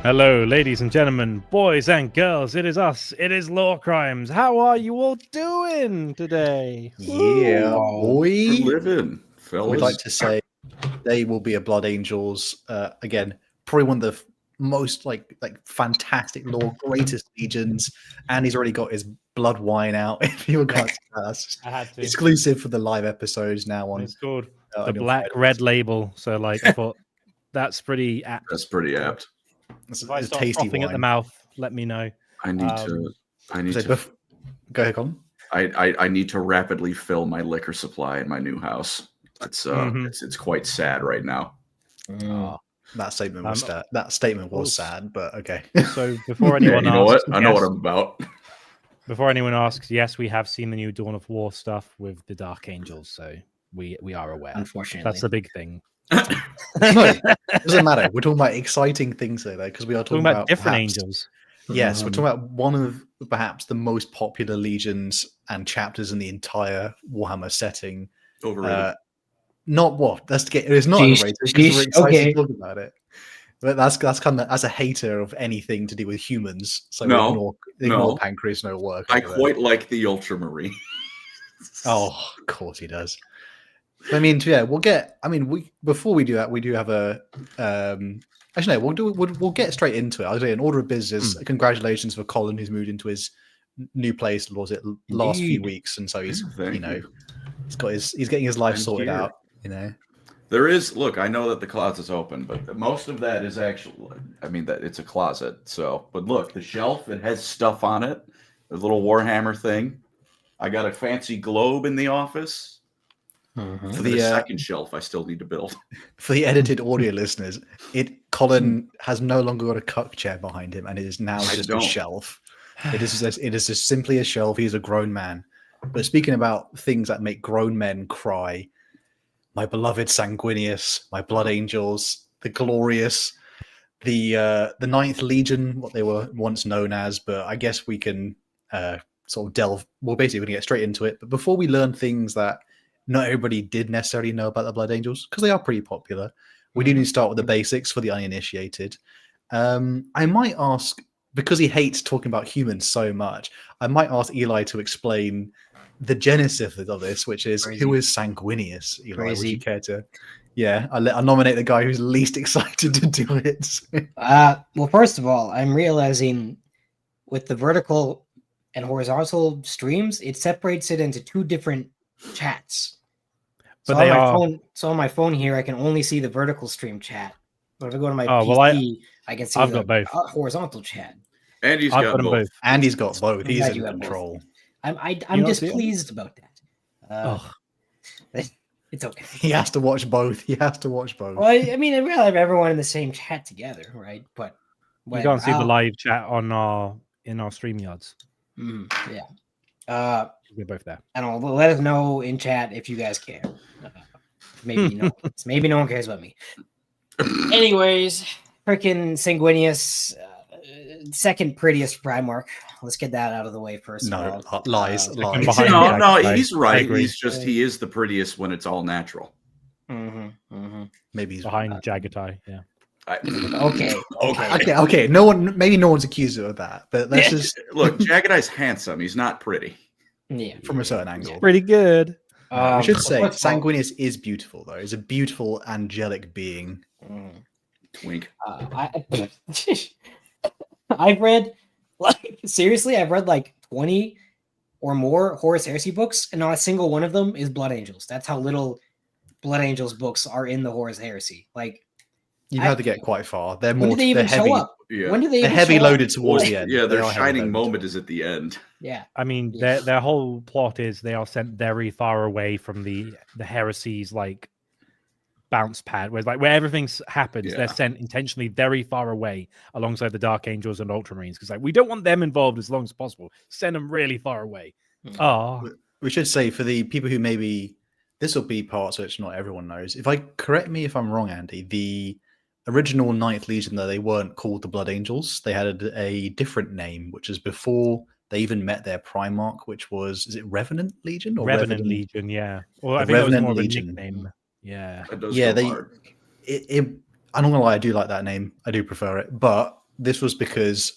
Hello, ladies and gentlemen, boys and girls. It is us. It is LoreCrimes. How are you all doing today? Yeah, boy. We're living, fellas. We'd like to say they will be a Blood Angels. Again, probably one of the most like fantastic lore, greatest legions. And he's already got his blood wine out. If you were going to ask, I had to. exclusive for the live episodes now on. It's called the Black Red Label. So, like, I thought that's pretty apt. That's pretty apt. It's If I a start tasty frothing wine. at the mouth, let me know. I need to. Go ahead, Colin. I need to rapidly fill my liquor supply in my new house. It's it's quite sad right now. That statement was sad. That statement was sad, but okay. So before anyone you know asks, what? I know what I'm about. Before anyone asks, yes, we have seen the new Dawn of War stuff with the Dark Angels, so we are aware. Unfortunately, that's the big thing. No, it doesn't matter. We're talking about exciting things though, because we are talking about different angels. Yes, we're talking about one of perhaps the most popular legions and chapters in the entire Warhammer setting. Overrated. Not what? It's not overrated because we're excited to talk about it. But that's kind of as a hater of anything to do with humans. So ignore Pancreas, no work. I quite like the Ultramarine. Oh, of course he does. I mean, yeah, we'll get. I mean, before we do that, we do have a. Actually, no, we'll get straight into it. I'll say in order of business. Congratulations for Colin, who's moved into his new place. Was it last few weeks, and so he's he's getting his life sorted out. You know, there is. Look, I know that the closet's open, but most of that is actually. I mean, that it's a closet. So, but look, the shelf, it has stuff on it. A little Warhammer thing. I got a fancy globe in the office. For the second shelf, I still need to build. For the edited audio listeners, Colin has no longer got a cuck chair behind him, and it is now just a shelf. It is just simply a shelf. He's a grown man. But speaking about things that make grown men cry, my beloved Sanguinius, my Blood Angels, the glorious, the Ninth Legion, what they were once known as. But I guess we can sort of delve. Well, basically, we're going to get straight into it. But before we learn things that not everybody did necessarily know about the Blood Angels, because they are pretty popular, we do need to start with the basics for the uninitiated. I might ask, because he hates talking about humans so much, I might ask Eli to explain the genesis of this, which is who is Sanguinius? Eli, would you care to? Yeah, I'll nominate the guy who's least excited to do it. Well, first of all, I'm realizing with the vertical and horizontal streams, it separates it into two different chats. But so on my phone here, I can only see the vertical stream chat. But if I go to my PC, I can see the both. Horizontal chat. Andy's got both. Andy's got both. He's in control. I'm displeased about that. It's okay. He has to watch both. Well, I mean, I really have everyone in the same chat together, right? But you can't see the live chat in our StreamYards. Yeah. We're both there. I don't know. Let us know in chat if you guys care. Maybe no one cares about me. Anyways, freaking Sanguinius, second prettiest Primarch. Let's get that out of the way first. No, lies. No, he's right. He is the prettiest when it's all natural. Maybe he's behind Jagatai. Yeah. Okay. No one's accused of that, but let's just look. Jagadai's handsome. He's not pretty. Yeah, from a certain angle. Pretty good. We should say Sanguinius is beautiful, though. He's a beautiful, angelic being. Twink. I've read, I've read like 20 or more Horus Heresy books, and not a single one of them is Blood Angels. That's how little Blood Angels books are in the Horus Heresy. Like, you've had to get quite far. They're more. When do they even show up? Yeah. When do they? They're heavy loaded towards the end. Yeah, their shining moment is at the end. Yeah. I mean, their whole plot is they are sent very far away from the heresies, like bounce pad, where everything happens. They're sent intentionally very far away, alongside the Dark Angels and Ultramarines, because we don't want them involved as long as possible. Send them really far away. We should say for the people who maybe this will be parts which not everyone knows. Correct me if I'm wrong, Andy. The original Ninth Legion, though, they weren't called the Blood Angels. They had a different name, which is before they even met their Primarch, which was, is it Revenant Legion? Or Revenant Legion, yeah. Well, I think Revenant that was more Legion. Of a nickname. Yeah. I'm not gonna lie, I do like that name. I do prefer it. But this was because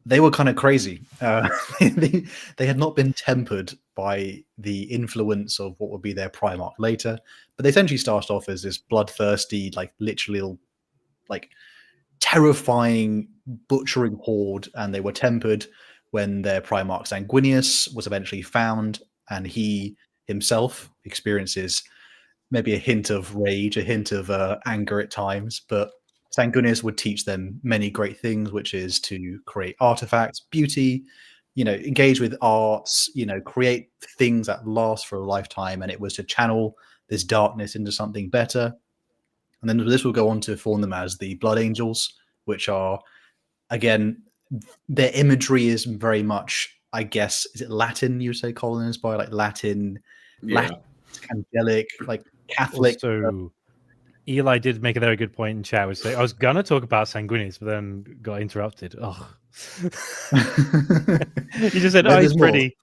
they were kind of crazy. They had not been tempered by the influence of what would be their Primarch later, but they essentially started off as this bloodthirsty, like literally, like terrifying butchering horde, and they were tempered when their Primarch Sanguinius was eventually found, and he himself experiences maybe a hint of rage, a hint of anger at times, but Sanguinius would teach them many great things, which is to create artifacts, beauty, engage with arts, create things that last for a lifetime, and it was to channel this darkness into something better. And then this will go on to form them as the Blood Angels, which are, again, their imagery is very much, I guess, is it Latin, you say, Colin, inspired? Like Latin, angelic, like Catholic. So Eli did make a very good point in chat. I was going to talk about Sanguinius, but then got interrupted. Oh. He just said, "Oh, he's pretty."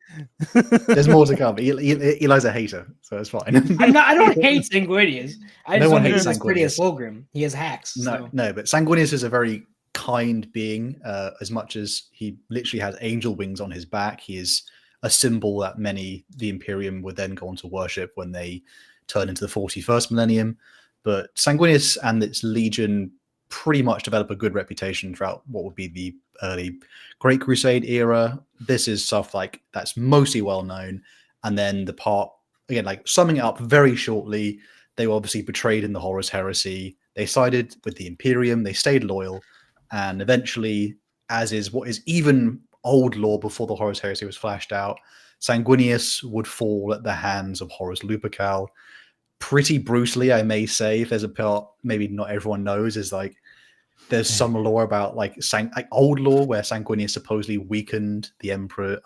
There's more to come. Eli's a hater, so it's fine. I don't hate Sanguinius. I just don't think he's as pretty as Fulgrim. He has hacks. No, but Sanguinius is a very kind being. As much as he literally has angel wings on his back, he is a symbol that the Imperium would then go on to worship when they turn into the 41st millennium. But Sanguinius and its legion pretty much develop a good reputation throughout what would be the early Great Crusade era. This is stuff like that's mostly well known. And then the part, again, like summing it up very shortly, they were obviously betrayed in the Horus Heresy. They sided with the Imperium. They stayed loyal. And eventually, as is what is even old lore before the Horus Heresy was flashed out, Sanguinius would fall at the hands of Horus Lupercal. Pretty brutally, I may say. If there's a part maybe not everyone knows, is like there's some lore about like old lore where Sanguinius supposedly weakened the Emperor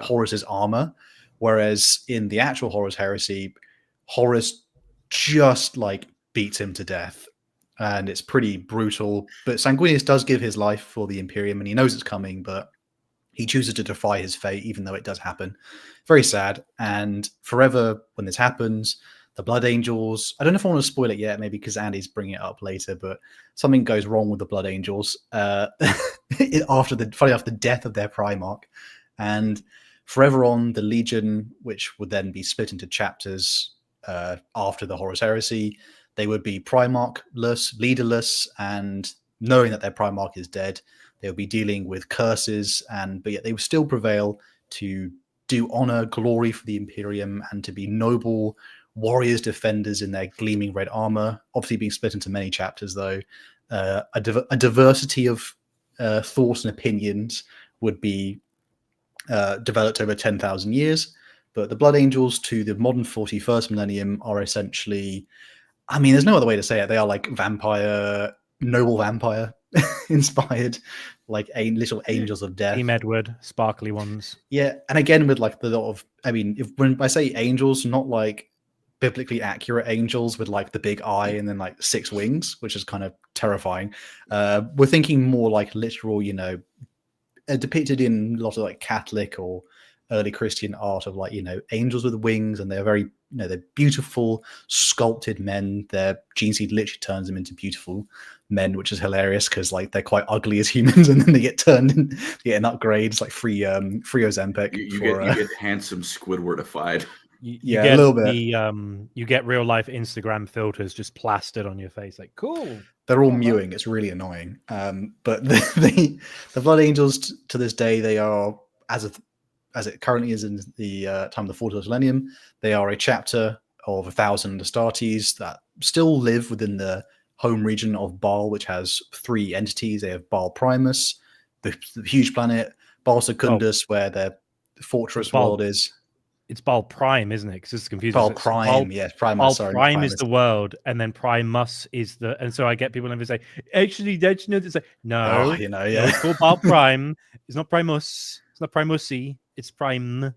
Horus's armor, whereas in the actual Horus Heresy, Horus just like beats him to death, and it's pretty brutal. But Sanguinius does give his life for the Imperium, and he knows it's coming, but he chooses to defy his fate, even though it does happen. Very sad. And forever, when this happens, the Blood Angels, I don't know if I want to spoil it yet, maybe because Andy's bringing it up later, but something goes wrong with the Blood Angels after the death of their Primarch. And forever on, the Legion, which would then be split into chapters after the Horus Heresy, they would be Primarch-less, leaderless, and knowing that their Primarch is dead, they would be dealing with curses, but yet they would still prevail to do honor, glory for the Imperium, and to be noble warriors, defenders in their gleaming red armor. Obviously being split into many chapters, though. A diversity of thoughts and opinions would be developed over 10,000 years. But the Blood Angels to the modern 41st millennium are essentially, I mean, there's no other way to say it. They are like noble vampire inspired, like little angels of death. Team Edward, sparkly ones. Yeah, and again with like the lot of, I mean, when I say angels, not like biblically accurate angels with like the big eye and then like 6 wings, which is kind of terrifying. We're thinking more like literal, depicted in a lot of like Catholic or early Christian art of like, angels with wings, and they're very, they're beautiful, sculpted men. Their gene seed literally turns them into beautiful men, which is hilarious because like they're quite ugly as humans, and then they get turned and get an upgrade. It's like free Ozempic. You get handsome Squidwardified. You get a little bit. You get real life Instagram filters just plastered on your face. Like, cool. They're all mewing. It's really annoying. But the Blood Angels to this day, they are, as it currently is in the time of the 40th millennium, they are a chapter of 1,000 Astartes that still live within the home region of Baal, which has 3 entities. They have Baal Primus, the huge planet, Baal Secundus, where their fortress world is. It's Baal Prime, isn't it? Because it's confusing. Baal Prime, yes. Primus, Baal Prime is the world, and then Primus is the. And so I get people who say, actually, that's not. It's like, no, yeah. It's called Baal Prime. It's not Primus. It's not Primusi. It's Prime.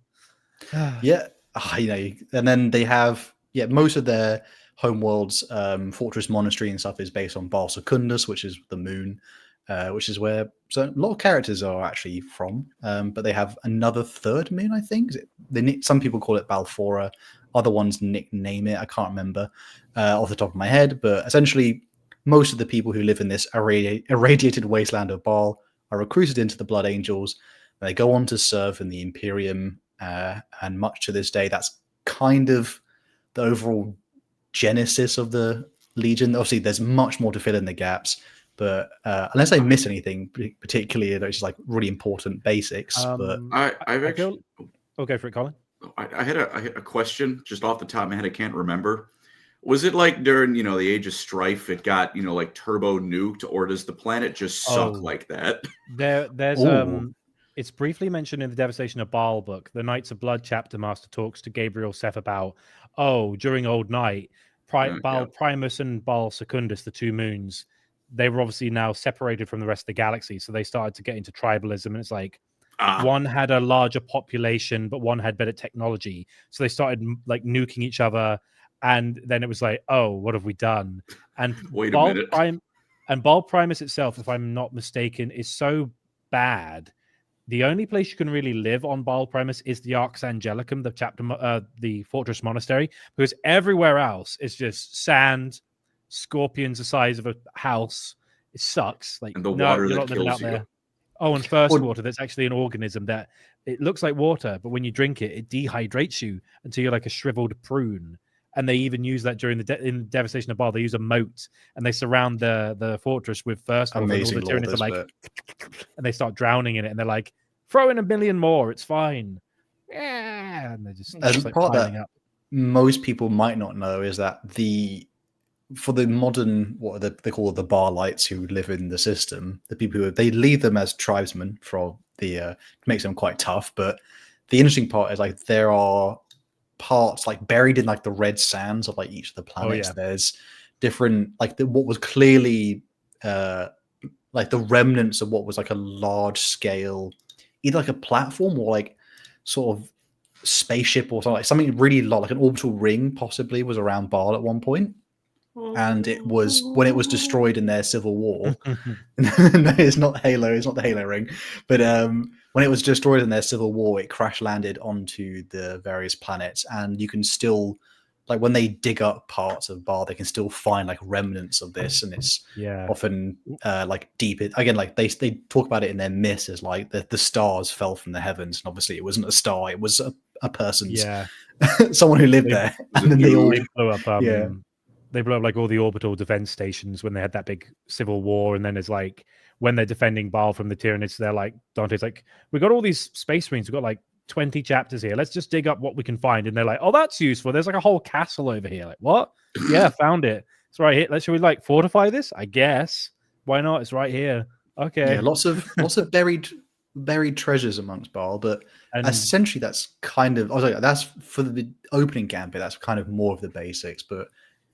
Yeah, and then they have most of their homeworld's fortress, monastery, and stuff is based on Baal Secundus, which is the moon. Which is where a lot of characters are actually from, but they have another third moon, I think. Some people call it Balfora, other ones nickname it. I can't remember off the top of my head, but essentially most of the people who live in this irradiated wasteland of Baal are recruited into the Blood Angels. They go on to serve in the Imperium, and much to this day, that's kind of the overall genesis of the Legion. Obviously, there's much more to fill in the gaps, but unless I miss anything particularly, those just like really important basics. But I've actually. Go for it, Colin. I had a question just off the top of my head. I can't remember. Was it like during, the Age of Strife, it got, like turbo nuked, or does the planet just suck like that? There's it's briefly mentioned in the Devastation of Baal book. The Knights of Blood chapter master talks to Gabriel Seth about, during Old Night, Baal Primus and Baal Secundus, the two moons, they were obviously now separated from the rest of the galaxy. So they started to get into tribalism, and it's like one had a larger population, but one had better technology. So they started like nuking each other. And then it was like, what have we done? And wait a minute. Baal Primus itself, if I'm not mistaken, is so bad. The only place you can really live on Baal Primus is the Arx Angelicum, the fortress monastery, because everywhere else is just sand, scorpions the size of a house. It sucks. Like, and the water you're that not living kills out you. there. Oh, and first water, that's actually an organism that it looks like water, but when you drink it, it dehydrates you until you're like a shriveled prune. And they even use that during in Devastation of Baal. They use a moat and they surround the fortress with first water. Amazing lore, this like, and they start drowning in it, and they're like, throw in a million more, it's fine. Yeah, and they're just like part piling that up. Most people might not know is that for the modern, what they call the Baalites who live in the system, the people they leave them as tribesmen for makes them quite tough. But the interesting part is like there are parts like buried in like the red sands of like each of the planets. There's different what was clearly like the remnants of what was like a large scale, either like a platform or like sort of spaceship or something, like something really large, like an orbital ring possibly was around Baal at one point. And it was when it was destroyed in their civil war. No, it's not Halo. It's not the Halo ring. But when it was destroyed in their civil war, it crash landed onto the various planets, and you can still, like, when they dig up parts of Baal, they can still find like remnants of this, and it's often like deep. Again, like they talk about it in their myths as like the stars fell from the heavens, and obviously it wasn't a star; it was a person's, someone who lived there, and then they all blew up. They blew up like all the orbital defense stations when they had that big civil war. And then it's like when they're defending Baal from the Tyranids, they're like, Dante's like, we got all these space marines. We've got like 20 chapters here. Let's just dig up what we can find. And they're like, oh, that's useful. There's like a whole castle over here. Like, what? Yeah, found it. It's right here. Should we like fortify this? I guess. Why not? It's right here. Okay. Yeah, lots of buried treasures amongst Baal, but essentially that's kind of that's for the opening gambit. That's kind of more of the basics, but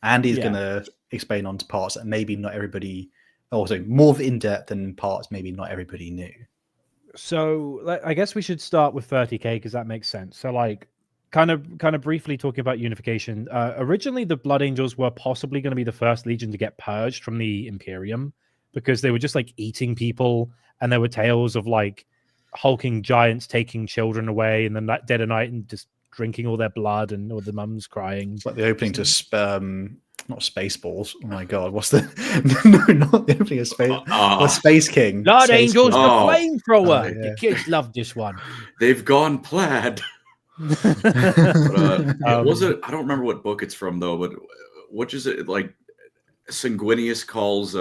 Andy's going to explain on to parts that maybe not everybody, also more of in-depth than parts maybe not everybody knew. So I guess we should start with 30k because that makes sense. So like kind of briefly talking about unification. Originally, the Blood Angels were possibly going to be the first legion to get purged from the Imperium because they were just like eating people, and there were tales of like hulking giants taking children away in the dead of night and just drinking all their blood, and all the mums crying. It's like the opening to not Spaceballs. Oh my god, what's the no, not the opening of Space King. Blood Angels, the flamethrower. The kids love this one. They've gone plaid. Was it? I don't remember what book it's from though. But which is it? Like Sanguinius calls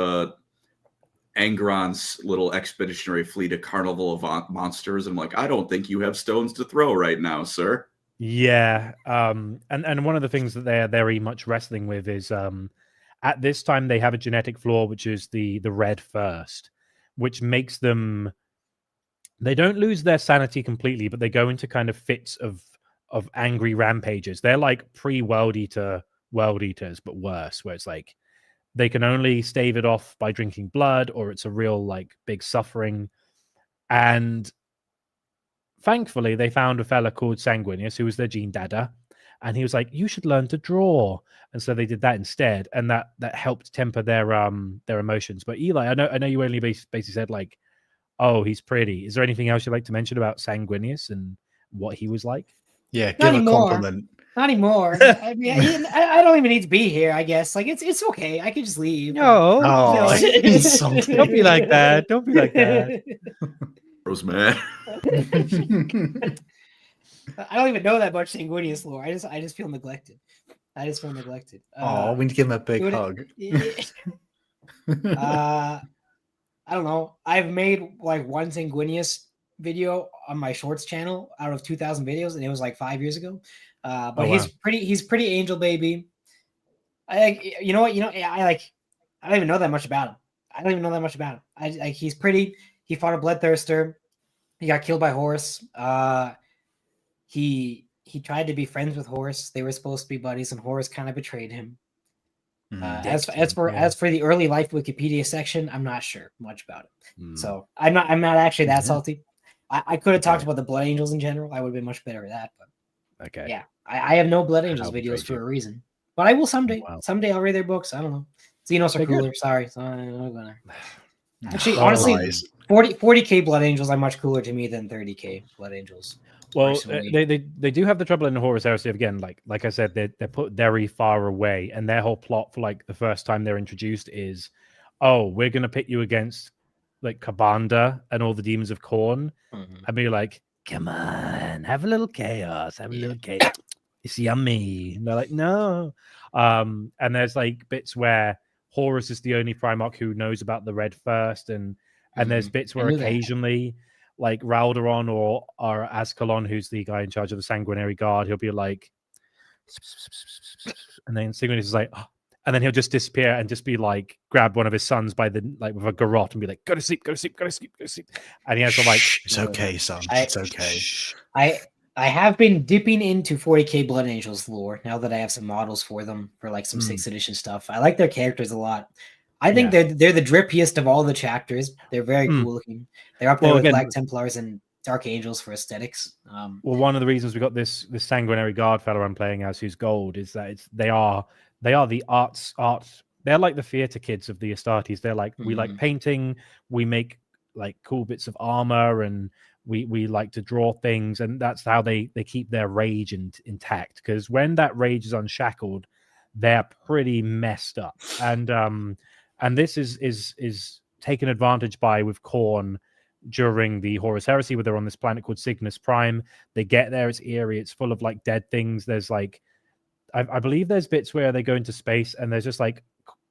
Angron's little expeditionary fleet a carnival of monsters. I'm like, I don't think you have stones to throw right now, sir. Yeah, and one of the things that they're very much wrestling with is at this time they have a genetic flaw, which is the red first, which makes them, they don't lose their sanity completely, but they go into kind of fits of angry rampages. They're like pre-World Eaters, but worse, where it's like they can only stave it off by drinking blood, or it's a real like big suffering. And thankfully, they found a fella called Sanguinius, who was their gene dada, and he was like, "You should learn to draw." And so they did that instead, and that helped temper their emotions. But Eli, I know you only basically said like, "Oh, he's pretty." Is there anything else you'd like to mention about Sanguinius and what he was like? Yeah, give a compliment. Not anymore. I mean, I don't even need to be here. I guess like it's okay. I could just leave. No, don't be like that. Don't be like that. Rose man. I don't even know that much Sanguinius lore. I just feel neglected. Oh, we need to give him a big hug. I don't know. I've made like one Sanguinius video on my shorts channel out of 2,000 videos, and it was like 5 years ago. But he's pretty angel baby. You know what? I don't even know that much about him. He's pretty. He fought a bloodthirster. He got killed by Horus. He tried to be friends with Horus. They were supposed to be buddies, and Horus kind of betrayed him. As for the early life Wikipedia section, I'm not sure much about it. So I'm not actually that salty. I could have talked about the Blood Angels in general. I would have been much better at that. But okay, yeah, I have no Blood Angels videos for a reason. But I will someday. Wow. Someday I'll read their books. I don't know. Xenos are cooler. Sorry, so I'm not gonna. Actually, honestly, 40K Blood Angels are much cooler to me than 30K Blood Angels. Well, they do have the trouble in the Horus Heresy again. Like I said, they're put very far away, and their whole plot for like the first time they're introduced is, oh, we're gonna pit you against like Kabanda and all the demons of Khorne, and be like, come on, have a little chaos, It's yummy. And they're like, no. And there's like bits where Horus is the only Primarch who knows about the Red First, and there's bits where occasionally, like Raldoron or Ascalon, who's the guy in charge of the Sanguinary Guard, he'll be like, and then Sanguinius is like, oh, and then he'll just disappear and just be like, grab one of his sons by the with a garrote and be like, go to sleep, and he has to like, it's okay, son, it's okay. I have been dipping into 40K Blood Angels lore now that I have some models for them for like some 6th edition stuff. I like their characters a lot. I think they're the drippiest of all the chapters. They're very cool looking. They're up there with Black Templars and Dark Angels for aesthetics. Well, one of the reasons we got this Sanguinary Guard fellow I'm playing as who's gold is that they are the arts. They're like the theater kids of the Astartes. They're like we like painting. We make like cool bits of armor, and we like to draw things, and that's how they keep their rage intact. Because when that rage is unshackled, they're pretty messed up. And this is taken advantage by with Khorne during the Horus Heresy, where they're on this planet called Cygnus Prime. They get there, it's eerie, it's full of like dead things. There's like, I believe there's bits where they go into space and there's just like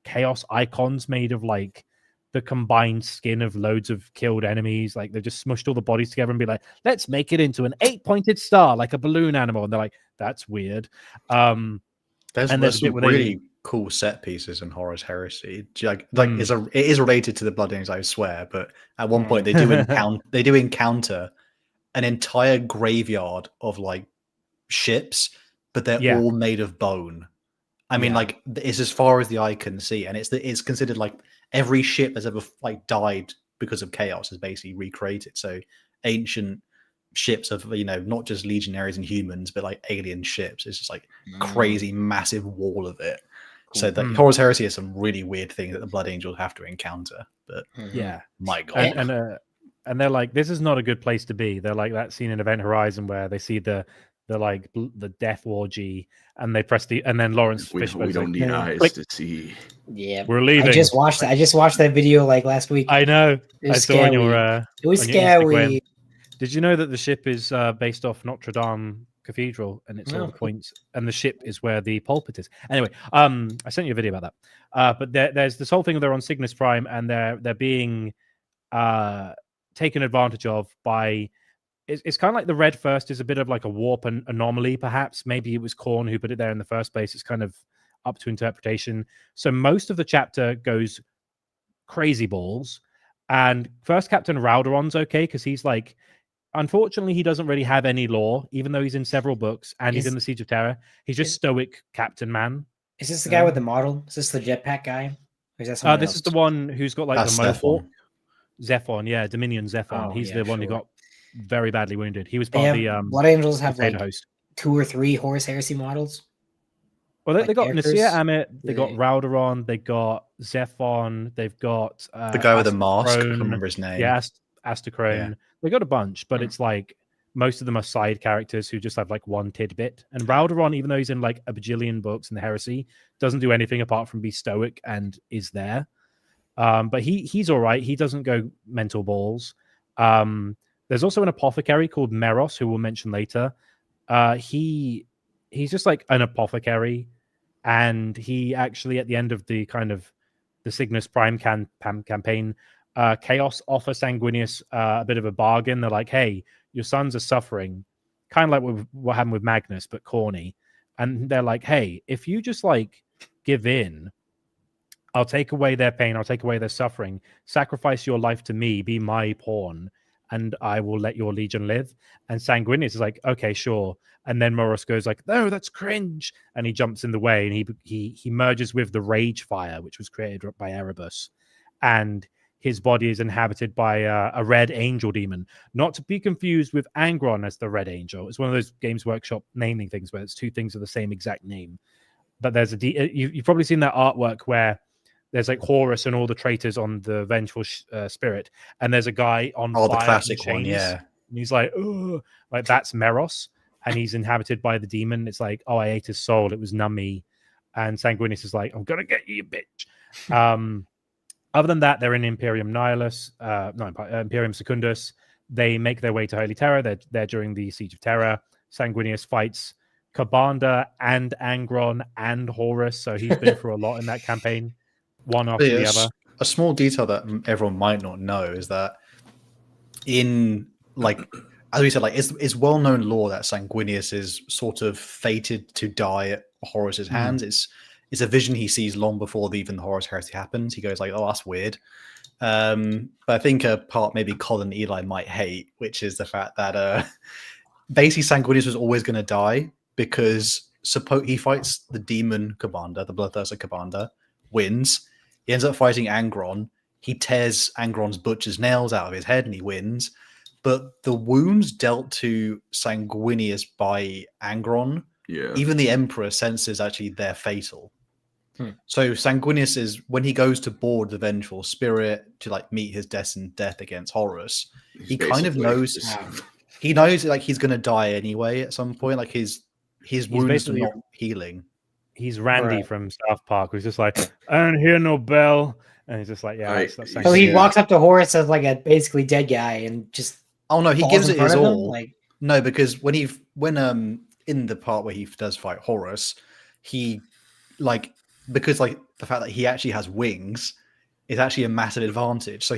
chaos icons made of like the combined skin of loads of killed enemies. Like they've just smushed all the bodies together and be like, let's make it into an 8-pointed star, like a balloon animal. And they're like, that's weird. There's some really cool set pieces in Horus Heresy. It is related to the Blood Angels, I swear, but at one point they do encounter an entire graveyard of like ships, but they're all made of bone. I mean, like it's as far as the eye can see, and it's considered like every ship that's ever like died because of chaos is basically recreated. So ancient ships of not just legionaries and humans, but like alien ships. It's just like crazy massive wall of it. Cool. So the Horus Heresy is some really weird things that the Blood Angels have to encounter. But my God, and they're like, this is not a good place to be. They're like that scene in Event Horizon where they see the death orgy, and they press and then Lawrence Fishburne. We don't need eyes to see. Yeah, we're leaving. I just watched that video like last week. I know. I saw on your. It was scary. Did you know that the ship is based off Notre Dame Cathedral, and it's all points, and the ship is where the pulpit is? Anyway, I sent you a video about that. But there's this whole thing where they're on Cygnus Prime, and they're being taken advantage of by. It's kind of like the Red First is a bit of like a warp anomaly, perhaps. Maybe it was Khorne who put it there in the first place. It's kind of up to interpretation. So most of the chapter goes crazy balls, and First Captain Raldoron's okay because he's like. Unfortunately, he doesn't really have any lore, even though he's in several books and he's in the Siege of Terror. He's just stoic Captain Man. Is this the guy with the model? Is this the jetpack guy? Or is that this else? Is the one who's got like the mohawk. Zephon, yeah, Dominion Zephon. He's the one who got very badly wounded. He was part of the Blood Angels have like host. 2 or 3 Horus Heresy models. Well, they got Nasir Amit, they got Raldoron, they got Zephon, they've got the guy with the mask. I can't remember his name. Yeah, Astacrone. Yeah. They got a bunch, but it's like most of them are side characters who just have like one tidbit. And Ralderon, even though he's in like a bajillion books in the Heresy, doesn't do anything apart from be stoic and is there. But he's all right. He doesn't go mental balls. There's also an apothecary called Meros, who we'll mention later. He's just like an apothecary, and he actually at the end of the kind of the Cygnus Prime campaign, Chaos offer Sanguinius a bit of a bargain. They're like, hey, your sons are suffering, kind of like what happened with Magnus, but corny. And they're like, hey, if you just like give in, I'll take away their pain, I'll take away their suffering, sacrifice your life to me, be my pawn, and I will let your legion live. And Sanguinius is like, okay, sure. And then Moros goes like, no, that's cringe. And he jumps in the way, and he merges with the Rage Fire, which was created by Erebus. And his body is inhabited by a red angel demon, not to be confused with Angron as the red angel. It's one of those Games Workshop naming things where it's two things of the same exact name. But there's you've probably seen that artwork where there's like Horus and all the traitors on the Vengeful Spirit, and there's a guy on fire, the classic one, yeah. And he's like, oh, like that's Meros, and he's inhabited by the demon. It's like, oh, I ate his soul. It was Nummy, and Sanguinius is like, I'm gonna get you, bitch. Other than that, they're in Imperium Nihilus, Imperium Secundus. They make their way to Holy Terra. They're during the Siege of Terra. Sanguinius fights Kabanda and Angron and Horus, so he's been through a lot in that campaign, one after the other. A small detail that everyone might not know is that in, like, as we said, like it's well-known lore that Sanguinius is sort of fated to die at Horus's hands. It's a vision he sees long before even the Horus Heresy happens. He goes like, oh, that's weird. But I think a part maybe Colin and Eli might hate, which is the fact that basically Sanguinius was always going to die because he fights the demon Kabanda, the Bloodthirster Kabanda, wins. He ends up fighting Angron. He tears Angron's butcher's nails out of his head and he wins. But the wounds dealt to Sanguinius by Angron, even the Emperor senses actually they're fatal. So Sanguinius is, when he goes to board the Vengeful Spirit to like meet his destined death against Horus, he kind of knows he knows like he's going to die anyway at some point. Like his wounds are not healing. He's Randy from South Park, who's just like, I don't hear no bell, and he's just like, yeah. So he walks up to Horus as like a basically dead guy and just he gives it his all. Like, no, because when in the part where he does fight Horus, he like, because like the fact that he actually has wings is actually a massive advantage. So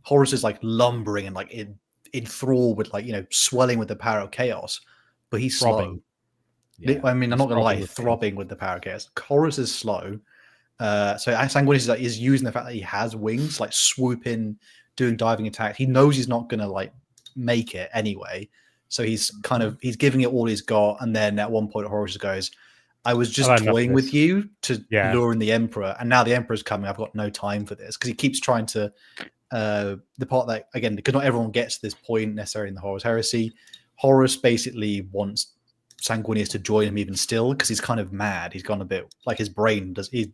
Horus is like lumbering and like enthralled with like, swelling with the power of chaos, but he's slow. Yeah, I mean, I'm not gonna lie, he's throbbing with the power of chaos. Horus is slow. So Sanguinius is using the fact that he has wings, like swooping, doing diving attacks. He knows he's not gonna like make it anyway. So he's giving it all he's got, and then at one point Horus goes, I was just toying with you to lure in the Emperor, and now the Emperor's coming. I've got no time for this, because he keeps trying to. The part that, again, because not everyone gets to this point necessarily in the Horus Heresy, Horus basically wants Sanguinius to join him even still, because he's kind of mad. He's gone a bit like his brain does. He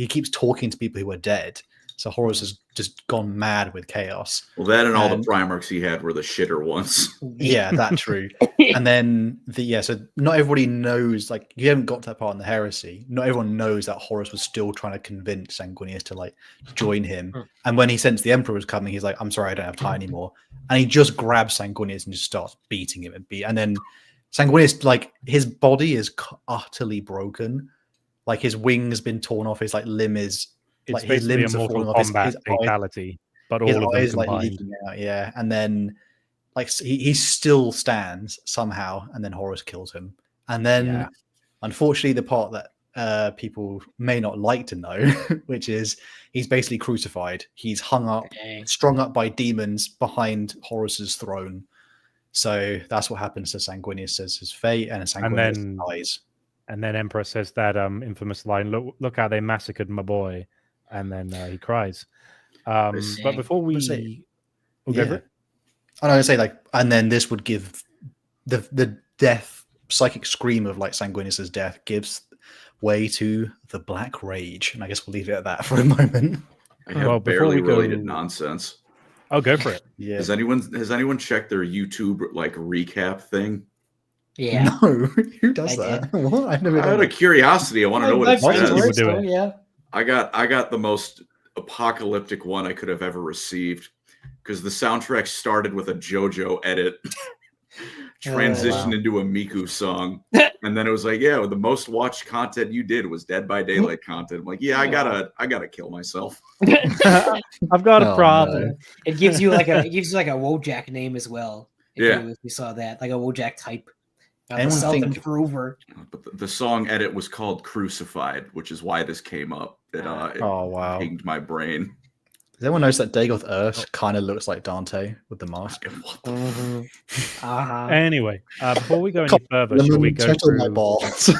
keeps talking to people who are dead. So Horus has just gone mad with chaos. Well, that and all the Primarchs he had were the shitter ones. Yeah, that's true. And then so not everybody knows, like, you haven't got to that part in the Heresy. Not everyone knows that Horus was still trying to convince Sanguinius to like join him. And when he sensed the Emperor was coming, he's like, I'm sorry, I don't have time anymore. And he just grabs Sanguinius and just starts beating him and then Sanguinius, like, his body is utterly broken. Like, his wing's been torn off, his like limb is It's like his limbs are falling off. His fatality, but all of them like leaking out, and then like he still stands somehow, and then Horus kills him, and then unfortunately the part that people may not like to know, which is he's basically crucified. He's hung up, strung up by demons behind Horus's throne. So that's what happens to Sanguinius as his fate, and Sanguinius dies. And then Emperor says that infamous line, look how they massacred my boy. And then he cries. But before we go for it. I know, I say like, and then this would give the death psychic scream of like Sanguinius's death gives way to the Black Rage, and I guess we'll leave it at that for a moment. Barely related nonsense. Oh, go for it. Yeah. Has anyone checked their YouTube like recap thing? Yeah. No, who does that? What? I've never Out done of curiosity, I want to know what it friends says. would do it. Yeah. I got the most apocalyptic one I could have ever received because the soundtrack started with a JoJo edit, transitioned into a Miku song, and then it was like, yeah, the most watched content you did was Dead by Daylight content. I'm like, yeah, I gotta kill myself. I've got a problem. No. It gives you like a Wojak name as well. Yeah. If you saw that, like a Wojak type. Anyone think- Self-improver. But the song edit was called Crucified, which is why this came up. It Oh wow! pinged my brain. Does anyone notice that Dagoth Earth kind of looks like Dante with the mask? What the Uh-huh. Anyway, before we go any further, should we go Touch on my through? balls.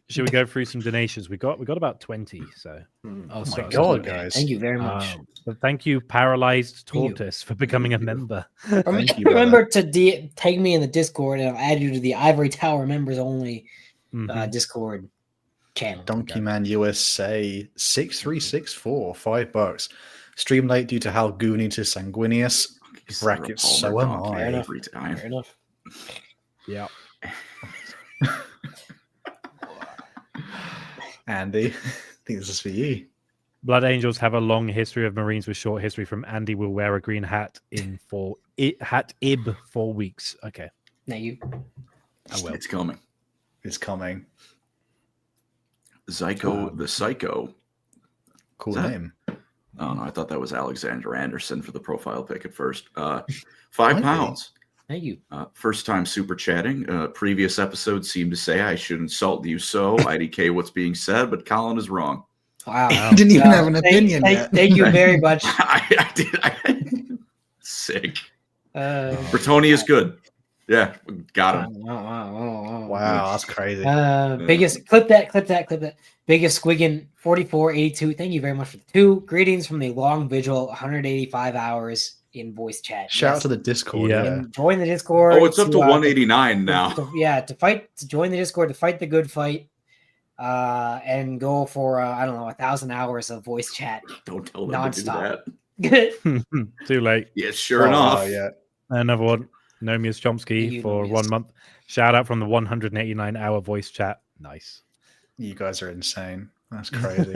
Should we go through some donations? We got about 20. So, Oh my god, guys! Thank you very much. Thank you, Paralyzed Thank you. Tortoise, for becoming a member. Thank you, brother. Remember to tag me in the Discord, and I'll add you to the Ivory Tower members only Mhm. Discord channel. Donkey Man USA 6364 $5. Stream late due to how goony to sanguineous. Brackets. So am I. Fair enough. Every time. Fair enough. Yeah. Andy, I think this is for you. Blood Angels have a long history of Marines with short history. From Andy will wear a green hat in 4 weeks. Okay, Now you. I will. It's coming. It's coming. Zyko the Psycho. Cool Is that- name. Oh no, I thought that was Alexander Anderson for the profile pic at first. 5 Might be. pounds. Thank you. First time super chatting. Previous episode seemed to say I should insult you so. IDK what's being said, but Colin is wrong. Wow. I didn't even have an opinion yet. Thank you very much. I did. Sick. Uh, Bertoni is good. Yeah, got him. Wow, that's crazy. Biggest clip that. Biggest Squiggin 4482. Thank you very much for the 2. Greetings from the long vigil, 185 hours in voice chat. Shout out Yes. to the Discord. Yeah. Yeah. And join the Discord. Oh, it's up to 189 now. To join the Discord to fight the good fight. And go for 1,000 hours of voice chat. Don't tell them to do Nonstop. that. Too late. Yeah, sure enough. Yeah. Another one. Nomius Thank Chomsky you, for Nomius. 1 month. Shout out from the 189-hour voice chat. Nice. You guys are insane. That's crazy.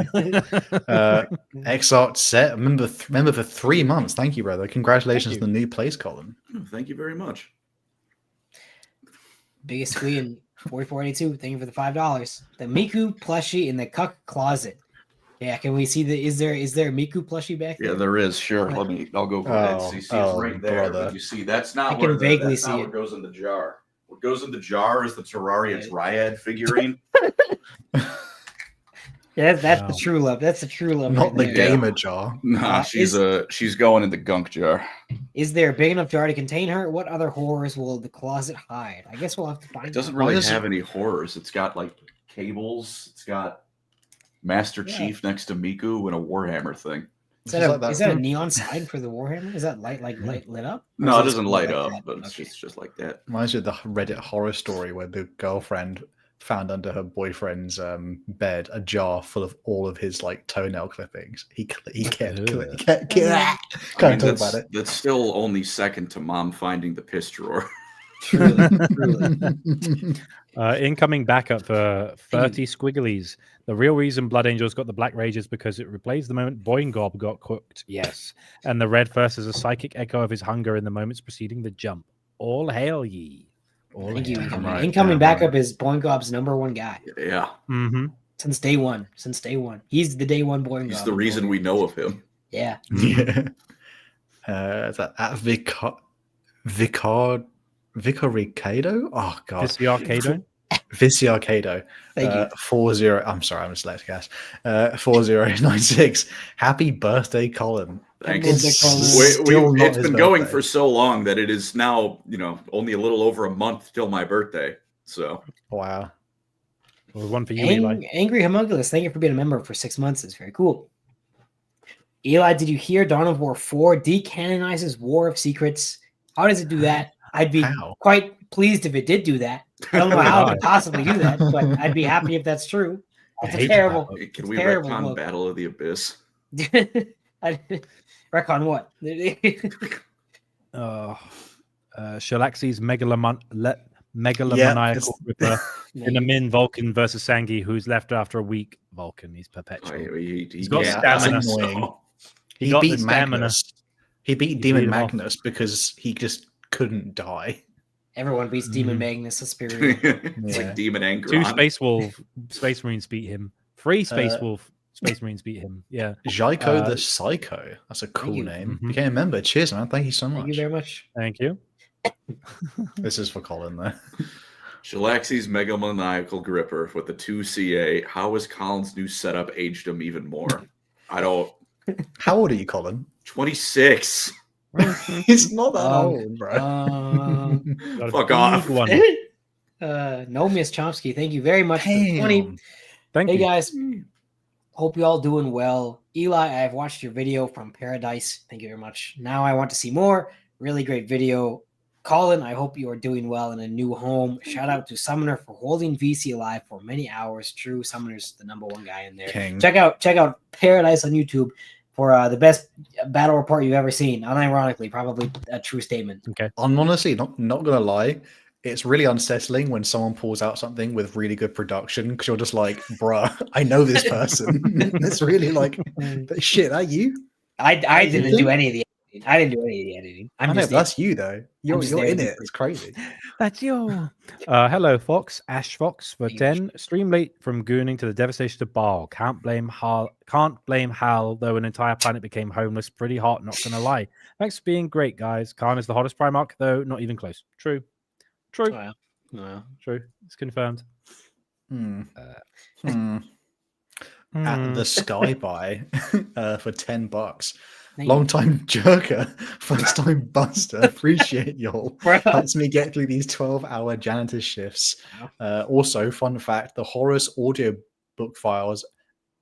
Exart set member for 3 months. Thank you, brother. Congratulations Thank on the new place, Colin. Thank you very much. Biggest Squiggin 4482. Thank you for the $5. The Miku plushie in the cuck closet. Yeah, can we see is there a Miku plushie back there? Yeah, there is. Sure. I'll go for that. See, it's right there. brother. But you see, that's not I can where vaguely that's see not it. what goes in the jar. What goes in the jar is the Terraria Dryad figurine. Yeah, that's Wow. the true love. That's the true love. Not right the there. gamer jar. Nah, she's going in the gunk jar. Is there a big enough jar to contain her? What other horrors will the closet hide? I guess we'll have to find It doesn't out. really does it- have any horrors. It's got like cables. It's got Master Yeah. Chief next to Miku and a Warhammer thing. Is Just that, like that. is that a neon sign for the Warhammer? Is that light lit up? Or No, is it doesn't light like up, that? but it's Okay. just like that. Reminds me of the Reddit horror story where the girlfriend found under her boyfriend's bed a jar full of all of his like toenail clippings. He can't Ugh. can't I talk mean, about it. that's still only second to mom finding the piss drawer. Truly, truly. Incoming backup for 30 squigglies. The real reason Blood Angels got the Black Rage is because it replays the moment Boingob got cooked. Yes. And the Red First is a psychic echo of his hunger in the moments preceding the jump. All hail ye. All Thank you. hail. Incoming, right, incoming damn backup is Boingob's #1 guy Yeah, Mm-hmm. since day one. He's the day one Boingob. he's the reason we know of him. Yeah. Yeah. Is that at Vicaricado? Oh god. Is the Arcado? Viciarcado. Thank you. 40. I'm sorry, I'm dyslexic, guys. 4096. Happy birthday, Colin. Thanks. It's still not It's his been going birthday. for so long that it is now, only a little over a month till my birthday. So Wow. Well, one for you, Eli. Angry Homunculus, thank you for being a member for 6 months. It's very cool. Eli, did you hear Dawn of War 4 decanonizes War of Secrets? How does it do that? I'd be How? quite pleased if it did do that. I don't know how it could possibly do that, but I'd be happy if that's true. I It's hate a terrible. can we terrible retcon book. Battle of the Abyss? Recon what? Shalaxi's megalomaniacal ripper in a min Vulcan versus Sangi, who's left after a week. Vulcan, he's perpetual. He's got stamina. He got beat the stamina. Magnus. He beat Demon Magnus because he just couldn't die. Everyone beats Demon Magnus. That's spirit. It's like Demon Anger. 2 Space Marines beat him. 3 Space Marines beat him. Yeah. Jaiko the Psycho. That's a cool name. Became a member. Cheers, man. Thank you so much. Thank you very much. Thank you. This is for Colin, though. Shalaxi's megalomaniacal gripper with the 2 CA. How has Colin's new setup aged him even more? I don't. How old are you, Colin? 26. He's not that old, bro. Fuck off. No, Miss Chomsky. Thank you very much for the 20. Thank you. Hey, guys. Hope you all doing well. Eli, I've watched your video from Paradise. Thank you very much. Now I want to see more. Really great video. Colin, I hope you are doing well in a new home. Shout out to Summoner for holding VC alive for many hours. True, Summoner's the #1 guy in there. King. Check out Paradise on YouTube for the best battle report you've ever seen. Unironically, probably a true statement. Okay. I'm honestly not gonna lie. It's really unsettling when someone pulls out something with really good production because you're just like, bruh, I know this person. It's really like, shit, that you? I didn't do any of the editing. I didn't do any of the editing. I know, that's you though. You're in it. It's crazy. That's you. Hello, Fox. Ash Fox for 10. Stream late from gooning to the devastation of Baal. Can't blame Hal, though an entire planet became homeless. Pretty hot, not gonna lie. Thanks for being great, guys. Khan is the hottest Primarch, though not even close. True. Wow. True. It's confirmed. At the Sky Buy for $10. Long time jerker, first time buster. Appreciate y'all. Helps me get through these 12-hour janitor shifts. Also, fun fact: the Horus audio book files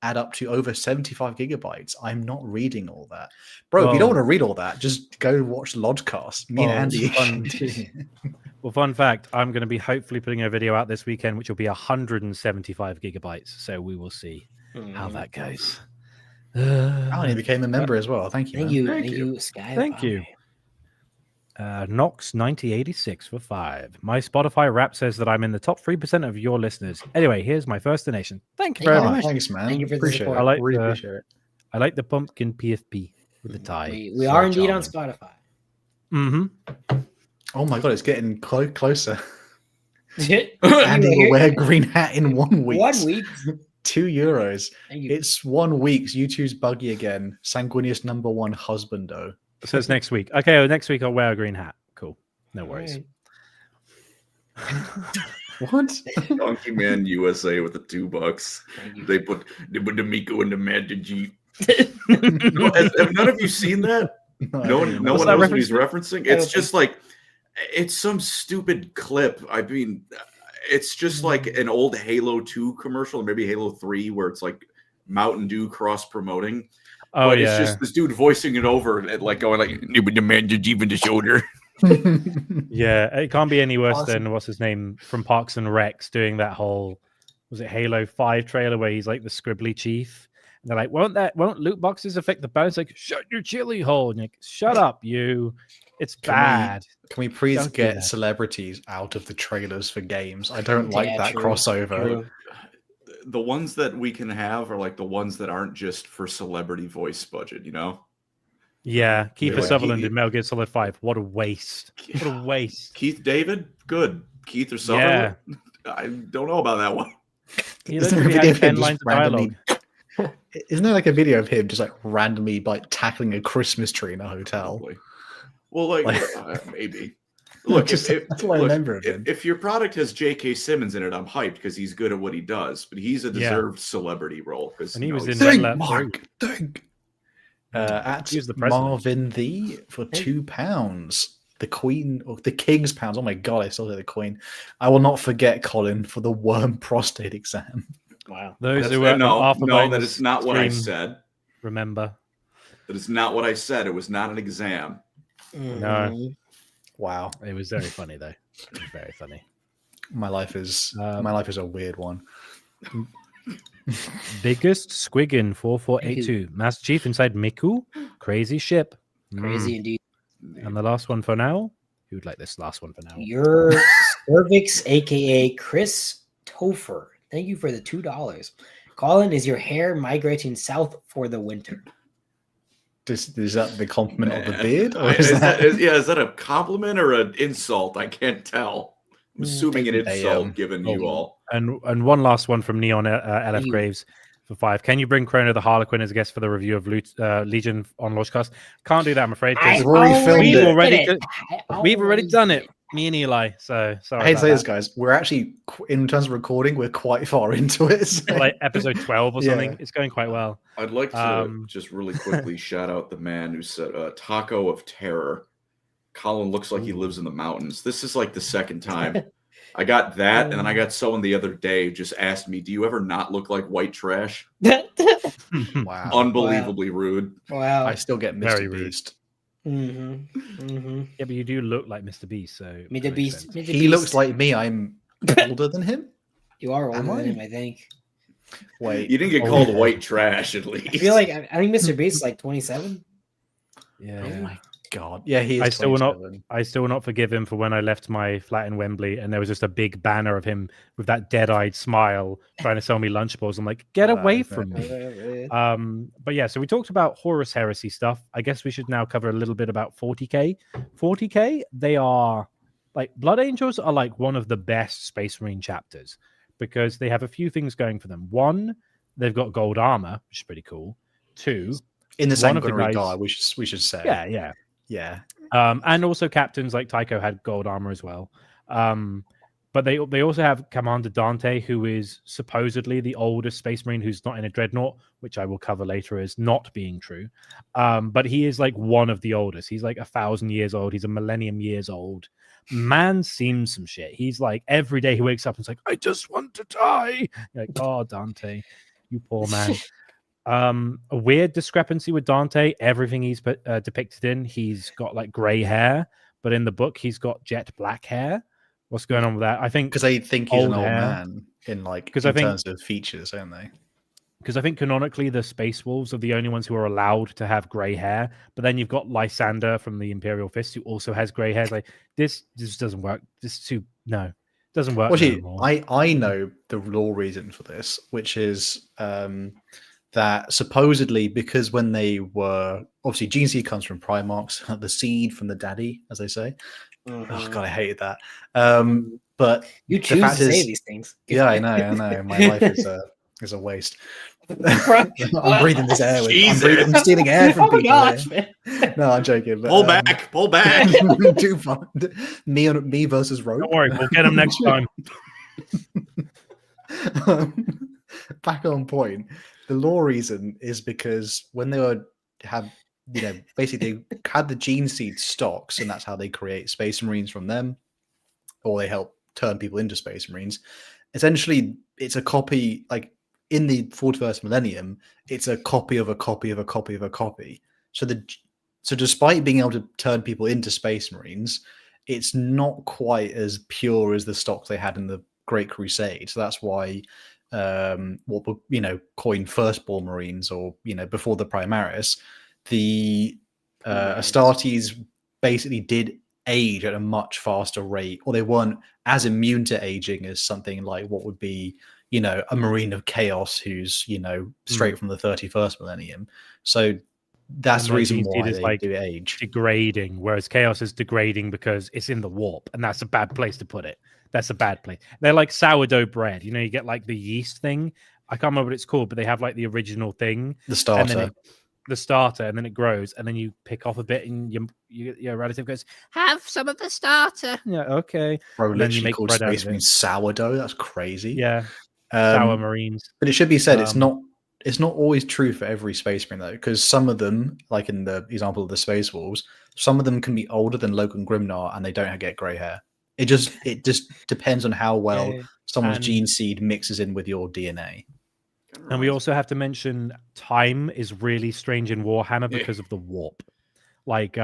add up to over 75 gigabytes. I'm not reading all that, bro. If you don't want to read all that, just go watch Lodcast. Me and Andy. Well, fun fact: I'm going to be hopefully putting a video out this weekend, which will be 175 gigabytes. So we will see how that goes. Alan became a member as well. Thank you. Thank you, Sky. Thank you. Nox 9086 for 5. My Spotify rap says that I'm in the top 3% of your listeners. Anyway, here's my first donation. Thank you very much. Thanks, man. Thank you for the support. I like really appreciate it. I like the pumpkin PFP with the tie. We are indeed on Spotify. Oh my god, it's getting closer. Andy will wear green hat in 1 week. 1 week. €2. It's 1 week. YouTube's buggy again. Sanguinius #1 husbando. So it's next week. Okay, well, next week I'll wear a green hat. Cool. No worries. What? Donkey Man USA with the $2. They put the Miko in the Manta Jeep. Have none of you seen that? No one knows what he's referencing. It's just like it's some stupid clip. I mean, it's just like an old Halo 2 commercial, or maybe Halo 3, where it's like Mountain Dew cross promoting. Oh, but it's just this dude voicing it over and like going like the Manta Jeep in the shoulder. Yeah, it can't be any worse than what's his name from Parks and Recs doing that whole was it Halo 5 trailer where he's like the scribbly chief. And they're like, won't loot boxes affect the balance? Like, shut your chili hole. And you're like, shut up, you. It's bad. Can we please get celebrities out of the trailers for games? I don't like that crossover. True. The ones that we can have are like the ones that aren't just for celebrity voice budget, you know? Yeah, Kiefer Sutherland in Metal Gear Solid 5. What a waste. What a waste. Keith David? Good. Keith or Sutherland? Yeah. I don't know about that one. He literally had 10 lines of dialogue. Isn't there like a video of him just like randomly like tackling a Christmas tree in a hotel? Probably. Well, like maybe. Look, that's what I remember of him. If your product has J.K. Simmons in it, I'm hyped because he's good at what he does. But he's a deserved celebrity role. And he was in Think, Mark. Think. At Marvin for £2. The Queen or the King's pounds. Oh my god, I still say the Queen. I will not forget Colin for the worm prostate exam. Wow. Those who were no, that is not what I said. Remember. That is not what I said. It was not an exam. No. Wow. It was very funny though. It was very funny. My life is a weird one. Biggest Squiggin 4482. Master Chief inside Miku. Crazy ship. Crazy indeed. And the last one for now. Who would like this last one for now? Your cervix, aka Chris Topher. Thank you for the $2. Colin, is your hair migrating south for the winter? Is that the compliment of the beard? Or is that a compliment or an insult? I can't tell. I'm assuming an insult given you all. And one last one from Neon LF Graves for 5. Can you bring Chrono the Harlequin as a guest for the review of Legion on LaunchCast? Can't do that, I'm afraid. We've already done it. Me and Eli. So sorry. I hate to say this, guys. We're actually, in terms of recording, we're quite far into it. So. Like episode 12 or something. It's going quite well. I'd like to just really quickly shout out the man who said Taco of Terror. Colin looks like he lives in the mountains. This is like the second time. I got that, and then I got someone the other day who just asked me, do you ever not look like white trash? Wow. Unbelievably rude. Wow. I still get Mr. Beast. Yeah, but you do look like Mr. Beast, so Mr. Beast. He looks like me. I'm older than him. You are older than him, I think. Wait, you didn't get called white trash at least. I feel like I think Mr. Beast is like 27. Yeah. Oh my god. Yeah, he is. I still will not forgive him for when I left my flat in Wembley and there was just a big banner of him with that dead-eyed smile trying to sell me Lunchables. I'm like, get away from me. But yeah, so we talked about Horus Heresy stuff. I guess we should now cover a little bit about 40k. 40k, they are like Blood Angels are like one of the best Space Marine chapters because they have a few things going for them. One, they've got gold armor, which is pretty cool. Two, in the sanguinary guard, we should say. Yeah. And also captains like Tycho had gold armor as well. But they also have Commander Dante, who is supposedly the oldest Space Marine who's not in a dreadnought, which I will cover later as not being true. But he is like one of the oldest. He's like 1,000 years old. He's a millennium years old. Man seems some shit. He's like every day he wakes up and is like, I just want to die. You're like, oh, Dante, you poor man. A weird discrepancy with Dante. Everything he's depicted in, he's got like gray hair, but in the book he's got jet black hair. What's going on with that? I think because they think he's an old man in terms of features, don't they? Because I think canonically the Space Wolves are the only ones who are allowed to have gray hair, but then you've got Lysander from the Imperial Fist who also has gray hair. It's like this doesn't work. Doesn't work. Well, I know the law reason for this, which is that supposedly because when they were obviously gene seed comes from Primarchs, the seed from the daddy, as they say. Oh god, I hated that. But you choose to say these things. Yeah, I know. My life is a waste. I'm breathing this air. I'm stealing air from people. Gosh, no, I'm joking. But, pull back. Too fun. Me versus Rogue. Don't worry, we'll get him next time. Back on point. The law reason is because when they basically they had the gene seed stocks, and that's how they create Space Marines from them, or they help turn people into Space Marines. Essentially, it's a copy, like in the 41st millennium, it's a copy of a copy of a copy of a copy. So despite being able to turn people into Space Marines, it's not quite as pure as the stocks they had in the Great Crusade. So that's why what were coined Firstborn Marines, or before the Primaris, the Astartes basically did age at a much faster rate, or they weren't as immune to aging as something like what would be a Marine of Chaos who's straight from the 31st millennium. So that's the reason why they do age. Degrading, whereas Chaos is degrading because it's in the warp, and that's a bad place to put it. That's a bad place. They're like sourdough bread. You get like the yeast thing. I can't remember what it's called, but they have like the original thing. The starter. And then it grows, and then you pick off a bit, and your relative goes, have some of the starter. Yeah, okay. Bro, literally called Space Marines sourdough. That's crazy. Yeah. Sour Marines. But it should be said, it's not always true for every Space Marine, though, because some of them, like in the example of the Space Wolves, some of them can be older than Logan Grimnar, and they don't get grey hair. It just depends on how well someone's gene seed mixes in with your DNA. And we also have to mention time is really strange in Warhammer because of the warp. Like,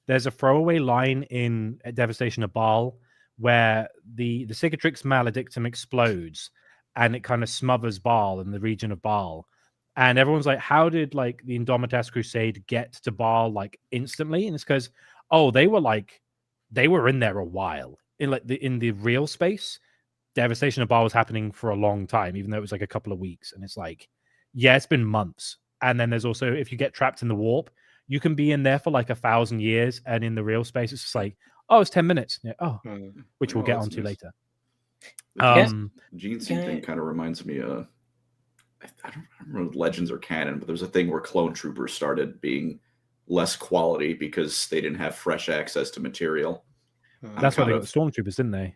there's a throwaway line in Devastation of Baal where the Cicatrix Maledictum explodes, and it kind of smothers Baal in the region of Baal. And everyone's like, how did like the Indomitas Crusade get to Baal like instantly? And it's because, they were in there a while. In the real space, devastation of Baal was happening for a long time, even though it was like a couple of weeks. And it's like, yeah, it's been months. And then there's also, if you get trapped in the warp, you can be in there for like 1,000 years. And in the real space, it's just like, it's 10 minutes. Yeah, which we'll get onto later. The Gene Seed thing kind of reminds me of, I don't remember if Legends or canon, but there was a thing where clone troopers started being less quality because they didn't have fresh access to material. That's why they got the stormtroopers, didn't they?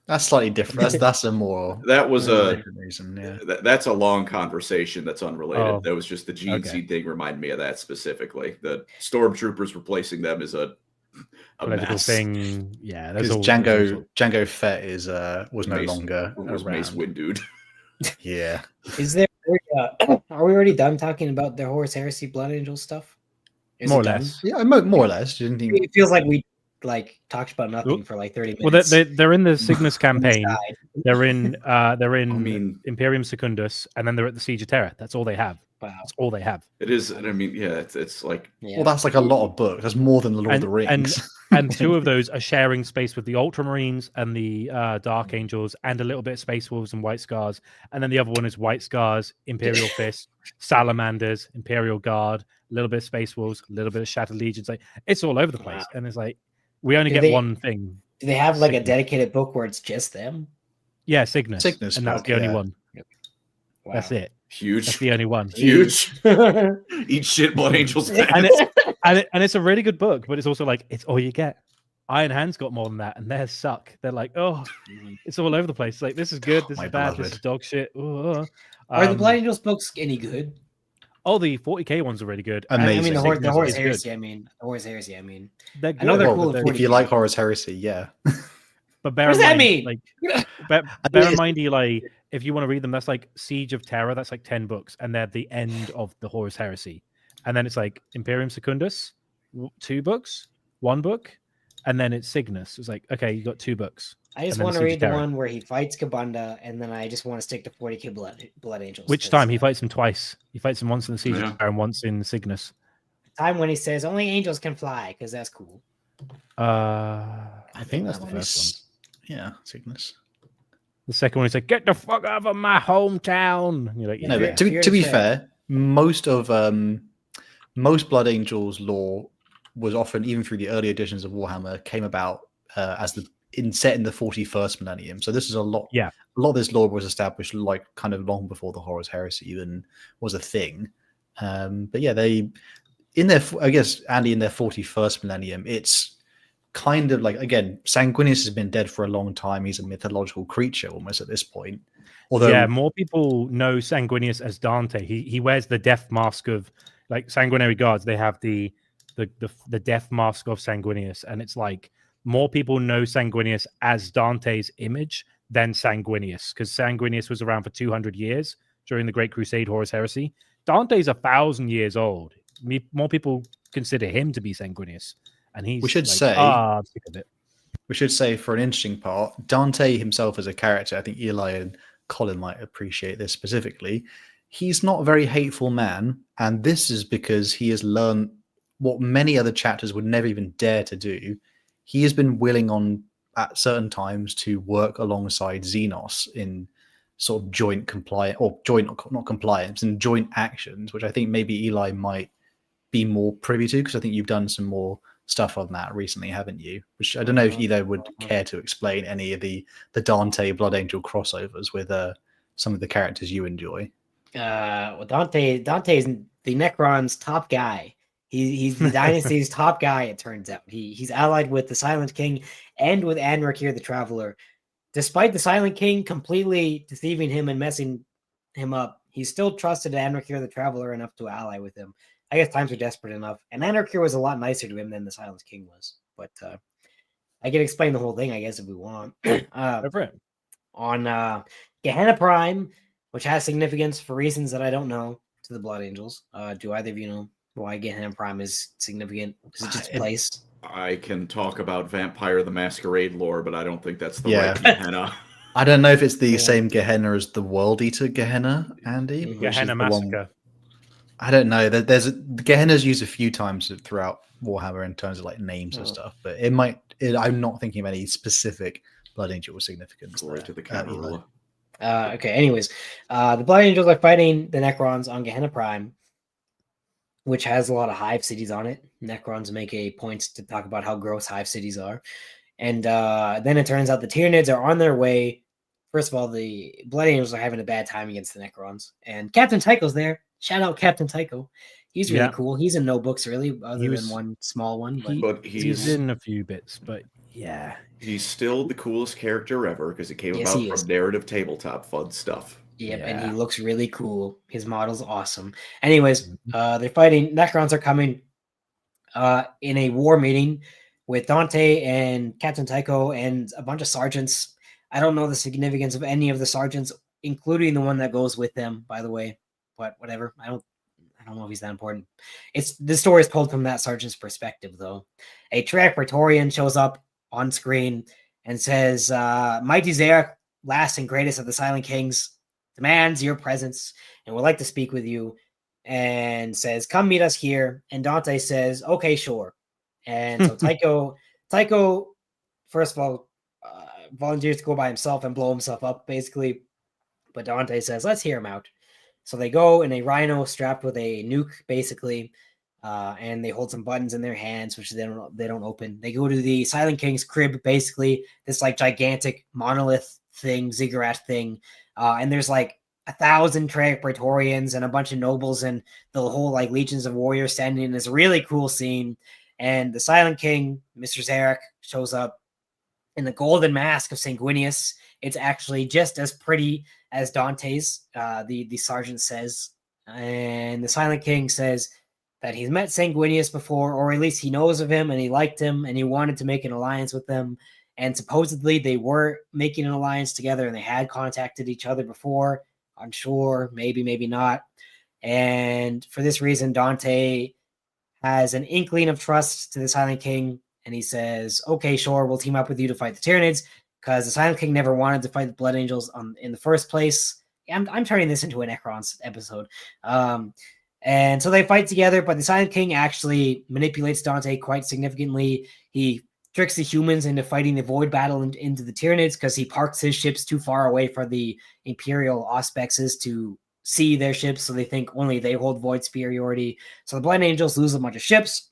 That's slightly different. That's a more. That was a different reason. Yeah, that's a long conversation. That's unrelated. That was just the Gene Okay. Seed thing. Reminded me of that specifically. The stormtroopers replacing them is a political mess. thing. Yeah, because Jango Fett was no longer was around. Mace Windu. Yeah. Is there? Are we already done talking about the Horus Heresy Blood Angel stuff? More or less. Yeah, more or less. Didn't think... It feels like we talked about nothing for like 30 minutes. Well, they're in the Cygnus campaign. They're in Imperium Secundus, and then they're at the Siege of Terra. That's all they have. Wow. That's all they have. It is, and I mean, yeah, it's like well, that's like a lot of books. That's more than the Lord of the Rings. And two of those are sharing space with the Ultramarines and the Dark Angels, and a little bit of Space Wolves and White Scars. And then the other one is White Scars, Imperial Fist, Salamanders, Imperial Guard, a little bit of Space Wolves, a little bit of Shattered Legions. Like it's all over the place. Wow. And it's like we only get one thing. Do they have like a dedicated book where it's just them? Yeah, Cygnus, and that's the only one. Wow. That's it. Huge. That's the only one. Huge. Eat shit, Blood Angels. And it's a really good book, but it's also like it's all you get. Iron Hand's got more than that, and theirs suck. They're like, it's all over the place. Like this is good, this is bad, this is dog shit. Are the Blood Angels books any good? Oh, the 40k ones are really good. Amazing. I mean, the Horus Heresy. The Horus Heresy. They're good. I know they're cool. If you like Horus Heresy, yeah. But bear what does that mean? Like, bear in mind, Eli, if you want to read them, that's like Siege of Terror. That's like 10 books, and they're the end of the Horus Heresy. And then it's like Imperium Secundus, 2 books, 1 book, and then it's Cygnus. It's like, okay, you got 2 books. I just want to read the one where he fights Kabunda, and then I just want to stick to 40k Blood Angels. Which time? He fights him twice. He fights him once in the Siege of Terror and once in Cygnus. Time when he says only angels can fly, because that's cool. I think that's the first one. Yeah, Cygnus. The second one is like, get the fuck out of my hometown. And you're like, no, but to be fair, most Blood Angels lore was often, even through the early editions of Warhammer, came about as set in the 41st millennium. So this is a lot. Yeah, a lot of this lore was established like kind of long before the Horus Heresy even was a thing. But yeah, in their 41st millennium, it's kind of like, again, Sanguinius has been dead for a long time. He's a mythological creature almost at this point. Although more people know Sanguinius as Dante. He wears the death mask of, like, Sanguinary Guards. They have the death mask of Sanguinius, and it's like more people know Sanguinius as Dante's image than Sanguinius, because Sanguinius was around for 200 years during the Great Crusade, Horus Heresy. Dante's 1,000 years old. More people consider him to be Sanguinius. And he's I'm sick of it. We should say, for an interesting part, Dante himself as a character, I think Eli and Colin might appreciate this specifically. He's not a very hateful man, and this is because he has learned what many other chapters would never even dare to do. He has been willing at certain times to work alongside Xenos in sort of joint actions, which I think maybe Eli might be more privy to, because I think you've done some more stuff on that recently, haven't you? Which I don't know if either would care to explain any of the Dante Blood Angel crossovers with some of the characters you enjoy. Well, Dante is the Necron's top guy. He's the dynasty's top guy, it turns out. He's allied with the Silent King and with Anrakir the Traveler. Despite the Silent King completely deceiving him and messing him up, he still trusted Anrakir the Traveler enough to ally with him. I guess times are desperate enough. And Anarchy was a lot nicer to him than the Silent King was. But I can explain the whole thing, I guess, if we want. On Gehenna Prime, which has significance for reasons that I don't know to the Blood Angels. Do either of you know why Gehenna Prime is significant? Is it just a place? I can talk about Vampire the Masquerade lore, but I don't think that's the right Gehenna. I don't know if it's the same Gehenna as the World Eater Gehenna, Andy. Mhm. Gehenna Massacre. I don't know. There's the Gehenna's used a few times throughout Warhammer in terms of like names and stuff, but it might. I'm not thinking of any specific Blood Angel significance. Glory to the either. Camarilla. Okay. Anyways, the Blood Angels are fighting the Necrons on Gehenna Prime, which has a lot of hive cities on it. Necrons make a point to talk about how gross hive cities are, and then it turns out the Tyranids are on their way. First of all, the Blood Angels are having a bad time against the Necrons, and Captain Tycho's there. Shout out Captain Tycho. He's really cool. He's in no books really, other than one small one. But he's in a few bits, but yeah. He's still the coolest character ever because it came about from narrative tabletop fun stuff. Yep, and he looks really cool. His model's awesome. Anyways, they're fighting. Necrons are coming in a war meeting with Dante and Captain Tycho and a bunch of sergeants. I don't know the significance of any of the sergeants, including the one that goes with them, by the way. But whatever. I don't know if he's that important. The story is told from that sergeant's perspective, though. A Triac Praetorian shows up on screen and says, Mighty Zarek, last and greatest of the Silent Kings, demands your presence and would like to speak with you, and says, come meet us here. And Dante says, okay, sure. And so Tycho, first of all, volunteers to go by himself and blow himself up, basically. But Dante says, let's hear him out. So they go in a rhino strapped with a nuke, basically, and they hold some buttons in their hands, which they don't open. They go to the Silent King's crib, basically, this like gigantic monolith thing, ziggurat thing, and there's like 1,000 Triac Praetorians and a bunch of nobles and the whole like legions of warriors standing in this really cool scene. And the Silent King, Mr. Zarek, shows up in the golden mask of Sanguinius. It's actually just as pretty as Dante's, the sergeant says. And the Silent King says that he's met Sanguinius before, or at least he knows of him and he liked him and he wanted to make an alliance with them. And supposedly they were making an alliance together and they had contacted each other before. Unsure, maybe not. And for this reason, Dante has an inkling of trust to the Silent King. And he says, okay, sure, we'll team up with you to fight the Tyranids, because the Silent King never wanted to fight the Blood Angels in the first place. I'm turning this into a Necrons episode. And so they fight together, but the Silent King actually manipulates Dante quite significantly. He tricks the humans into fighting the Void Battle into the Tyranids because he parks his ships too far away for the Imperial Auspexes to see their ships, so they think only they hold Void superiority. So the Blood Angels lose a bunch of ships.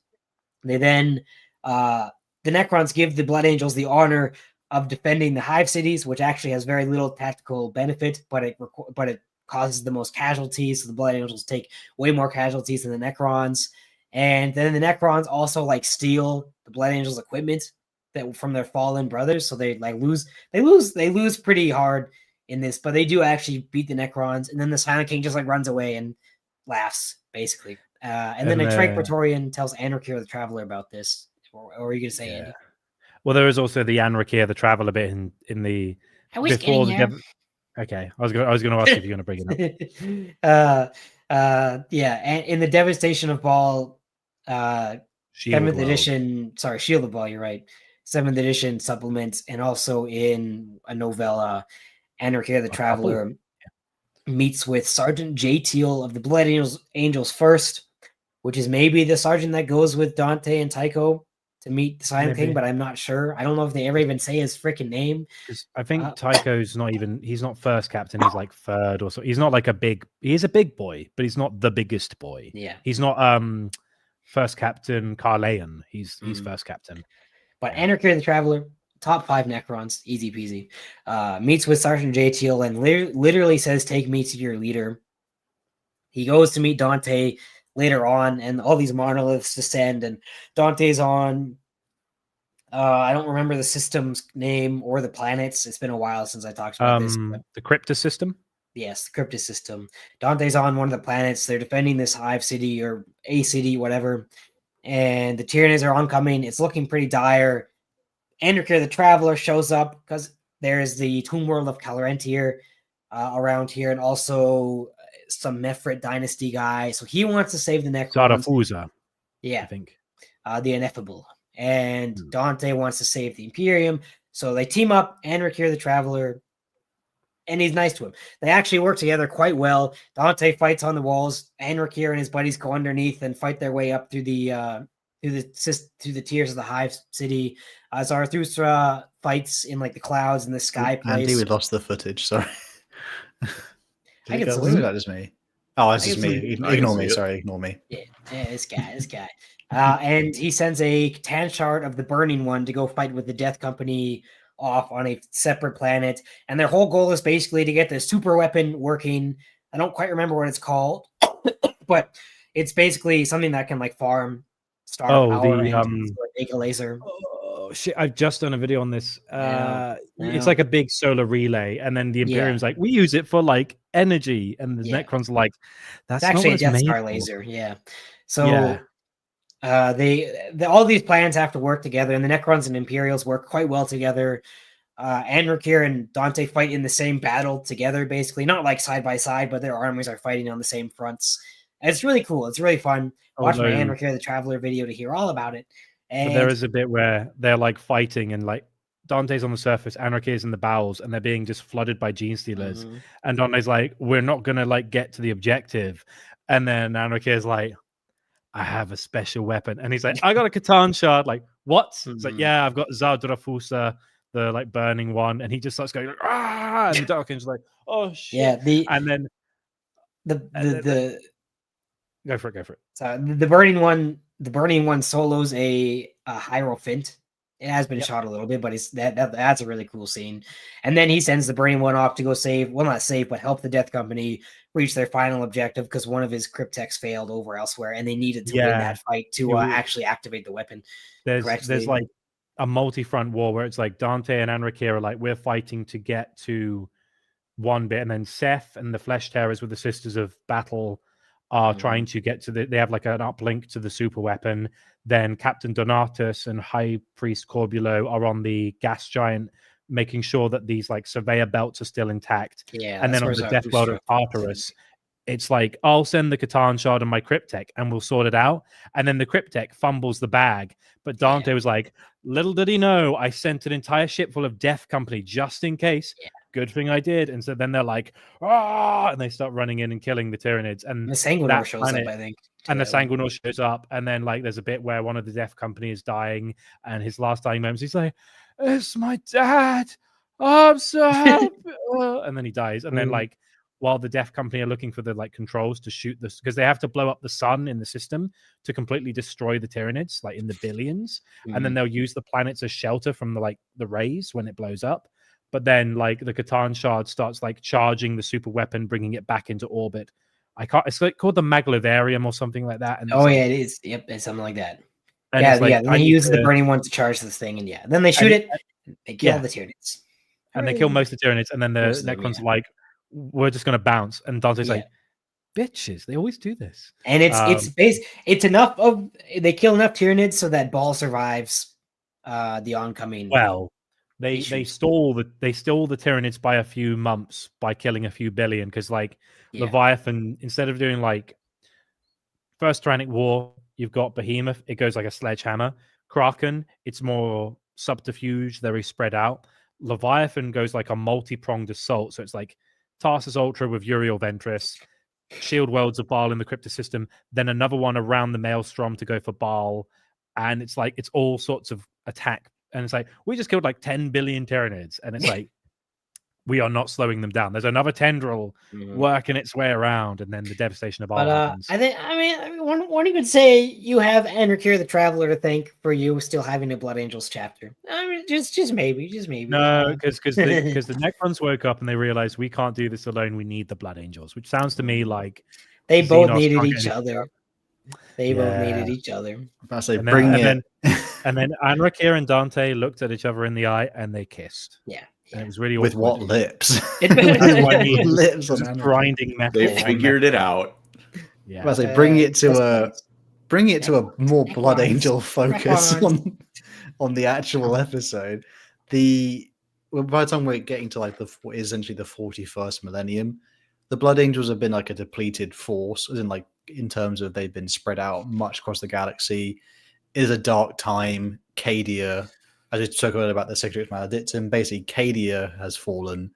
They then... the Necrons give the Blood Angels the honor of defending the hive cities, which actually has very little tactical benefit, but it causes the most casualties. So the Blood Angels take way more casualties than the Necrons. And then the Necrons also like steal the Blood Angels' equipment that from their fallen brothers. So they like lose pretty hard in this, but they do actually beat the Necrons. And then the Silent King just like runs away and laughs, basically. And then a Triac Praetorian tells Anarchy the Traveler about this. Or are you going to say, Andy? Well, there is also the Anarchy the Traveler bit in the... I was getting there. Okay, I was going to ask if you're going to bring it up. Yeah, and in the Devastation of Baal, 7th edition, Shield of Baal, you're right, 7th edition supplements, and also in a novella, Anarchy the Traveler meets with Sergeant J. Teal of the Blood Angels First, which is maybe the sergeant that goes with Dante and Tycho to meet the Silent King, but I'm not sure. I don't know if they ever even say his freaking name. I think Tycho's he's not first captain, he's like third or so. He's not like he's a big boy, but he's not the biggest boy. Yeah. He's not first captain Carleon. He's first captain. But Anarchy the Traveler, top 5 Necrons, easy peasy, meets with Sergeant J. Teal and literally says, take me to your leader. He goes to meet Dante later on, and all these monoliths descend, and Dante's on I don't remember the system's name or the planets. It's been a while since I talked about this. But the Cryptus system? Yes, the Cryptus system. Dante's on one of the planets. They're defending this hive city or a city, whatever, and the Tyranids are oncoming. It's looking pretty dire. Anarchy the Traveler shows up because there's the Tomb World of Calrentir around here, and also some Mephrit dynasty guy. So he wants to save the Necrons. Zarathustra. Yeah. I think. The Ineffable. And Dante wants to save the Imperium. So they team up, Anarchy the Traveler and he's nice to him. They actually work together quite well. Dante fights on the walls. Enrique and his buddies go underneath and fight their way up through the tiers of the Hive City. Zarathustra fights in like the clouds and the sky place. Andy, we lost the footage. Sorry. I can was that just me? Oh, it's just me. Ignore me. Sorry, ignore me. Yeah, this guy. And he sends a Catan shard of the Burning One to go fight with the Death Company off on a separate planet. And their whole goal is basically to get the super weapon working. I don't quite remember what it's called, but it's basically something that can like farm star power and make a laser. Oh shit! I've just done a video on this. It's like a big solar relay, and then the Imperium's like, we use it for like energy, and the Necrons are like, that's actually not a Death Star laser. Yeah. So all these plans have to work together, and the Necrons and Imperials work quite well together. Enrique and Dante fight in the same battle together, basically, not like side by side, but their armies are fighting on the same fronts. And it's really cool. It's really fun. Watch my Enrique the Traveler video to hear all about it. And there is a bit where they're like fighting, and like Dante's on the surface, Enrique is in the bowels, and they're being just flooded by gene stealers. And Dante's like, we're not gonna like get to the objective. And then Enrique is like, I have a special weapon. And he's like, I got a Catan shard. Like, what? It's like, yeah, I've got Zarathustra, the like burning one. And he just starts going, ah, and the Darkin's like, oh shit. Yeah, and then the go for it. So the burning one solos a Hierophant. It has been shot a little bit, but that's a really cool scene. And then he sends the burning one off to go but help the Death Company reach their final objective, because one of his cryptechs failed over elsewhere, and they needed to win that fight to actually activate the weapon. There's like a multi-front war where it's like Dante and Enrique are like, we're fighting to get to one bit, and then Seth and the Flesh Terrors with the Sisters of Battle are trying to get to they have like an uplink to the super weapon. Then Captain Donatus and High Priest Corbulo are on the gas giant, making sure that these like surveyor belts are still intact. Yeah, and then on the Death World of Tartarus, it's like, I'll send the Catan shard and my Cryptech and we'll sort it out. And then the Cryptech fumbles the bag. But Dante was like, little did he know, I sent an entire ship full of Death Company just in case. Yeah. Good thing I did. And so then they're like, ah, and they start running in and killing the Tyranids. And the Sanguinor shows up, I think. And the Sanguinor shows up. And then like there's a bit where one of the Death Company is dying, and his last dying moments, he's like, it's my dad. Oh, I'm so happy. And then he dies. And then like, while the Death Company are looking for the like controls to shoot this, because they have to blow up the sun in the system to completely destroy the Tyranids, like in the billions. And then they'll use the planets as shelter from the rays when it blows up. But then like the Catan shard starts like charging the super weapon, bringing it back into orbit. It's like called the Maglivarium or something like that. And it is. Yep, it's something like that. And then he uses the burning one to charge this thing, and then they shoot it. They kill the Tyranids. And they kill most of the Tyranids, and then the Necrons are like, we're just going to bounce. And Dante's like, bitches, they always do this. And it's enough of, they kill enough Tyranids so that Ball survives the oncoming. Well, they stole the Tyranids by a few months by killing a few billion, because like Leviathan, instead of doing like first Tyrannic War, you've got Behemoth, it goes like a sledgehammer. Kraken, it's more subterfuge, very spread out. Leviathan goes like a multi-pronged assault, so it's like Tarsus Ultra with Uriel Ventress, Shield Worlds of Baal in the Crypto system, then another one around the Maelstrom to go for Baal, and it's like it's all sorts of attack, and it's like we just killed like 10 billion Tyranids, and it's like we are not slowing them down. There's another tendril working its way around, and then the devastation of Baal happens. One could say you have Enrique the Traveler to thank for you still having a Blood Angels chapter. I mean, just maybe. No, because the Necrons woke up and they realized we can't do this alone. We need the Blood Angels, which sounds to me like they both needed each other. They both needed each other. I say, and then Enrique and Dante looked at each other in the eye and they kissed. Yeah. And it was really with what lips? Lips on grinding metal. They figured it out. Yeah. I say, bring it to a more Blood Angel focus on the actual episode. By the time we're getting to like essentially the 41st millennium, the Blood Angels have been like a depleted force, as in like in terms of they've been spread out much across the galaxy. It is a dark time. Cadia, as I spoke earlier about the Secretary of Maledictum, basically Cadia has fallen,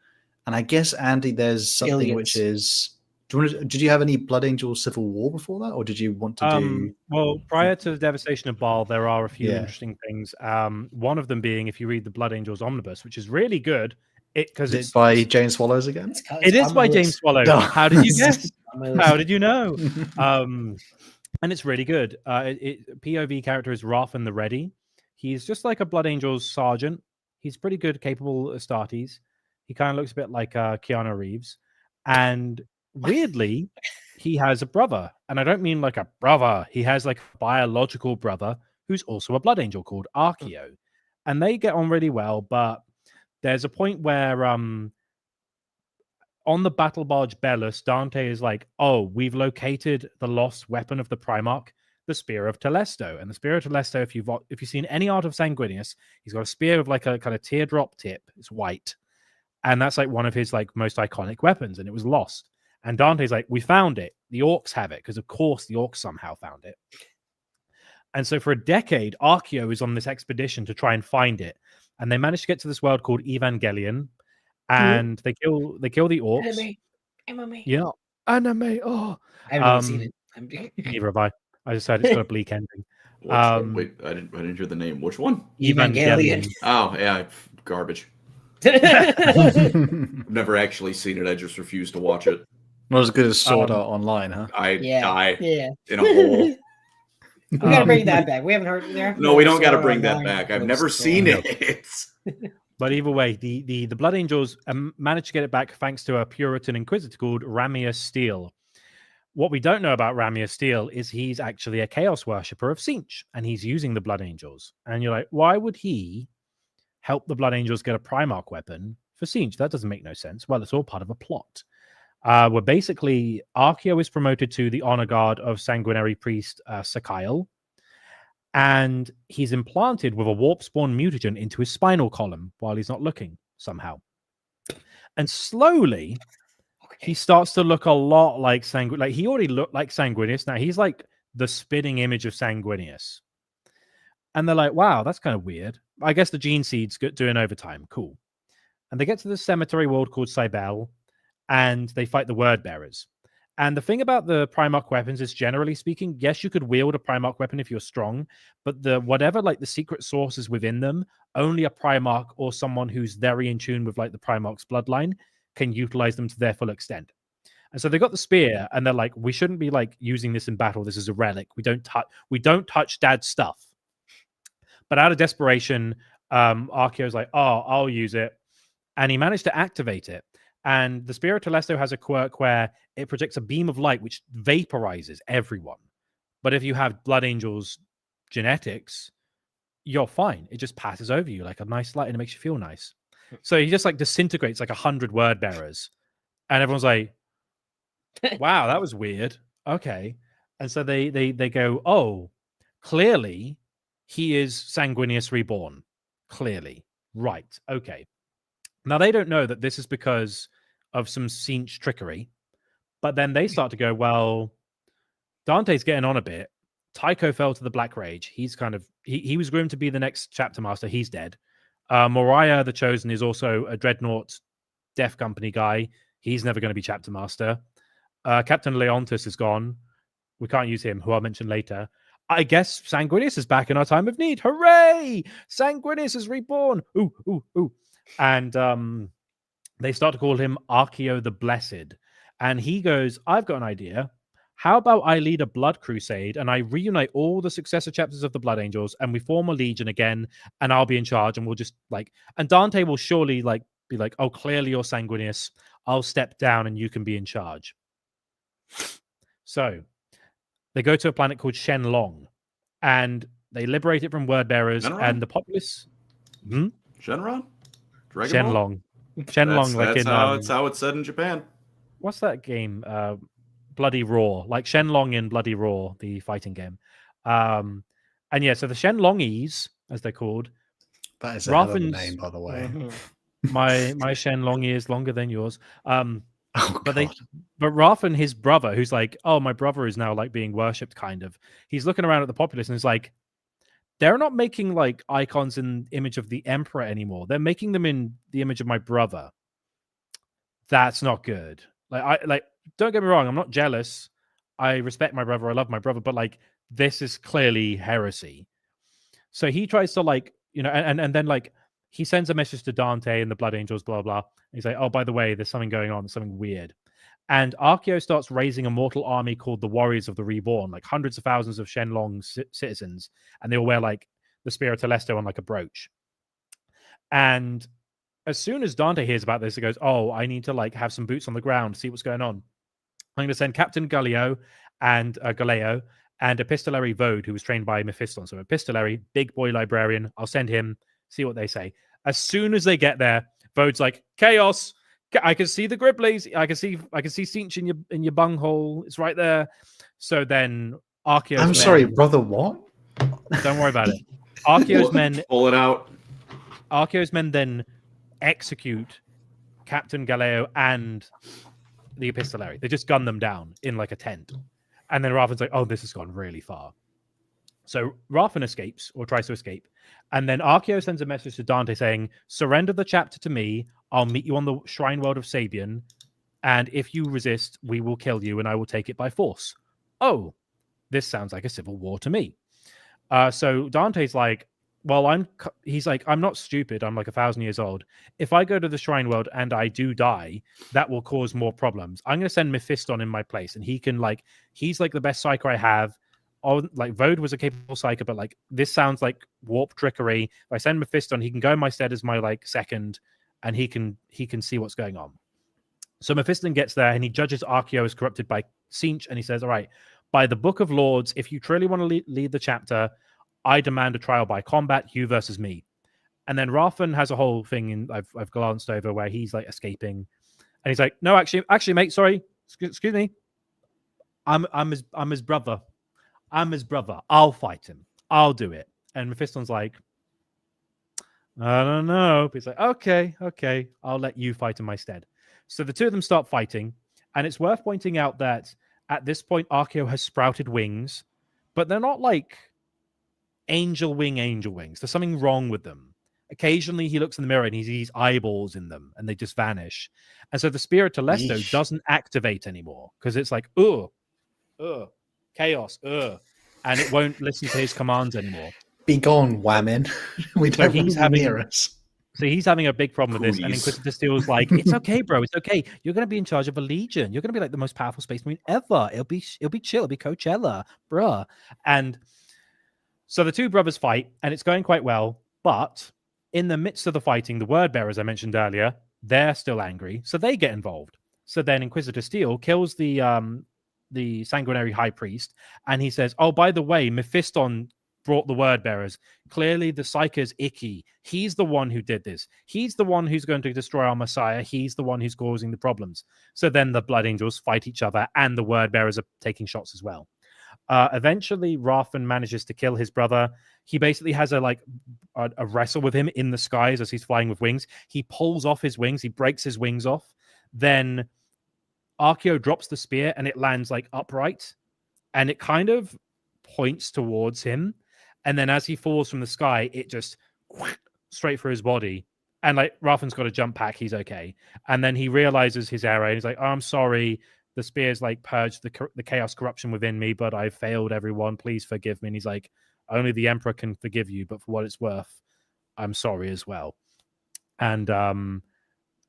And I guess, Andy, there's something which is. Did you have any Blood Angel Civil War before that, or did you want to do? Well, prior to the devastation of Baal, there are a few Yeah. interesting things. One of them being, if you read the Blood Angels Omnibus, which is really good, because it's by James Swallows again. It is by James Swallows. No. How did you guess? How did you know? And it's really good. POV character is Rathan the Ready. He's just like a Blood Angels sergeant. He's pretty good, capable Astartes. He kind of looks a bit like Keanu Reeves. And weirdly, he has a brother. And I don't mean like a brother. He has like a biological brother who's also a Blood Angel called Archeo. And they get on really well, but there's a point where on the battle barge Belus, Dante is like, oh, we've located the lost weapon of the Primarch, the Spear of Telesto. And the Spear of Telesto, if you've seen any Art of Sanguinius, he's got a spear with like a kind of teardrop tip. It's white. And that's like one of his like most iconic weapons, and it was lost. And Dante's like, we found it. The orcs have it, because of course the orcs somehow found it. And so for a decade, Archeo is on this expedition to try and find it. And they managed to get to this world called Evangelion, and they kill the orcs. Anime. Yeah, anime. Oh, I haven't seen it. Neither have I. I just said it's got a bleak ending. Wait, I didn't hear the name. Which one? Evangelion. Oh yeah, garbage. I've never actually seen it. I just refuse to watch it. Not as good as Sword Art Online, huh? I die in a hole. We gotta bring that back. We haven't heard there. No, we don't gotta bring that back. I've never seen it. But either way, the Blood Angels managed to get it back thanks to a Puritan Inquisitor called Ramius Steele. What we don't know about Ramius Steele is he's actually a Chaos worshipper of Tzeentch, and he's using the Blood Angels. And you're like, why would he help the Blood Angels get a Primarch weapon for Tzeentch? That doesn't make no sense. Well, it's all part of a plot. Where basically Archeo is promoted to the honor guard of sanguinary priest Sakail, and he's implanted with a warp spawn mutagen into his spinal column while he's not looking somehow. And slowly he starts to look a lot like Sanguinius. Like he already looked like Sanguinius. Now he's like the spitting image of Sanguinius. And they're like, wow, that's kind of weird. I guess the gene seed's doing overtime. Cool. And they get to this cemetery world called Cybele, and they fight the Word Bearers. And the thing about the Primarch weapons is, generally speaking, yes, you could wield a Primarch weapon if you're strong, but whatever like the secret sources within them, only a Primarch or someone who's very in tune with like the Primarch's bloodline can utilize them to their full extent. And so they got the spear, and they're like, we shouldn't be like using this in battle. This is a relic. We don't touch Dad's stuff. But out of desperation, Archeo's like, oh, I'll use it. And he managed to activate it. And the Spear of Telesto has a quirk where it projects a beam of light which vaporizes everyone. But if you have Blood Angel's genetics, you're fine. It just passes over you like a nice light, and it makes you feel nice. So he just like disintegrates like 100 Word Bearers. And everyone's like, wow, that was weird. Okay. And so they go, oh, clearly he is Sanguinius reborn. Clearly. Right. Okay. Now, they don't know that this is because of some Tzeentch trickery, but then they start to go, well, Dante's getting on a bit. Tycho fell to the Black Rage. He's kind of, he was groomed to be the next chapter master. He's dead. Moriah the Chosen is also a Dreadnought Death Company guy. He's never going to be chapter master. Captain Leontus is gone. We can't use him, who I'll mention later. I guess Sanguinius is back in our time of need. Hooray! Sanguinius is reborn. Ooh, ooh, ooh. And they start to call him Archeo the Blessed. And he goes, I've got an idea. How about I lead a blood crusade and I reunite all the successor chapters of the Blood Angels and we form a legion again, and I'll be in charge, and we'll just like, and Dante will surely like be like, oh, clearly you're Sanguinius. I'll step down and you can be in charge. So they go to a planet called Shenlong, and they liberate it from Word Bearers, and the populace. Shenron? Shenlong. Shenlong, that's how it's said in Japan. What's that game? Bloody Roar, like Shenlong in Bloody Roar, the fighting game. And yeah, so the Shenlongese, as they're called. That is a hell of a name, by the way. My Shenlongi is longer than yours. But Rathan, his brother, who's like, oh, my brother is now like being worshipped, kind of. He's looking around at the populace and is like, they're not making like icons in image of the emperor anymore. They're making them in the image of my brother. that's not good. Don't get me wrong, I'm not jealous. I respect my brother, I love my brother, but like this is clearly heresy. So he tries to and then like he sends a message to Dante and the Blood Angels, blah blah. He's like, oh, by the way, there's something going on, there's something weird. And Archeo starts raising a mortal army called the Warriors of the Reborn, like hundreds of thousands of Shenlong citizens, and they all wear like the Spear of Telesto on like a brooch. And as soon as Dante hears about this, he goes, oh, I need to like have some boots on the ground, see what's going on. I'm going to send Captain Galileo and Epistolary Vode, who was trained by Mephiston. So Epistolary, big boy librarian. I'll send him, see what they say. As soon as they get there, Vode's like, chaos. I can see the Gribblies. I can see Cinch in your bunghole. It's right there. So then Archeo's I'm sorry, brother, what? Don't worry about it. Archeo's men pull it out. Archeo's men then execute Captain Galileo and the Epistolary. They just gun them down in like a tent. And then Rathan's like, oh, this has gone really far. So Rathan escapes or tries to escape. And then Archeo sends a message to Dante saying, surrender the chapter to me. I'll meet you on the Shrine World of Sabian. And if you resist, we will kill you and I will take it by force. Oh, this sounds like a civil war to me. So Dante's like, well, he's like, I'm not stupid. I'm like 1,000 years old. If I go to the Shrine World and I do die, that will cause more problems. I'm going to send Mephiston in my place. And he's like the best psyker I have. Like Vode was a capable psyker, but like this sounds like warp trickery. If I send Mephiston, he can go in my stead as my like second, and he can see what's going on. So Mephiston gets there and he judges Archeo as corrupted by Cinch, and he says, all right, by the Book of Lords, if you truly want to lead the chapter, I demand a trial by combat, you versus me. And then Rathan has a whole thing in I've glanced over where he's like escaping, and he's like, no, actually, mate, sorry, excuse me, I'm his brother. I'm his brother. I'll fight him. I'll do it. And Mephiston's like, I don't know. But he's like, okay, I'll let you fight in my stead. So the two of them start fighting, and it's worth pointing out that at this point, Archeo has sprouted wings, but they're not like angel wings. There's something wrong with them. Occasionally, he looks in the mirror and he sees eyeballs in them, and they just vanish. And so the Spear of Telesto doesn't activate anymore because it's like, chaos, and it won't listen to his commands anymore. Be gone, whammon. We don't want you near us. So he's having a big problem with this, and Inquisitor Steel's like, it's okay, bro, it's okay. You're going to be in charge of a legion. You're going to be like the most powerful space marine ever. It'll be chill. It'll be Coachella, bruh. And so the two brothers fight, and it's going quite well. But in the midst of the fighting, the word bearers I mentioned earlier, they're still angry, so they get involved. So then Inquisitor Steel kills the sanguinary high priest, and he says, oh, by the way, Mephiston brought the word bearers. Clearly the psyker's icky. He's the one who did this. He's the one who's going to destroy our Messiah. He's the one who's causing the problems. So then the Blood Angels fight each other, and the word bearers are taking shots as well. Eventually Rathan manages to kill his brother. He basically has a wrestle with him in the skies as he's flying with wings. He pulls off his wings. He breaks his wings off. Then Archeo drops the spear and it lands like upright, and it kind of points towards him. And then as he falls from the sky, it just straight for his body. And like Rathan's got a jump pack, he's okay. And then he realizes his error and he's like, oh, I'm sorry. The spear's like purged the chaos corruption within me, but I failed everyone. Please forgive me. And he's like, only the Emperor can forgive you, but for what it's worth, I'm sorry as well. And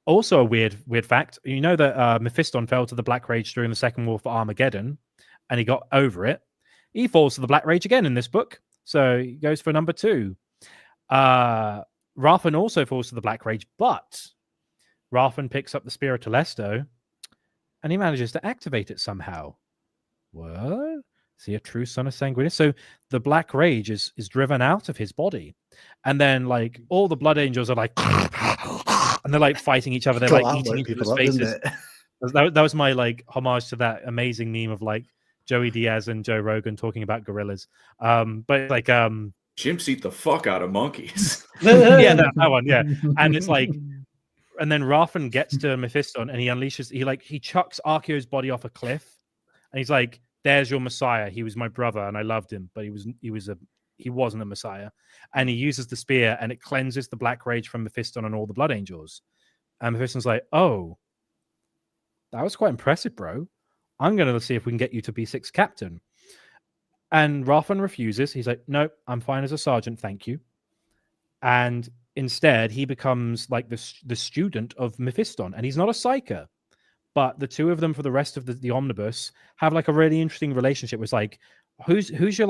also a weird fact, you know that Mephiston fell to the Black Rage during the Second War for Armageddon, and he got over it. He falls to the Black Rage again in this book, so he goes for number 2. Rathan also falls to the Black Rage, but Rathan picks up the Spear of Telesto, and he manages to activate it somehow. What? Is he a true son of Sanguinus? So the Black Rage is driven out of his body, and then like all the Blood Angels are like, and they're like fighting each other. They're like eating each other's faces. That was my like homage to that amazing meme of like Joey Diaz and Joe Rogan talking about gorillas. But like chimps eat the fuck out of monkeys. Yeah, that one. Yeah, and it's like, and then Rathan gets to Mephiston and he unleashes. He chucks Archeo's body off a cliff, and he's like, "There's your Messiah. He was my brother, and I loved him, but he wasn't a Messiah." And he uses the spear, and it cleanses the Black Rage from Mephiston and all the Blood Angels. And Mephiston's like, "Oh, that was quite impressive, bro. I'm going to see if we can get you to be 6th captain. And Rathan refuses. He's like, no, I'm fine as a sergeant, thank you. And instead, he becomes like the student of Mephiston, and he's not a psyker. But the two of them for the rest of the omnibus have like a really interesting relationship. It's like, who's your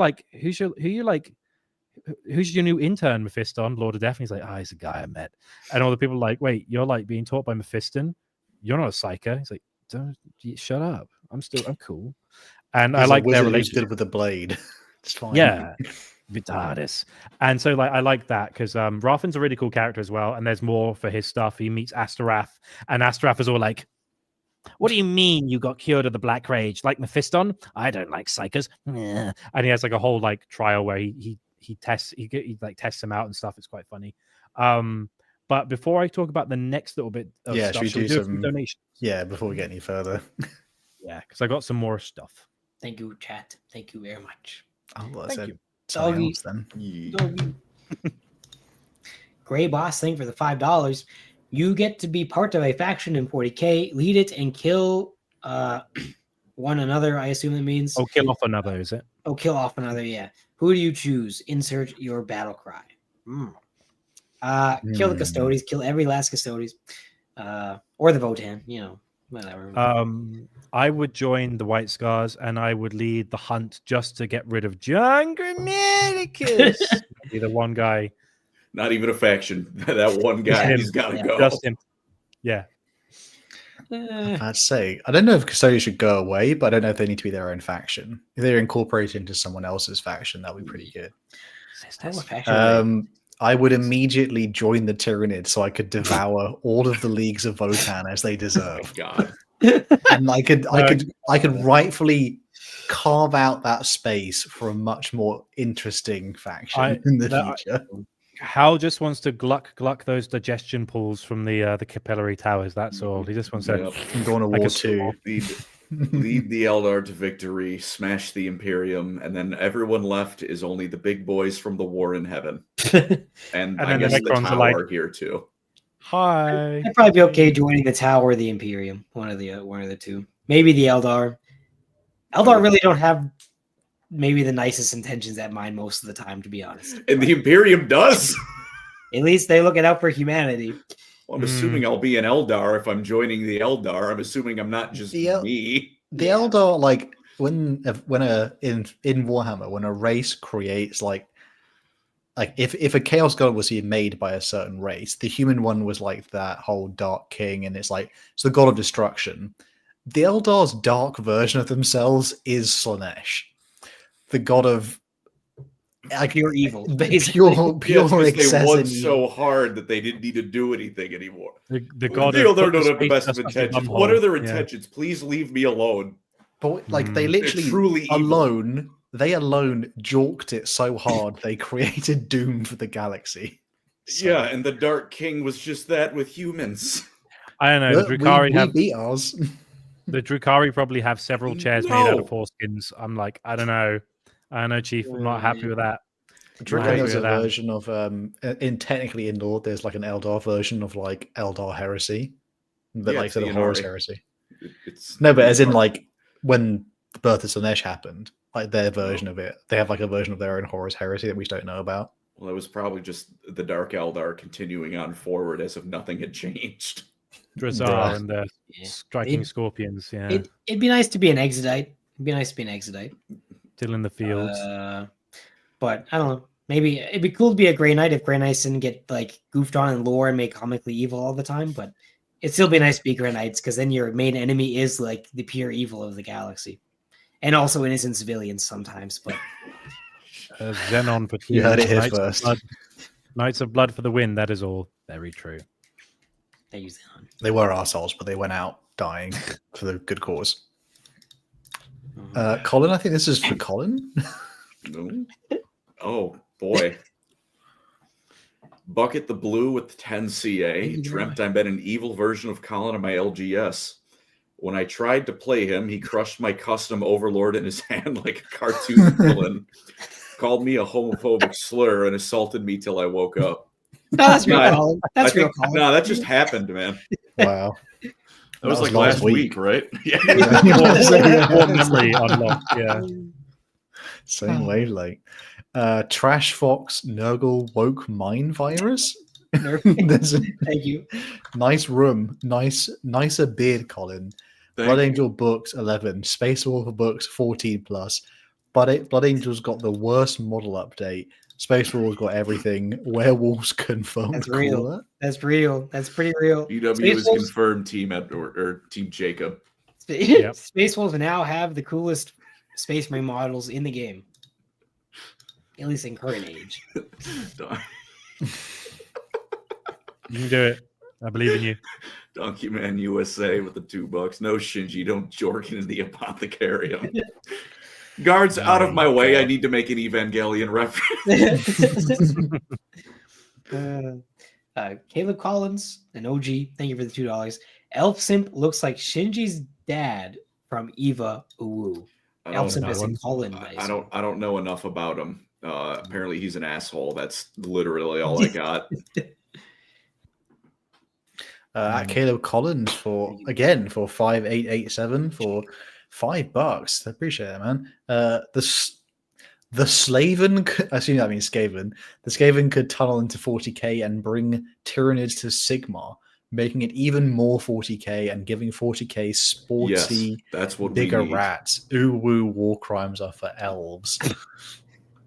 new intern, Mephiston, Lord of Death? And he's like, he's a guy I met. And all the people are like, wait, you're like being taught by Mephiston? You're not a psyker. He's like, don't shut up. I'm cool. And I like their relationship with a blade. It's fine. Yeah. Vitardis. And so like I like that because Rathan's a really cool character as well, and there's more for his stuff. He meets Astarath, and Astarath is all like, what do you mean you got cured of the Black Rage? Like Mephiston? I don't like psychers. And he has like a whole like trial where he tests he tests him out and stuff. It's quite funny. But before I talk about the next little bit of stuff, should we do some donations? Yeah, before we get any further. Yeah, because I got some more stuff. Thank you, chat. Thank you very much. Thank you. Doggy. Doggy. Gray Boss, thank you for the $5. You get to be part of a faction in 40K, lead it, and kill one another. I assume that means. Oh, kill off another, is it? Oh, kill off another, yeah. Who do you choose? Insert your battle cry. Kill the Custodes, kill every last Custodes. Or the Votan, whatever. I would join the White Scars and I would lead the hunt just to get rid of John Grammaticus. Be the one guy. Not even a faction. That one guy, he's got to go. Just him. Yeah. I'd say, I don't know if Custodes should go away, but I don't know if they need to be their own faction. If they're incorporated into someone else's faction, that would be pretty good. I would immediately join the Tyrannid so I could devour all of the leagues of Votan as they deserve. Oh, God. And I could rightfully carve out that space for a much more interesting faction in the future. Hal just wants to gluck those digestion pools from the capillary towers. That's all. He just wants to go on a war too. Lead the Eldar to victory, smash the Imperium, and then everyone left is only the big boys from the war in heaven. And I guess the Tower here too. Hi. I'd probably be okay joining the Tower or the Imperium. One of the two. Maybe the Eldar. Eldar really don't have maybe the nicest intentions at mind most of the time, to be honest. And the Imperium does. At least they look out for humanity. Well, I'm assuming I'll be an Eldar if I'm joining the Eldar. I'm assuming I'm not just me. The Eldar, like in Warhammer, when a race creates like if a Chaos God was made by a certain race, the human one was like that whole Dark King, and it's the god of destruction. The Eldar's dark version of themselves is Slaanesh, the god of pure evil, basically. Pure excess. They won so hard that they didn't need to do anything anymore. The god of the best of intentions. What are their intentions? Please leave me alone. But they literally alone. They alone jorked it so hard they created doom for the galaxy. So. Yeah, and the Dark King was just that with humans. I don't know. The Drukhari beat ours. The Drukhari probably have several chairs made out of foreskins. I'm like, I don't know, Chief. I'm not happy with that. There's a version of technically in Lord, there's like an Eldar version of like Eldar heresy, but like sort of Horus heresy. But as in like when the birth of Slaanesh happened, like their version of it, they have like a version of their own Horus heresy that we just don't know about. Well, it was probably just the Dark Eldar continuing on forward as if nothing had changed. Drazar and the striking scorpions. Yeah, it'd be nice to be an Exodite. Still in the fields. But I don't know. Maybe it'd be cool to be a Grey Knight if Grey Knights didn't get like goofed on in lore and make comically evil all the time. But it'd still be nice to be Grey Knights because then your main enemy is like the pure evil of the galaxy, and also innocent civilians sometimes. But Xenon for you heard it here first. Knights of Blood for the win. That is all very true. They were arseholes, but they went out dying for the good cause. Colin, I think this is for Colin. Oh, boy. Bucket the Blue with the 10 CA. Dreamt I'd been an evil version of Colin on my LGS. When I tried to play him, he crushed my custom Overlord in his hand like a cartoon villain. Called me a homophobic slur and assaulted me till I woke up. No, that's real, Colin. That's real, Colin. No, that just happened, man. Wow. That was like last week, right? Yeah. More memory unlocked. Yeah. Same wavelength. Trash Fox Nurgle Woke Mine Virus. Thank you. Nice room. Nicer beard, Colin. Blood Angel books 11. Space Wolf books 14 plus. Blood Angel's got the worst model update. Space Wolves got everything. Werewolves confirmed. That's real. Cooler. That's real. That's pretty real. BW is confirmed Team Edward or Team Jacob. Yep. Space Wolves now have the coolest Space Marine models in the game. At least in current age. You can do it. I believe in you. Donkey Man USA with the $2. No, Shinji, don't jork into the apothecarium. Guards, out of my way. I need to make an Evangelion reference. Caleb Collins, an OG. Thank you for the $2. Elf Simp looks like Shinji's dad from Eva Uwu. Elf Simp is in Colin. I don't know enough about him. Apparently he's an asshole. That's literally all I got. Caleb Collins for 5887 for $5. I appreciate that, man. The Slaven, I assume that means Skaven. The Skaven could tunnel into 40k and bring Tyranids to Sigma, making it even more 40k and giving 40k sporty, that's what bigger rats. Ooh woo, war crimes are for elves.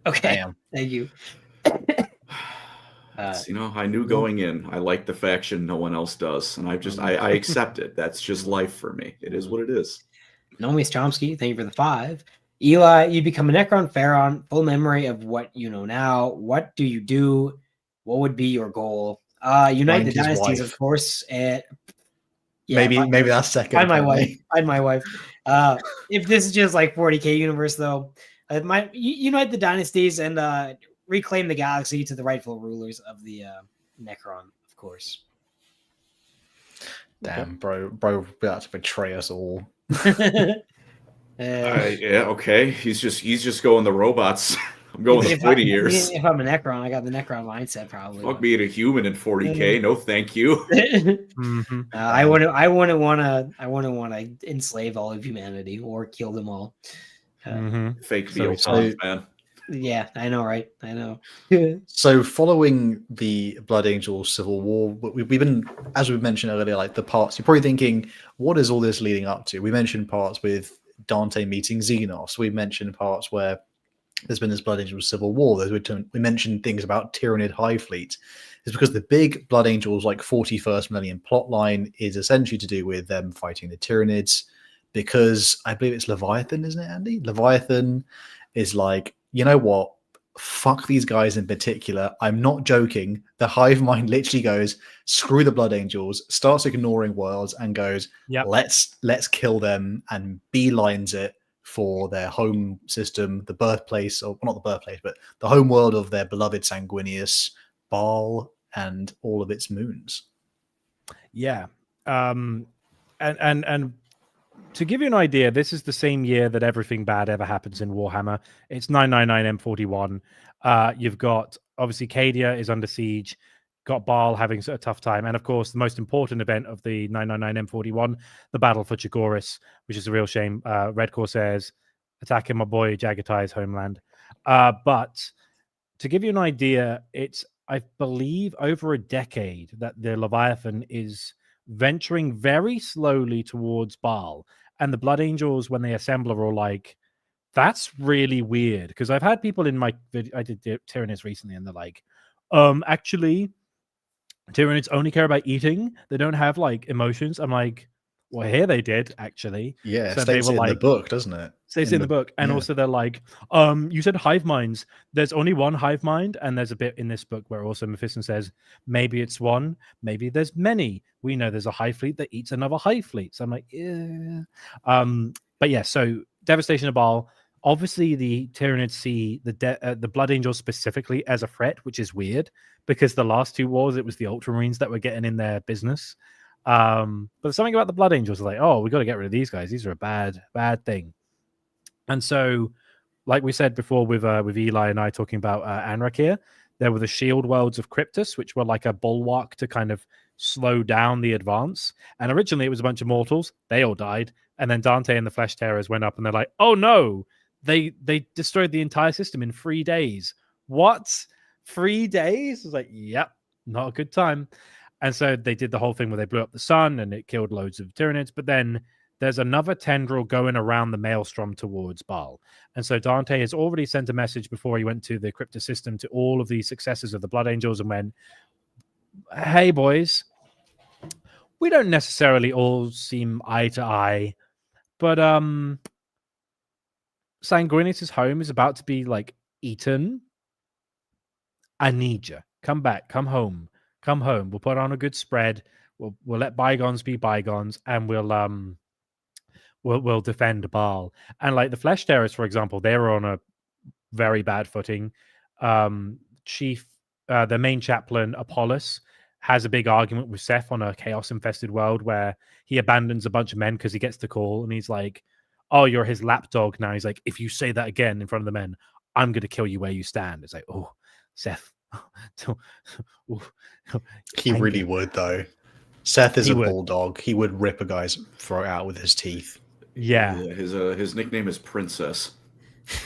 Okay, damn. Thank you. I knew going in, I like the faction no one else does, and I accept it. That's just life for me. It is what it is. Naomi Chomsky, thank you for the 5. Eli, you become a Necron Pharaon, full memory of what you know now. What do you do? What would be your goal? Unite the dynasties, of course. Maybe that's second. Find my wife. Find my wife. If this is just like 40k universe, though, unite the dynasties and reclaim the galaxy to the rightful rulers of the Necron, of course. Damn, bro, about to betray us all. Yeah, okay. He's just going the robots. I'm going the 40 years. If I'm a Necron, I got the Necron mindset probably. Fuck being a human in 40k. No, thank you. I wouldn't want to enslave all of humanity or kill them all. Fake Beelzebub, man. Yeah, I know, right? I know. So, following the Blood Angel Civil War, we've been, as we mentioned earlier, like the parts. You're probably thinking, what is all this leading up to? We mentioned parts with Dante meeting Xenos. We mentioned parts where there's been this Blood Angel Civil War. We mentioned things about Tyranid High Fleet. It's because the big Blood Angels, like 41st Millennium plotline, is essentially to do with them fighting the Tyranids. Because I believe it's Leviathan, isn't it, Andy? Leviathan is like, you know what? Fuck these guys in particular. I'm not joking. The hive mind literally goes, screw the Blood Angels, starts ignoring worlds and goes, let's kill them, and beelines it for their home system, the birthplace, or not the birthplace, but the home world of their beloved Sanguinius, Baal, and all of its moons. Yeah. And to give you an idea, this is the same year that everything bad ever happens in Warhammer. It's 999 M41. You've got, obviously, Cadia is under siege, got Baal having a tough time, and of course, the most important event of the 999 M41, the Battle for Chagoris, which is a real shame. Red Corsairs attacking my boy Jagatai's homeland. But to give you an idea, it's, I believe, over a decade that the Leviathan is venturing very slowly towards Baal. And the Blood Angels, when they assemble, are all like, that's really weird. Because I've had people in my video, I did Tyranids recently, and they're like, actually, Tyranids only care about eating. They don't have like emotions. I'm like, well, here they did, actually. Yeah, so states it in the book, doesn't it? States in the book. And also they're like, you said hive minds. There's only one hive mind, and there's a bit in this book where also Mephiston says, maybe it's one, maybe there's many. We know there's a hive fleet that eats another hive fleet. So I'm like, yeah. But yeah, so Devastation of Baal. Obviously, the Tyranids see the Blood Angels specifically as a threat, which is weird, because the last two wars, it was the Ultramarines that were getting in their business. But something about the Blood Angels is like, oh, we got to get rid of these guys. These are a bad thing. And so, like we said before with Eli and I talking about Anrak here, there were the shield worlds of Cryptus, which were like a bulwark to kind of slow down the advance. And originally it was a bunch of mortals. They all died. And then Dante and the Flesh Tearers went up and they're like, oh no, they destroyed the entire system in 3 days. What? 3 days? I was like, yep, not a good time. And so they did the whole thing where they blew up the sun and it killed loads of Tyranids. But then there's another tendril going around the Maelstrom towards Baal. And so Dante has already sent a message before he went to the crypto system to all of the successors of the Blood Angels and went, hey, boys, we don't necessarily all seem eye to eye, but Sanguinius' home is about to be like eaten. I need you. Come back. Come home. Come home. We'll put on a good spread. We'll let bygones be bygones, and we'll defend Baal. And like the Flesh Tearers, for example, they're on a very bad footing. The main chaplain Apollos has a big argument with Seth on a chaos-infested world where he abandons a bunch of men because he gets the call, and he's like, oh, you're his lapdog now. He's like, if you say that again in front of the men, I'm going to kill you where you stand. It's like, oh, Seth. He really would, though. Seth is a bulldog. He would rip a guy's throat out with his teeth. Yeah. His nickname is Princess.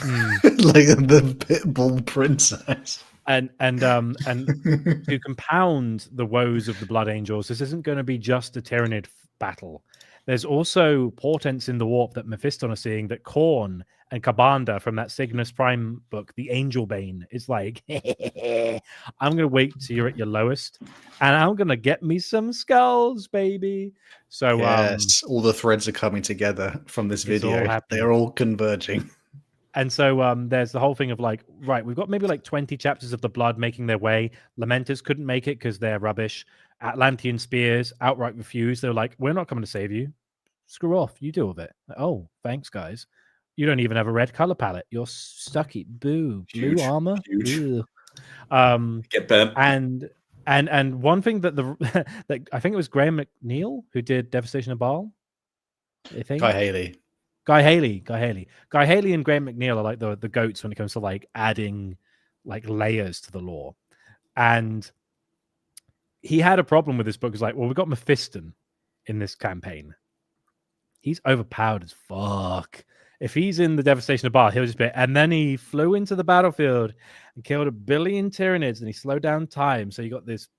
Like the Pitbull Princess. And to compound the woes of the Blood Angels, this isn't going to be just a Tyranid battle. There's also portents in the warp that Mephiston are seeing that Khorne and Kabanda from that Cygnus Prime book, the Angel Bane, is like, I'm going to wait till you're at your lowest, and I'm going to get me some skulls, baby. So yes, all the threads are coming together from this video. They're all converging. And so there's the whole thing of like, right, we've got maybe like 20 chapters of the Blood making their way. Lamenters couldn't make it because they're rubbish. Atlantean Spears outright refused. They're like, we're not coming to save you. Screw off. You deal with it. Like, oh, thanks, guys. You don't even have a red color palette. You're stucky. Boo. Blue armor. Huge. Get bent. And one thing that that I think it was Graham McNeil who did Devastation of Baal. I think Guy Haley and Graham McNeil are like the goats when it comes to like adding like layers to the lore. And he had a problem with this book. He's like, well, we've got Mephiston in this campaign. He's overpowered as fuck. If he's in the Devastation of Baal, he'll just be. And then he flew into the battlefield and killed 1 billion Tyranids, and he slowed down time. So you got this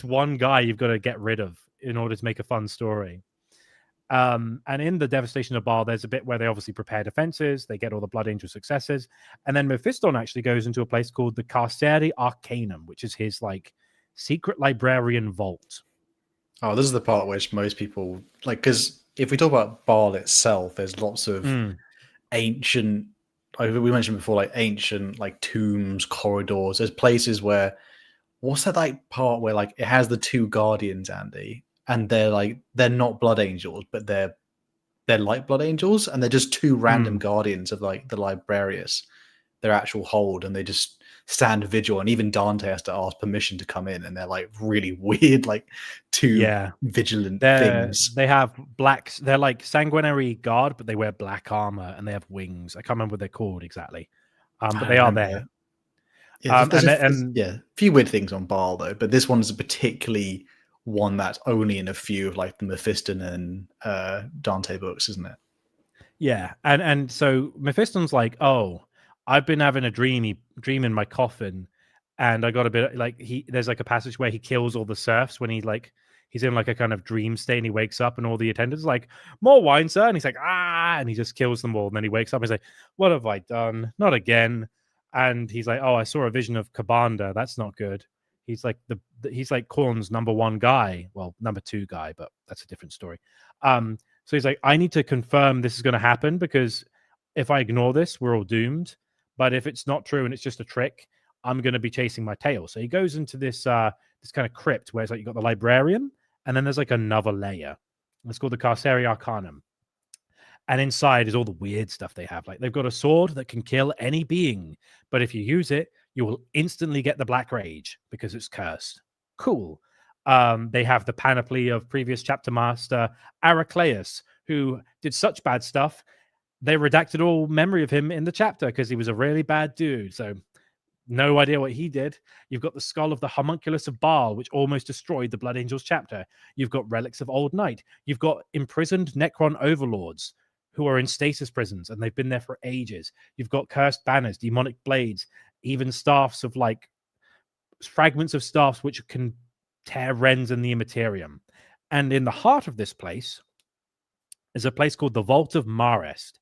one guy you've got to get rid of in order to make a fun story. And in the Devastation of Baal, there's a bit where they obviously prepare defenses. They get all the Blood Angel successes, and then Mephiston actually goes into a place called the Carceri Arcanum, which is his like secret librarian vault. Oh, this is the part which most people like, because if we talk about Baal itself, there's lots of ancient, like we mentioned before, like ancient like tombs, corridors. There's places where, what's that like part where like it has the 2 guardians, Andy, and they're not blood angels, but they're like blood angels, and they're just 2 random guardians of like the Librarius, their actual hold, and they just stand vigil, and even Dante has to ask permission to come in, and they're like really weird, like 2 vigilant things. They have blacks. They're like sanguinary guard, but they wear black armor and they have wings. I can't remember what they're called exactly, but they are there. Yeah, a few weird things on Baal though, but this one's particularly one that's only in a few of like the Mephiston and Dante books, isn't it? Yeah, and so Mephiston's like, oh, I've been having a dream in my coffin, and I got a bit like there's like a passage where he kills all the serfs when he's in like a kind of dream state, and he wakes up and all the attendants are like, more wine, sir, and he's like, and he just kills them all, and then he wakes up and he's like, what have I done? Not again. And he's like, oh, I saw a vision of Kabanda. That's not good. He's like he's like Khorne's number 1 guy, well, number 2 guy, but that's a different story. So he's like, I need to confirm this is going to happen, because if I ignore this, we're all doomed. But if it's not true and it's just a trick, I'm going to be chasing my tail. So he goes into this this kind of crypt where it's like you've got the librarian, and then there's like another layer. It's called the Carceri Arcanum. And inside is all the weird stuff they have. Like they've got a sword that can kill any being, but if you use it, you will instantly get the Black Rage because it's cursed. Cool. They have the panoply of previous chapter master Aracleus, who did such bad stuff. They redacted all memory of him in the chapter because he was a really bad dude. So No idea what he did. You've got the skull of the homunculus of Baal, which almost destroyed the Blood Angels chapter. You've got relics of Old Night. You've got imprisoned Necron overlords who are in stasis prisons, and they've been there for ages. You've got cursed banners, demonic blades, even staffs of like fragments of staffs which can tear rends in the Imperium. And in the heart of this place is a place called the Vault of Marest,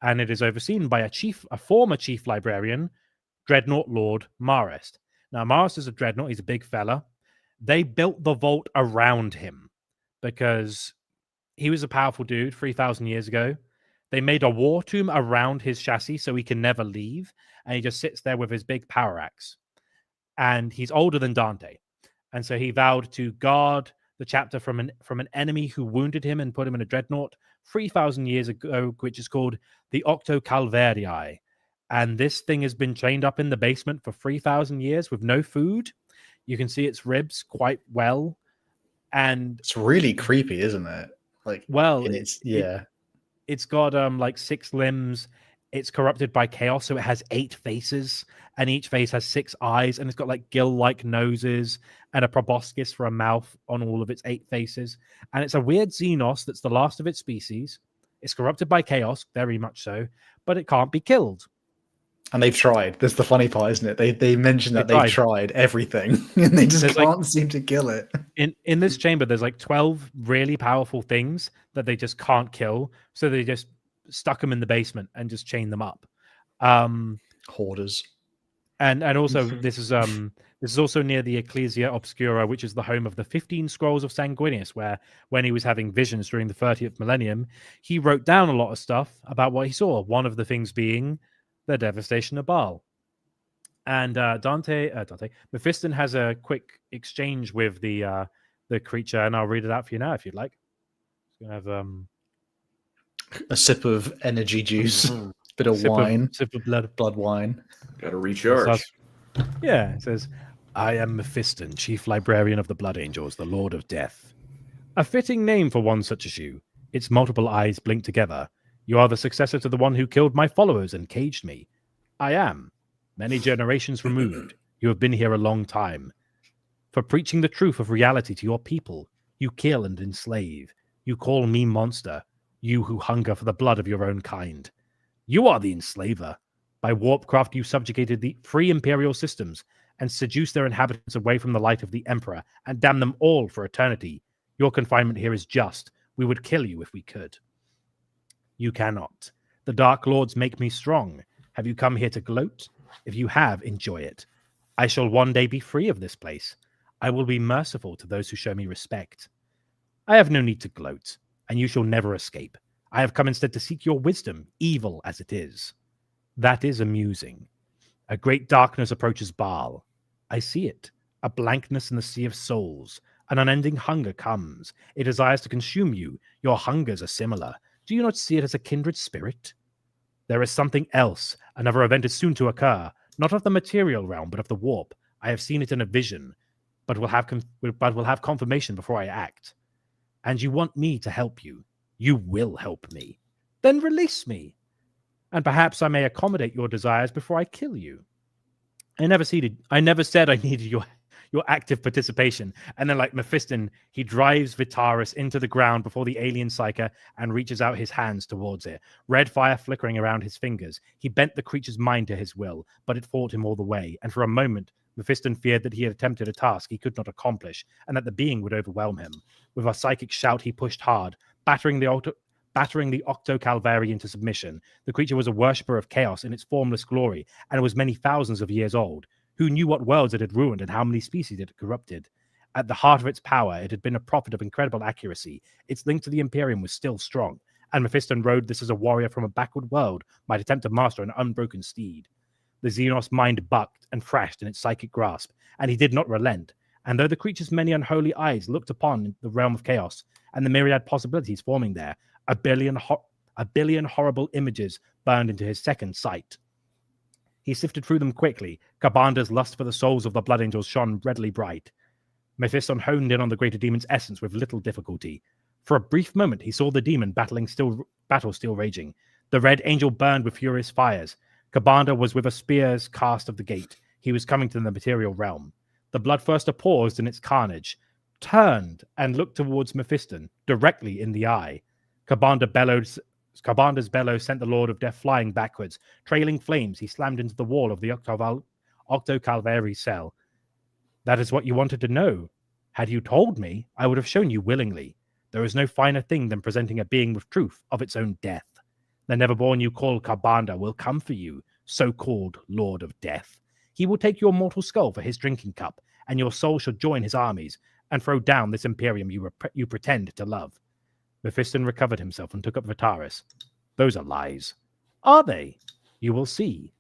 and it is overseen by a former chief librarian, Dreadnought Lord Marest. Now, Marest is a dreadnought. He's a big fella. They built the vault around him because he was a powerful dude 3,000 years ago. They made a war tomb around his chassis so he can never leave, and he just sits there with his big power axe. And he's older than Dante. And so he vowed to guard the chapter from an enemy who wounded him and put him in a dreadnought 3,000 years ago, which is called the Octo Calvarii. And this thing has been chained up in the basement for 3,000 years with no food. You can see its ribs quite well. And it's really creepy, isn't it? Like, well, it's got like 6 limbs. It's corrupted by chaos, so it has 8 faces, and each face has 6 eyes, and it's got like gill-like noses and a proboscis for a mouth on all of its 8 faces. And it's a weird Xenos that's the last of its species. It's corrupted by chaos, very much so, but it can't be killed. And they've tried. That's the funny part, isn't it? They mentioned that they've tried everything, and they just can't seem to kill it. In this chamber, there's like 12 really powerful things that they just can't kill, so they just stuck them in the basement and just chained them up. Hoarders. And also this is also near the Ecclesia Obscura, which is the home of the 15 Scrolls of Sanguinius, where when he was having visions during the 30th millennium, he wrote down a lot of stuff about what he saw. One of the things being the devastation of Baal. And Mephiston has a quick exchange with the creature, and I'll read it out for you now if you'd like. It's gonna have a sip of energy juice, bit of wine, sip of blood wine. Gotta recharge. Yeah, it says, I am Mephiston, chief librarian of the Blood Angels, the Lord of Death. A fitting name for one such as you. Its multiple eyes blink together. You are the successor to the one who killed my followers and caged me. I am. Many generations removed. You have been here a long time. For preaching the truth of reality to your people, you kill and enslave. You call me monster, you who hunger for the blood of your own kind. You are the enslaver. By warpcraft, you subjugated the free imperial systems and seduced their inhabitants away from the light of the Emperor and damned them all for eternity. Your confinement here is just. We would kill you if we could. You cannot. The Dark Lords make me strong. Have you come here to gloat? If you have, enjoy it. I shall one day be free of this place. I will be merciful to those who show me respect. I have no need to gloat, and you shall never escape. I have come instead to seek your wisdom, evil as it is. That is amusing. A great darkness approaches Baal. I see it. A blankness in the sea of souls. An unending hunger comes. It desires to consume you. Your hungers are similar. Do you not see it as a kindred spirit? There is something else. Another event is soon to occur, not of the material realm, but of the warp. I have seen it in a vision, but will have confirmation before I act. And you want me to help you. You will help me. Then release me. And perhaps I may accommodate your desires before I kill you. I never said I needed your active participation. And then, like Mephiston, he drives Vitaris into the ground before the alien psyker and reaches out his hands towards it. Red fire flickering around his fingers. He bent the creature's mind to his will, but it fought him all the way. And for a moment, Mephiston feared that he had attempted a task he could not accomplish, and that the being would overwhelm him. With a psychic shout, he pushed hard, battering the Octo Calvarii into submission. The creature was a worshipper of chaos in its formless glory, and it was many thousands of years old. Who knew what worlds it had ruined and how many species it had corrupted? At the heart of its power, it had been a prophet of incredible accuracy. Its link to the Imperium was still strong, and Mephiston rode this as a warrior from a backward world might attempt to master an unbroken steed. The Xenos mind bucked and thrashed in its psychic grasp, and he did not relent. And though the creature's many unholy eyes looked upon the realm of chaos and the myriad possibilities forming there, a billion horrible images burned into his second sight. He sifted through them quickly. Kabanda's lust for the souls of the Blood Angels shone redly bright. Mephiston honed in on the greater demon's essence with little difficulty. For a brief moment, he saw the demon battle still raging. The red angel burned with furious fires. Kabanda was with a spear's cast of the gate. he was coming to the material realm. The Bloodthirster paused in its carnage, turned, and looked towards Mephiston, directly in the eye. Kabanda's bellow sent the Lord of Death flying backwards. Trailing flames, he slammed into the wall of the Octo-Calvary cell. That is what you wanted to know. Had you told me, I would have shown you willingly. There is no finer thing than presenting a being with truth of its own death. The neverborn you call Karbanda will come for you, so-called Lord of Death. He will take your mortal skull for his drinking cup, and your soul shall join his armies and throw down this Imperium you pretend to love. Mephiston recovered himself and took up Vitaris. Those are lies. Are they? You will see.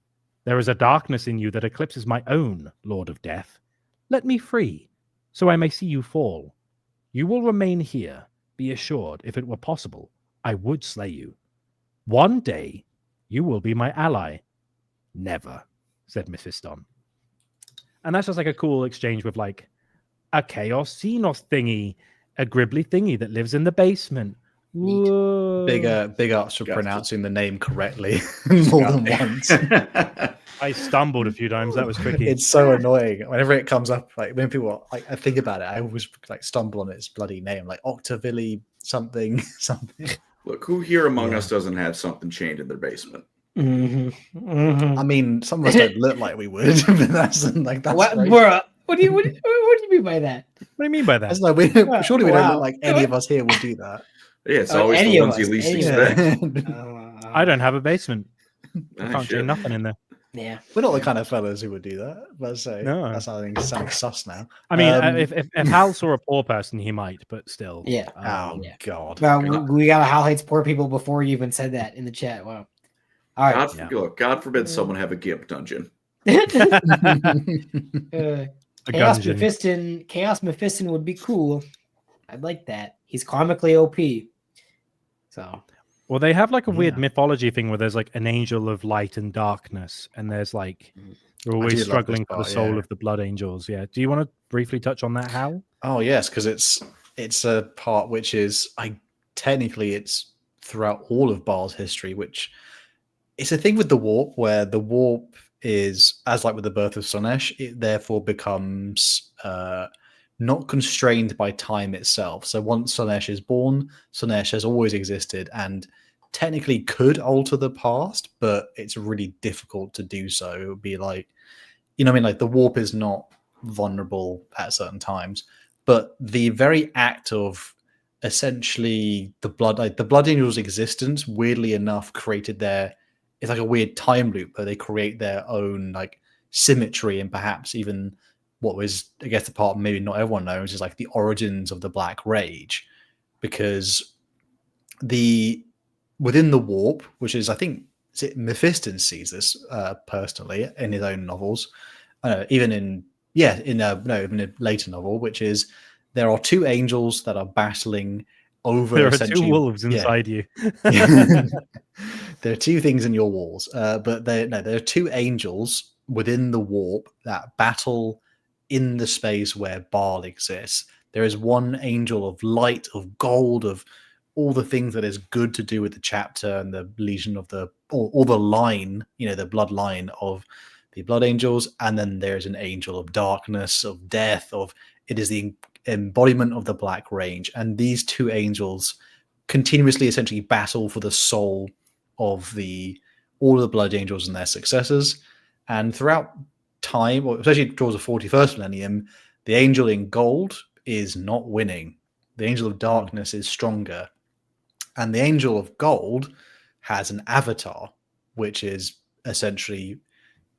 There is a darkness in you that eclipses my own Lord of Death. Let me free, so I may see you fall. You will remain here. Be assured, if it were possible, I would slay you. One day, you will be my ally. Never, said Mephiston. And that's just like a cool exchange with like a Chaos Xenos thingy, a Gribbly thingy that lives in the basement. Big ups for pronouncing the name correctly more than once. I stumbled a few times. That was tricky. It's so annoying. Whenever it comes up, like when people like I think about it, I always like stumble on its bloody name, like Octavilli something. Look, who here among us doesn't have something chained in their basement? Mm-hmm. Mm-hmm. I mean, some of us don't look like we would, but that's what, bruh? What do you mean by that? What do you mean by that? Surely we don't look like any of us here would do that. Yeah, it's always the ones you least expect. I don't have a basement. I can't chain nothing in there. Yeah, we're not the kind of fellas who would do that. Let's say no. That's sounding sus now. I mean, if Hal saw a poor person, he might, but still. Yeah. God. Well, we got Hal hates poor people before you even said that in the chat. Wow. All right. God forbid someone have a gimp dungeon. Chaos Mephiston would be cool. I'd like that. He's comically OP. So. Well, they have like a weird mythology thing where there's like an angel of light and darkness, and there's like they're always struggling for the soul of the blood angels. Yeah. Do you want to briefly touch on that, Hal? Oh yes, because it's a part which is technically it's throughout all of Baal's history, which it's a thing with the warp where the warp is, as like with the birth of Slaanesh, it therefore becomes not constrained by time itself. So once Slaanesh is born, Slaanesh has always existed and technically could alter the past, but it's really difficult to do so. It would be like, like the warp is not vulnerable at certain times, but the very act of essentially the blood angels' existence, weirdly enough, created it's like a weird time loop where they create their own like symmetry and perhaps even what was, I guess, the part maybe not everyone knows is like the origins of the Black Rage, because within the warp, which is, I think, Mephiston sees this personally in his own novels, even in a later novel, which is there are two angels that are battling over. There are two wolves inside you. There are two things in your walls, but there are two angels within the warp that battle in the space where Baal exists. There is one angel of light, of gold, of all the things that is good to do with the chapter and the legion of the line, the bloodline of the blood angels, and then there's an angel of darkness, of death, it is the embodiment of the Black Rage, and these two angels continuously essentially battle for the soul of all of the blood angels and their successors. And throughout time, or especially towards the 41st millennium, the angel in gold is not winning. The angel of darkness is stronger. And the angel of gold has an avatar, which is essentially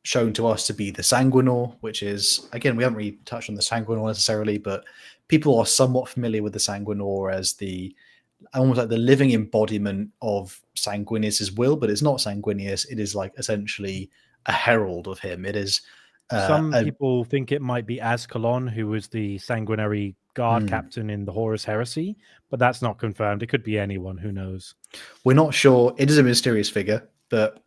shown to us to be the Sanguinor, which is, again, we haven't really touched on the Sanguinor necessarily, but people are somewhat familiar with the Sanguinor as almost like the living embodiment of Sanguinius's will, but it's not Sanguinius. It is like essentially a herald of him. It is some people think it might be Ascalon, who was the sanguinary guard captain in the Horus Heresy, but that's not confirmed. It could be anyone, who knows. We're not sure. It is a mysterious figure that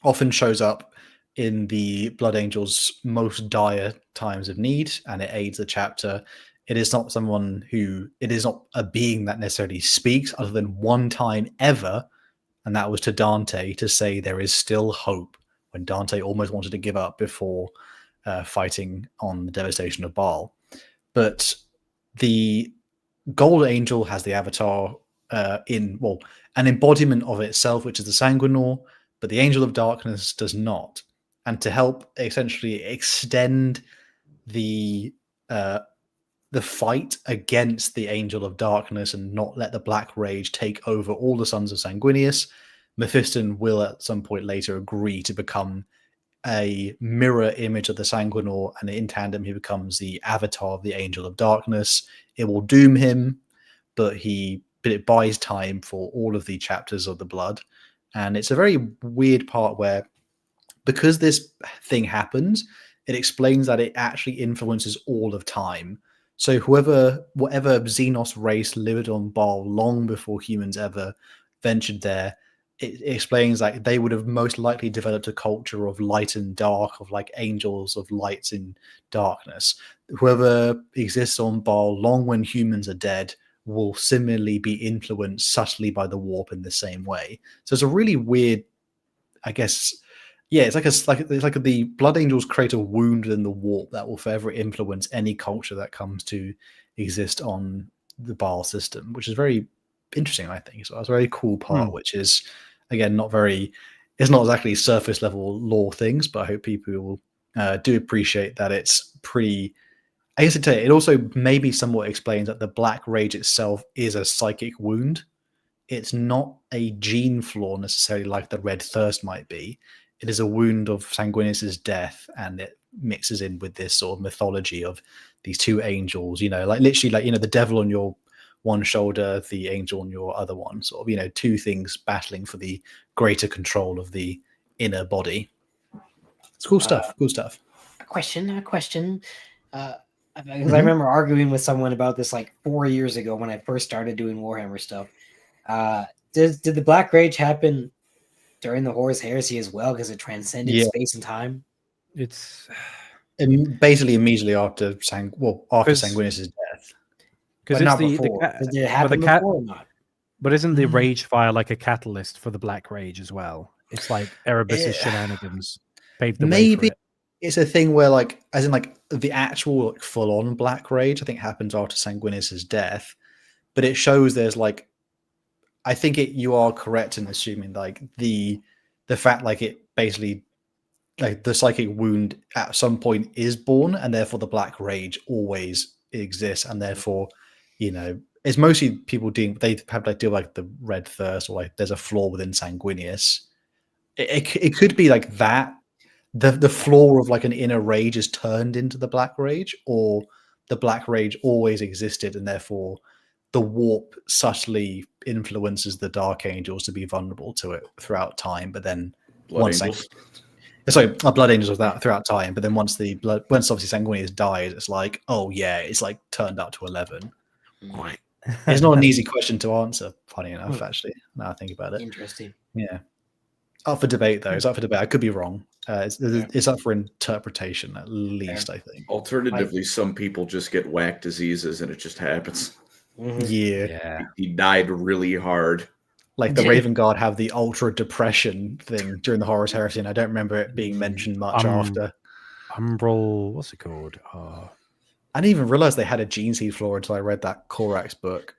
often shows up in the Blood Angels' most dire times of need, and it aids the chapter. It is not a being that necessarily speaks, other than one time ever, and that was to Dante to say there is still hope, when Dante almost wanted to give up before fighting on the devastation of Baal. But the Gold Angel has the avatar an embodiment of itself, which is the Sanguinor, but the Angel of Darkness does not. And to help essentially extend the fight against the Angel of Darkness and not let the Black Rage take over all the sons of Sanguinius, Mephiston will at some point later agree to become a mirror image of the Sanguinor, and in tandem he becomes the avatar of the Angel of Darkness. It will doom him, but it buys time for all of the chapters of the Blood. And it's a very weird part where, because this thing happens, it explains that it actually influences all of time. So whatever Xenos race lived on Baal long before humans ever ventured there, it explains that they would have most likely developed a culture of light and dark, of like angels of lights in darkness. Whoever exists on Baal long when humans are dead will similarly be influenced subtly by the warp in the same way. So it's a really weird, I guess. Yeah, it's like the Blood Angels create a wound in the warp that will forever influence any culture that comes to exist on the Baal system, which is very interesting, I think. So that's a very cool part, which is, again, it's not exactly surface level lore things, but I hope people will do appreciate that it's pretty. I guess it also maybe somewhat explains that the Black Rage itself is a psychic wound. It's not a gene flaw necessarily like the Red Thirst might be. It is a wound of Sanguinius's death, and it mixes in with this sort of mythology of these two angels, like literally like, the devil on your one shoulder, the angel on your other one, sort of, two things battling for the greater control of the inner body. It's cool stuff. Cool stuff. A question. Because I remember arguing with someone about this like 4 years ago when I first started doing Warhammer stuff. Did the Black Rage happen during the Horus Heresy as well, because it transcended space and time? It's basically immediately after Sanguinius's death. Because it's did it happen before or not? But isn't the Rage Fire like a catalyst for the Black Rage as well? It's like Erebus's shenanigans paved the way for it. It's a thing where, like, as in like the actual full-on Black Rage, I think happens after Sanguinius's death, but it shows there's like, I think you are correct in assuming like the fact like it basically like the psychic wound at some point is born, and therefore the Black Rage always exists, and therefore it's mostly people they have like deal like the Red Thirst, or like there's a flaw within Sanguinius. It could be like that. The flaw of like an inner rage is turned into the Black Rage, or the Black Rage always existed, and therefore the warp subtly influences the Dark Angels to be vulnerable to it throughout time. But then Blood Angels of that throughout time. But then once obviously Sanguinius dies, it's like, oh yeah, it's like turned up to 11. It's not an easy question to answer. Funny enough, actually, now I think about it. Interesting. Yeah. Up for debate, though. It's up for debate. I could be wrong. It's up for interpretation, at least, I think. Alternatively, some people just get whack diseases and it just happens. Yeah. He died really hard. Like the Raven Guard have the ultra depression thing during the Horus Heresy, and I don't remember it being mentioned much after. Umbral, what's it called? I didn't even realize they had a gene seed flaw until I read that Korax book.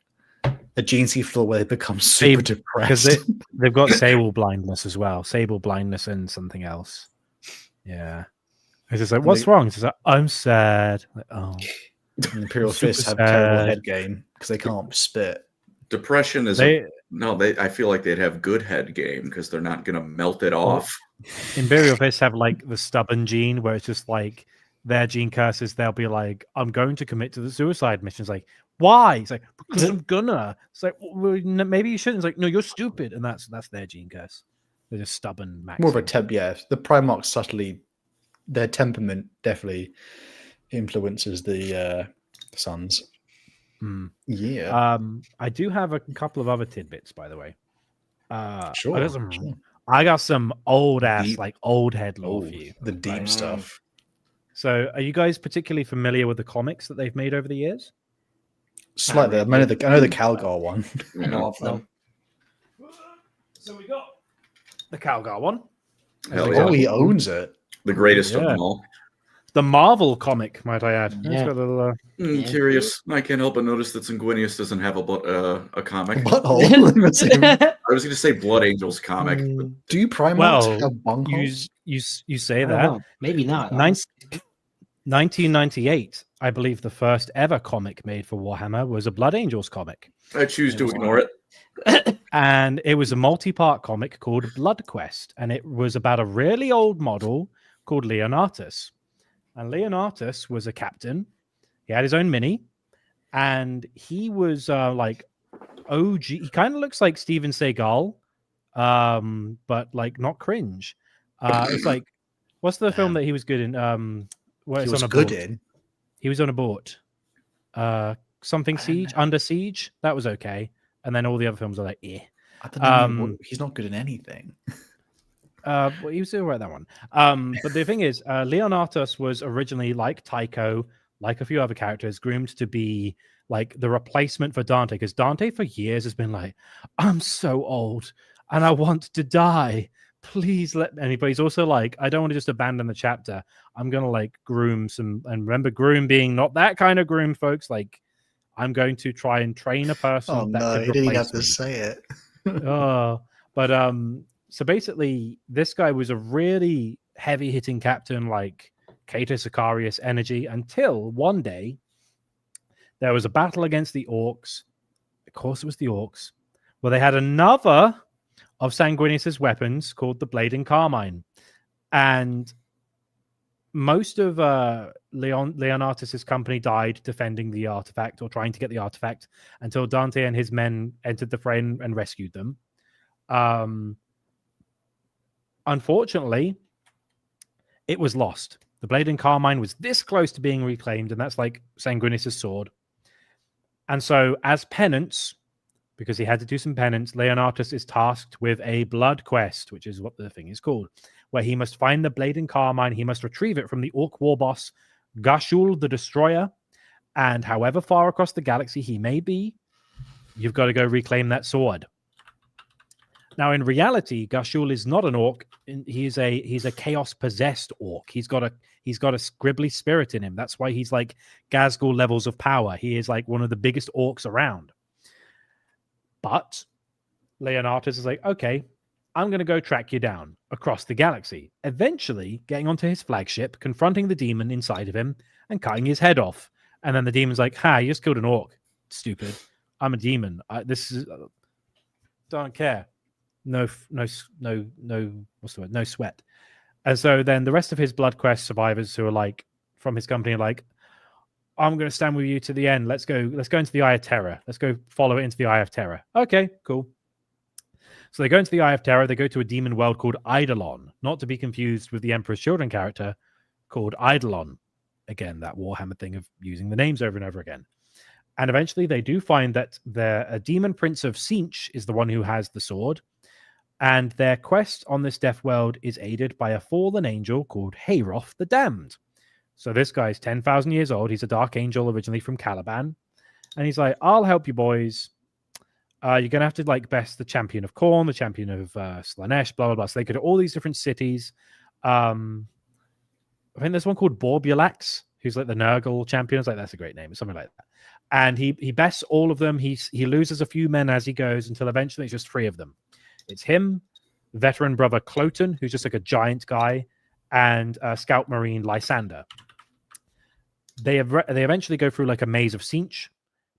A gene seed flaw where they become super depressed. Because they've got sable blindness as well. Sable blindness and something else. Yeah. It's just like, what's wrong? It's just like, I'm sad. Like, oh. Imperial Fists have terrible head game because they can't spit. Depression is I feel like they'd have good head game because they're not going to melt it off. Imperial Fists have like the stubborn gene where it's just like their gene curses. They'll be like, I'm going to commit to the suicide mission. It's like, why? It's like, because I'm gonna. It's like, well, maybe you shouldn't. It's like, no, you're stupid, and that's their gene curse. They're just stubborn. More of a the Primarchs subtly, their temperament definitely influences the sons. Yeah. I do have a couple of other tidbits, by the way. Sure. I got some old ass, like old head lore for you. The deep stuff. So, are you guys particularly familiar with the comics that they've made over the years? Slightly. I know the Calgar one. I know of them. So we got the Calgar one. Hell yeah. He owns it. The greatest of them all. The Marvel comic, might I add. Yeah. It's got a little, Curious. I can't help but notice that Sanguinius doesn't have a comic. Butthole. I was going to say Blood Angels comic. But... Do you Primarchs well, have bungholes? you say I don't that. know. Maybe not. 1998, I believe the first ever comic made for Warhammer was a Blood Angels comic. I choose to ignore it. And it was a multi-part comic called Blood Quest, and it was about a really old model called Leonatus. And Leonatus was a captain. He had his own mini, and he was like OG. He kind of looks like Steven Seagal, but like not cringe. It's like, what's the film that he was good in? Where He it's was on a good boat. in. He was on a boat. Something Siege, Under Siege. That was okay. And then all the other films are like, eh. I don't know. He's not good in anything. Well, he was all right, that one. But the thing is, Leonatus was originally like Tycho, like a few other characters, groomed to be like the replacement for Dante, because Dante for years has been like, I'm so old and I want to die. Please let me. But he's also like, I don't want to just abandon the chapter. I'm gonna like groom some, and remember, groom being not that kind of groom, folks. Like, I'm going to try and train a person. Oh that no, could he didn't replace have to me. say it. But so basically, this guy was a really heavy-hitting captain, like Cato Sicarius energy, until one day there was a battle against the orcs. Of course, it was the orcs. Well, they had another of Sanguinius's weapons called the Blading Carmine, and most of Leonatus's company died defending the artifact or trying to get the artifact until Dante and his men entered the fray and rescued them. Unfortunately, it was lost. The Blading Carmine was this close to being reclaimed, and that's like Sanguinius's sword. And so, as penance, because he had to do some penance, Leonatus is tasked with a blood quest, which is what the thing is called, where he must find the Blading Carmine. He must retrieve it from the orc war boss, Gashul the Destroyer. And however far across the galaxy he may be, you've got to go reclaim that sword. Now, in reality, Gashul is not an orc. He's a chaos possessed orc. He's got a scribbly spirit in him. That's why he's like Gazgul levels of power. He is like one of the biggest orcs around. But Leonatus is like, okay, I'm going to go track you down across the galaxy. Eventually, getting onto his flagship, confronting the demon inside of him, and cutting his head off. And then the demon's like, "Ha! You just killed an orc. Stupid. I'm a demon. Don't care. No. What's the word? No sweat." And so then the rest of his Blood Quest survivors who are like from his company are like, I'm going to stand with you to the end. Let's go into the Eye of Terror. Let's go follow it into the Eye of Terror. Okay, cool. So they go into the Eye of Terror. They go to a demon world called Eidolon, not to be confused with the Emperor's Children character called Eidolon. Again, that Warhammer thing of using the names over and over again. And eventually they do find that a demon prince of Sinch is the one who has the sword. And their quest on this death world is aided by a fallen angel called Hayroth the Damned. So this guy's 10,000 years old. He's a dark angel originally from Caliban. And he's like, I'll help you boys. You're going to have to like best the champion of Khorne, the champion of Slaanesh, blah, blah, blah. So they go to all these different cities. I think there's one called Borbulax, who's like the Nurgle champion. It's like, that's a great name. It's something like that. And he bests all of them. He loses a few men as he goes until eventually it's just 3 of them. It's him, veteran brother Cloten, who's just like a giant guy, and Scout Marine Lysander. They eventually go through like a maze of Sinch,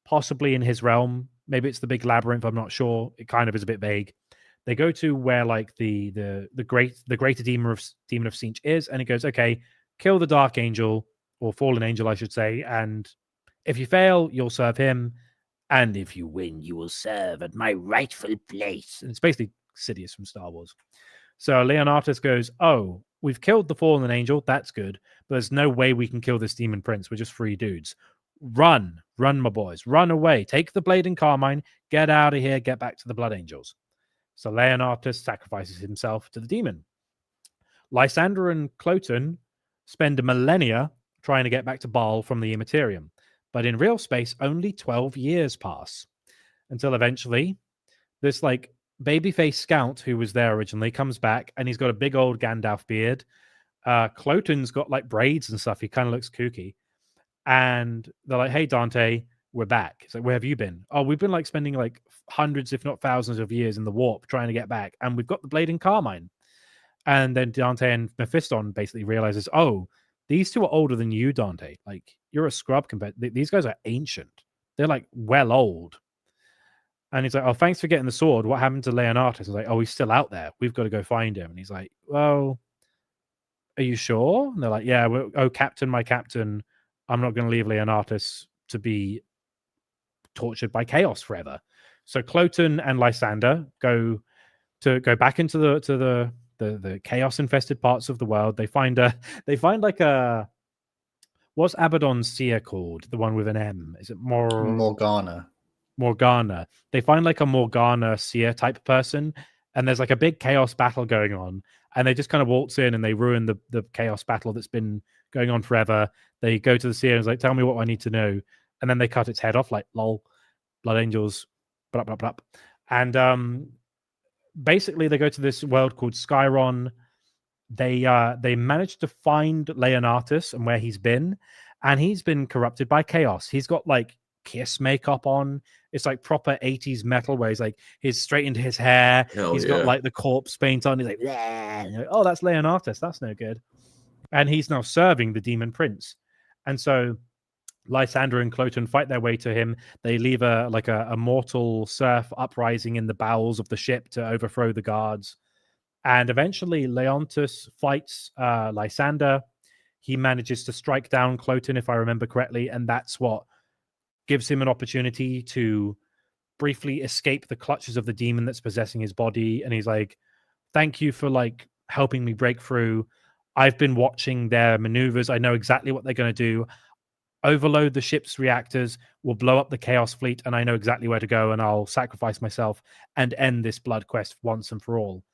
possibly in his realm. Maybe it's the big labyrinth. I'm not sure. It kind of is a bit vague. They go to where like the greater demon of Sinch is, and it goes, okay, kill the Dark Angel or Fallen Angel, I should say, and if you fail, you'll serve him, and if you win, you will serve at my rightful place. And it's basically Sidious from Star Wars. So Leonatus goes, oh, we've killed the Fallen Angel. That's good. But there's no way we can kill this demon prince. We're just 3 dudes. Run, my boys. Run away. Take the Blading Carmine. Get out of here. Get back to the Blood Angels. So Leonatus sacrifices himself to the demon. Lysander and Cloten spend a millennia trying to get back to Baal from the Imperium. But in real space, only 12 years pass. Until eventually, this like babyface scout who was there originally comes back, and he's got a big old Gandalf beard, Cloten's got like braids and stuff. He kind of looks kooky. And they're like, hey, Dante, we're back. It's like, where have you been? Oh, we've been like spending like hundreds, if not thousands of years in the warp trying to get back. And we've got the blade and Carmine. And then Dante and Mephiston basically realizes, oh, these two are older than you, Dante. Like, you're a scrub compared. These guys are ancient. They're like well old. And he's like, oh, thanks for getting the sword. What happened to Leonatus? I was like, oh, he's still out there. We've got to go find him. And he's like, well, are you sure? And they're like, yeah, oh, Captain, my captain, I'm not going to leave Leonatus to be tortured by chaos forever. So Cloten and Lysander go back into the chaos infested parts of the world. They find like a, what's Abaddon's seer called? The one with an M. Is it Morgana? Morgana. They find like a Morgana seer type person, and there's like a big chaos battle going on, and they just kind of waltz in and they ruin the chaos battle that's been going on forever. They go to the seer and is like, tell me what I need to know, and then they cut its head off, like, lol, blood angels, blah blah blah. And basically they go to this world called Skyron. They managed to find Leonatus and where he's been, and he's been corrupted by chaos. He's got like Kiss makeup on. It's like proper 80s metal where he's straightened his hair. He's got like the corpse paint on. He's like, yeah. Like, oh, that's Leonatus. That's no good. And he's now serving the demon prince. And so Lysander and Cloten fight their way to him. They leave a mortal surf uprising in the bowels of the ship to overthrow the guards. And eventually Leontus fights Lysander. He manages to strike down Cloten, if I remember correctly, and that's what gives him an opportunity to briefly escape the clutches of the demon that's possessing his body. And he's like, thank you for like helping me break through. I've been watching their maneuvers. I know exactly what they're going to do. Overload the ship's reactors, will blow up the Chaos Fleet, and I know exactly where to go, and I'll sacrifice myself and end this blood quest once and for all.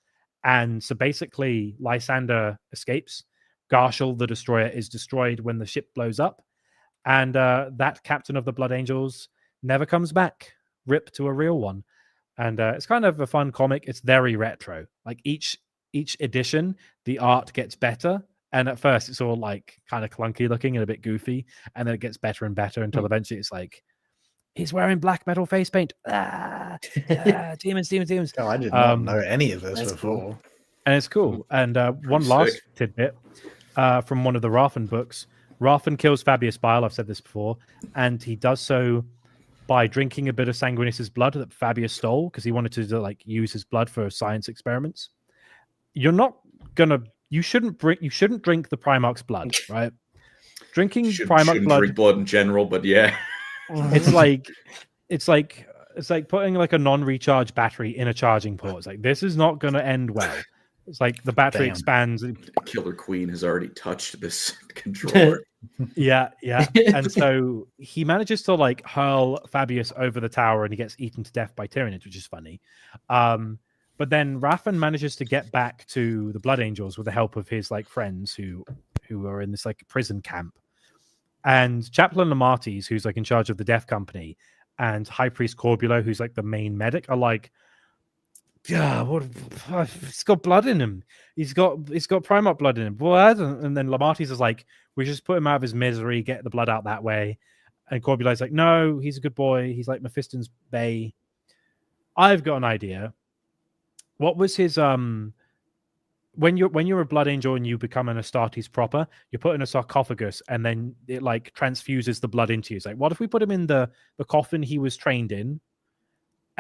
And so basically, Lysander escapes. Garshal, the destroyer, is destroyed when the ship blows up. And that captain of the Blood Angels never comes back. Rip to a real one. And it's kind of a fun comic. It's very retro. Like each edition, the art gets better. And at first, it's all like kind of clunky looking and a bit goofy. And then it gets better and better until eventually it's like, he's wearing black metal face paint. Demons. Oh, I did not know any of this before. Cool. And it's cool. And one last tidbit from one of the Raffen books. Raffen kills Fabius Bile, I've said this before, and he does so by drinking a bit of Sanguinius's blood that Fabius stole because he wanted to like use his blood for science experiments. You shouldn't drink the Primarch's blood, right? Drinking Primarch blood. Drink blood in general, but yeah, it's like putting like a non-recharge battery in a charging port. It's like this is not going to end well. It's like the battery expands. Killer Queen has already touched this controller. Yeah. And so he manages to like hurl Fabius over the tower and he gets eaten to death by Tyranids, which is funny. But then Raffen manages to get back to the Blood Angels with the help of his like friends who are in this like prison camp. And Chaplain Lamartes, who's like in charge of the Death Company, and High Priest Corbulo, who's like the main medic, are like, yeah, he's got blood in him. He's got Primarch blood in him. What? And then Lamartes is like, we just put him out of his misery, get the blood out that way. And Corbulo's like, no, he's a good boy. He's like Mephiston's bae. I've got an idea. What was his when you're a blood angel and you become an Astartes proper, you're put in a sarcophagus and then it like transfuses the blood into you. It's like, what if we put him in the coffin he was trained in?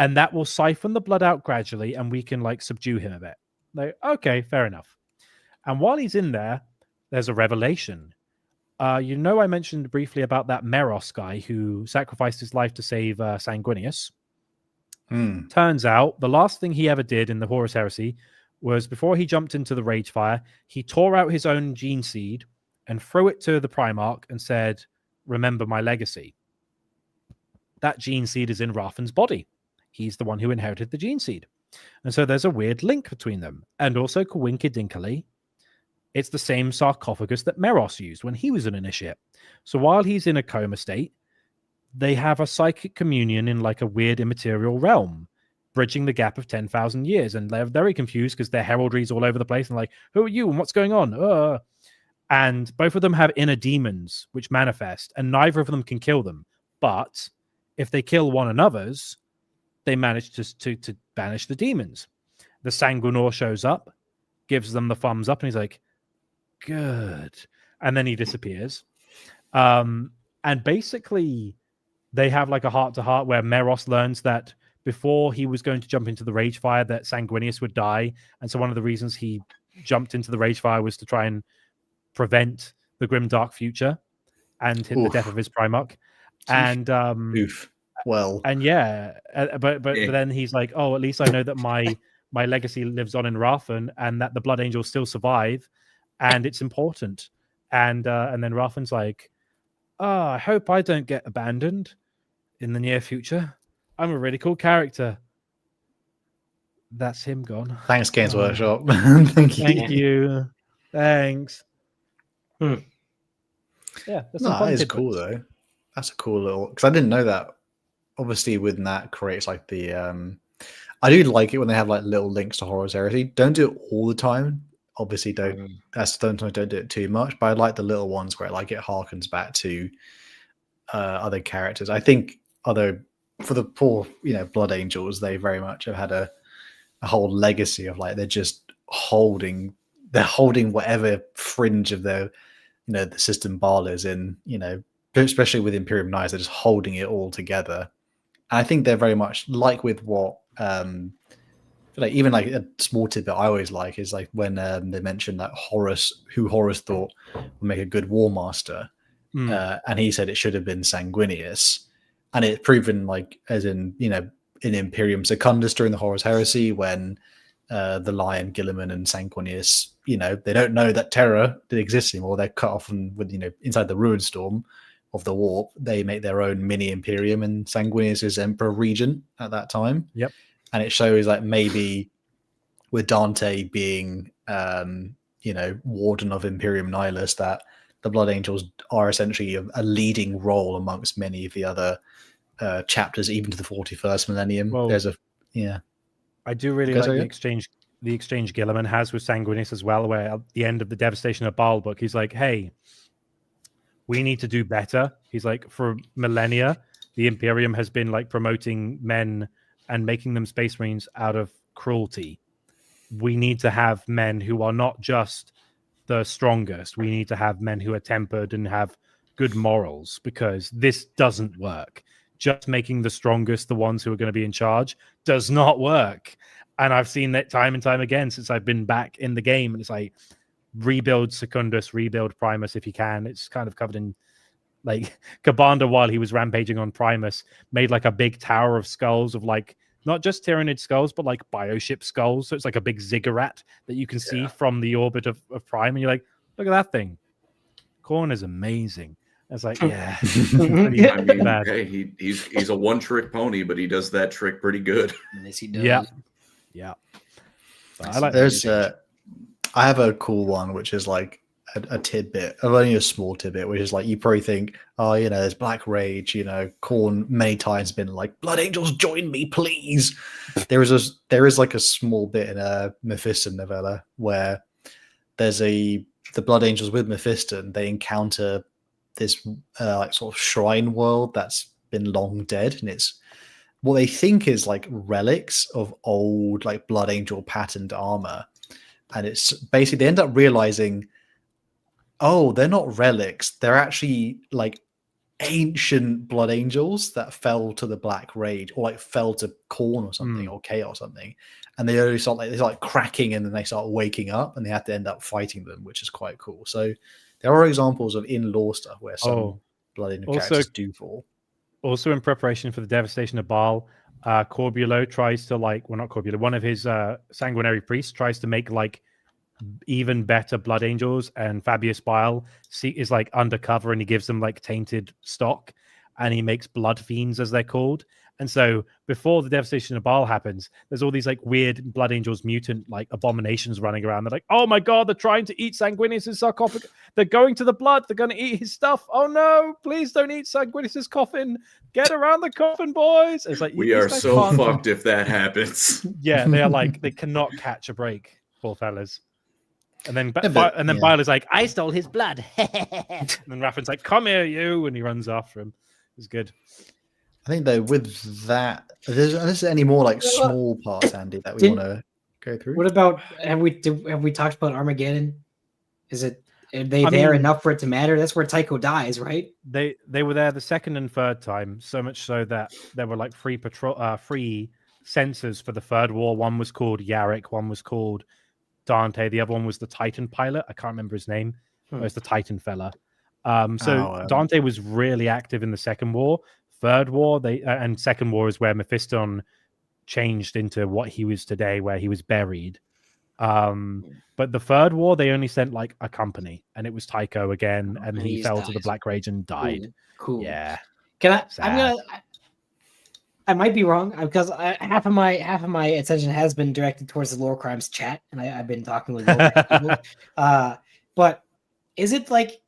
And that will siphon the blood out gradually, and we can like subdue him a bit. Like, okay, fair enough. And while he's in there, there's a revelation. I mentioned briefly about that Meros guy who sacrificed his life to save Sanguinius. Turns out the last thing he ever did in the Horus Heresy was before he jumped into the Rage Fire, he tore out his own gene seed and threw it to the Primarch and said, remember my legacy. That gene seed is in Raffen's body. He's the one who inherited the gene seed. And so there's a weird link between them. And also, coincidental, it's the same sarcophagus that Meros used when he was an initiate. So while he's in a coma state, they have a psychic communion in like a weird immaterial realm, bridging the gap of 10,000 years. And they're very confused because their heraldry's all over the place and like, who are you and what's going on? And both of them have inner demons which manifest, and neither of them can kill them. But if they kill one another's, they manage to banish the demons. The Sanguinor shows up, gives them the thumbs up, and he's like, good. And then he disappears. And basically, they have like a heart-to-heart where Meros learns that before he was going to jump into the Rage Fire, that Sanguinius would die. And so one of the reasons he jumped into the Rage Fire was to try and prevent the grim dark future and the death of his Primarch. And well, and yeah, but then he's like, oh, at least I know that my legacy lives on in Rathan, and that the Blood Angels still survive, and it's important. And then Rathan's like, oh, I hope I don't get abandoned in the near future. I'm a really cool character. That's him gone. Thanks, Games Workshop. Thank you. Thanks. Yeah, that is cool though. That's a cool little, because I didn't know that. Obviously, with that creates like the. I do like it when they have like little links to Horus Heresy. Don't do it all the time. Obviously, don't do it too much. But I like the little ones where like it harkens back to other characters. I think for the poor Blood Angels, they very much have had a whole legacy of like they're just holding whatever fringe of their the system Baal is in, especially with Imperium Knights, they're just holding it all together. And I think they're very much like with what like even like a small tidbit I always like is like when they mentioned that Horus thought would make a good war master, and he said it should have been Sanguinius, and it's proven like as in in Imperium Secundus during the Horus Heresy when the Lion, Guilliman, and Sanguinius, they don't know that Terra did exist anymore. They're cut off and with inside the Ruin Storm of the Warp, they make their own mini Imperium, and Sanguinius is Emperor Regent at that time. Yep. And it shows like maybe with Dante being Warden of Imperium Nihilus, that the Blood Angels are essentially a leading role amongst many of the other chapters, even to the 41st millennium. Well, I do really like the exchange Guilliman has with Sanguinius as well, where at the end of the Devastation of Baal book, he's like, hey, we need to do better. He's like, for millennia, the Imperium has been like promoting men and making them Space Marines out of cruelty. We need to have men who are not just the strongest. We need to have men who are tempered and have good morals, because this doesn't work. Just making the strongest the ones who are going to be in charge does not work. And I've seen that time and time again since I've been back in the game. And it's like, rebuild Secundus, rebuild Primus if you can. It's kind of covered in like Kabanda, while he was rampaging on Primus, made like a big tower of skulls of like not just Tyranid skulls, but like bioship skulls. So it's like a big ziggurat that you can see from the orbit of Prime. And you're like, look at that thing. Khorne is amazing. It's like, yeah. He's a one-trick pony, but he does that trick pretty good. Yes, he does. Yeah. I like. I have a cool one, which is like a tidbit, only a small tidbit, which is like you probably think, oh, there's Black Rage. Khorne many times been like, Blood Angels, join me, please. There is like a small bit in a Mephiston novella where there's the Blood Angels with Mephiston. They encounter this like sort of shrine world that's been long dead, and it's what they think is like relics of old like Blood Angel patterned armor. And it's basically, they end up realizing, oh, they're not relics. They're actually like ancient Blood Angels that fell to the Black Rage, or like fell to Khorne or something, or Chaos or something. And they only start like cracking, and then they start waking up, and they have to end up fighting them, which is quite cool. So there are examples of in-lore stuff where some Blood Angel characters do fall. Also, in preparation for the Devastation of Baal, Corbulo tries to one of his sanguinary priests tries to make like even better Blood Angels, and Fabius Bile is like undercover, and he gives them like tainted stock, and he makes Blood Fiends, as they're called. And so before the Devastation of Baal happens, there's all these like weird Blood Angels mutant like abominations running around. They're like, oh my god, they're trying to eat Sanguinius' sarcophagus. They're going to the blood. They're going to eat his stuff. Oh no, please don't eat Sanguinius' coffin. Get around the coffin, boys. It's like, we are so fucked if that happens. Yeah, they are like, they cannot catch a break, poor fellas. And then Bile is like, I stole his blood. And then Raffin's like, come here, you, and he runs after him. It's good. I think though with that, is there any more like small parts, Andy, that we want to go through? What about have we talked about Armageddon? Are they enough for it to matter? That's where Tycho dies, right? They were there the second and third time, so much so that there were like free sensors for the third war. One was called Yarick, one was called Dante, the other one was the Titan pilot. I can't remember his name. It was the Titan fella. Dante was really active in the second war. Third war, and second war is where Mephiston changed into what he was today, where he was buried. But the third war, they only sent like a company, and it was Tycho again, and he fell to the Black Rage and died. Cool. Yeah. I might be wrong because half of my attention has been directed towards the LoreCrimes chat, and I've been talking with people. But is it like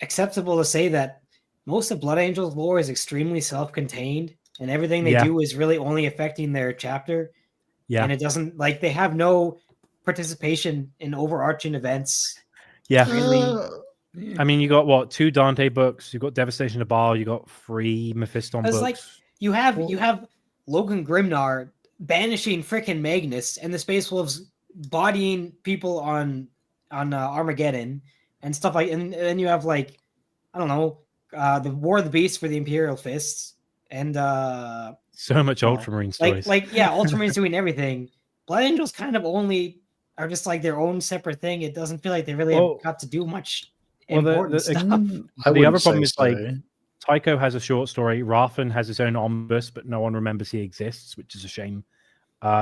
acceptable to say that most of Blood Angel's lore is extremely self-contained, and everything they do is really only affecting their chapter? Yeah, and it doesn't like they have no participation in overarching events. Yeah, really. I mean, you got what, 2 Dante books? You got Devastation of Baal. You got 3 Mephiston books. Like you have Logan Grimnar banishing frickin' Magnus and the Space Wolves bodying people on Armageddon and stuff like. And then you have like I don't know the War of the Beasts for the Imperial Fists and so much Ultramarine stories. Ultramarines doing everything. Blood Angels kind of only are just like their own separate thing. It doesn't feel like they really have got to do much important stuff. The other problem is like Tycho has a short story. Raffen has his own omnibus, but no one remembers he exists, which is a shame.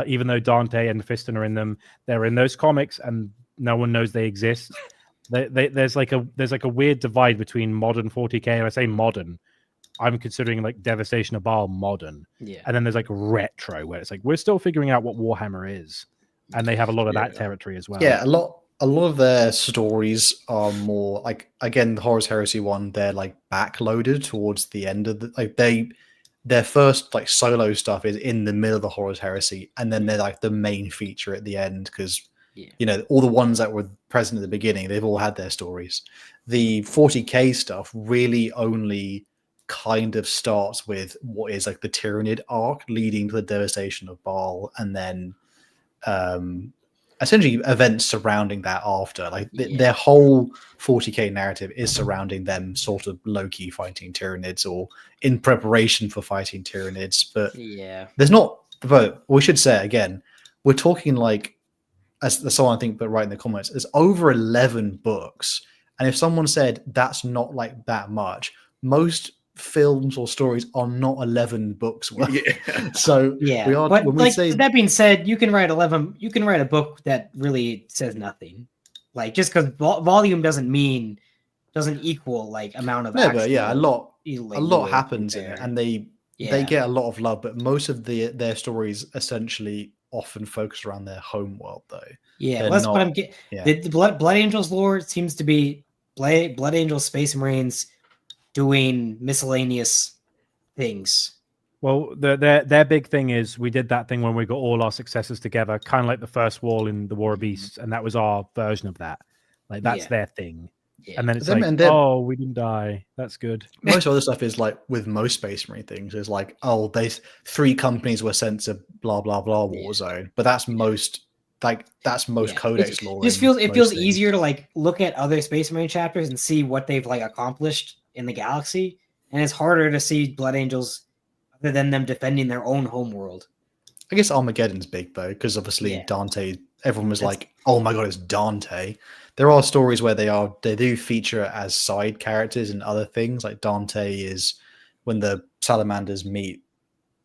Even though Dante and Mephiston are in them, they're in those comics, and no one knows they exist. There's like a weird divide between modern 40k, and I say modern. I'm considering like Devastation of Baal modern, and then there's like retro, where it's like we're still figuring out what Warhammer is, and they have a lot of that territory as well. Yeah, a lot of their stories are more like, again, the Horus Heresy one, they're like backloaded towards the end of their first like solo stuff is in the middle of the Horus Heresy, and then they're like the main feature at the end because you know all the ones that were present at the beginning, they've all had their stories. The 40k stuff really only kind of starts with what is like the Tyrannid arc leading to the Devastation of Baal, and then essentially events surrounding that after. Like their whole 40k narrative is surrounding them sort of low-key fighting Tyrannids or in preparation for fighting Tyrannids. But there's not, but we should say again, we're talking like, as someone I think but right in the comments, there's over 11 books. And if someone said that's not like that much, most films or stories are not 11 books worth. So we are, but when like, we say that being said, you can write a book that really says nothing. Like just because volume doesn't equal like amount of but a lot happens in it, and they get a lot of love, but most of their stories essentially often focus around their home world though. That's what I'm getting. The Blood Angels lore seems to be Blood Angels Space Marines doing miscellaneous things. Well, their big thing is we did that thing when we got all our successors together, kind of like the first wall in the War of Beasts, and that was our version of that. Like that's their thing. And then it's like, oh, we didn't die. That's good. Most other stuff is like with most Space Marine things is like, oh, there's 3 companies were sent to blah blah blah war zone, but that's most Codex lore. It feels easier to like look at other Space Marine chapters and see what they've like accomplished in the galaxy, and it's harder to see Blood Angels other than them defending their own homeworld. I guess Armageddon's big though, because obviously Dante, everyone was like, oh my god, it's Dante. There are stories where they do feature as side characters and other things. Like Dante is when the salamanders meet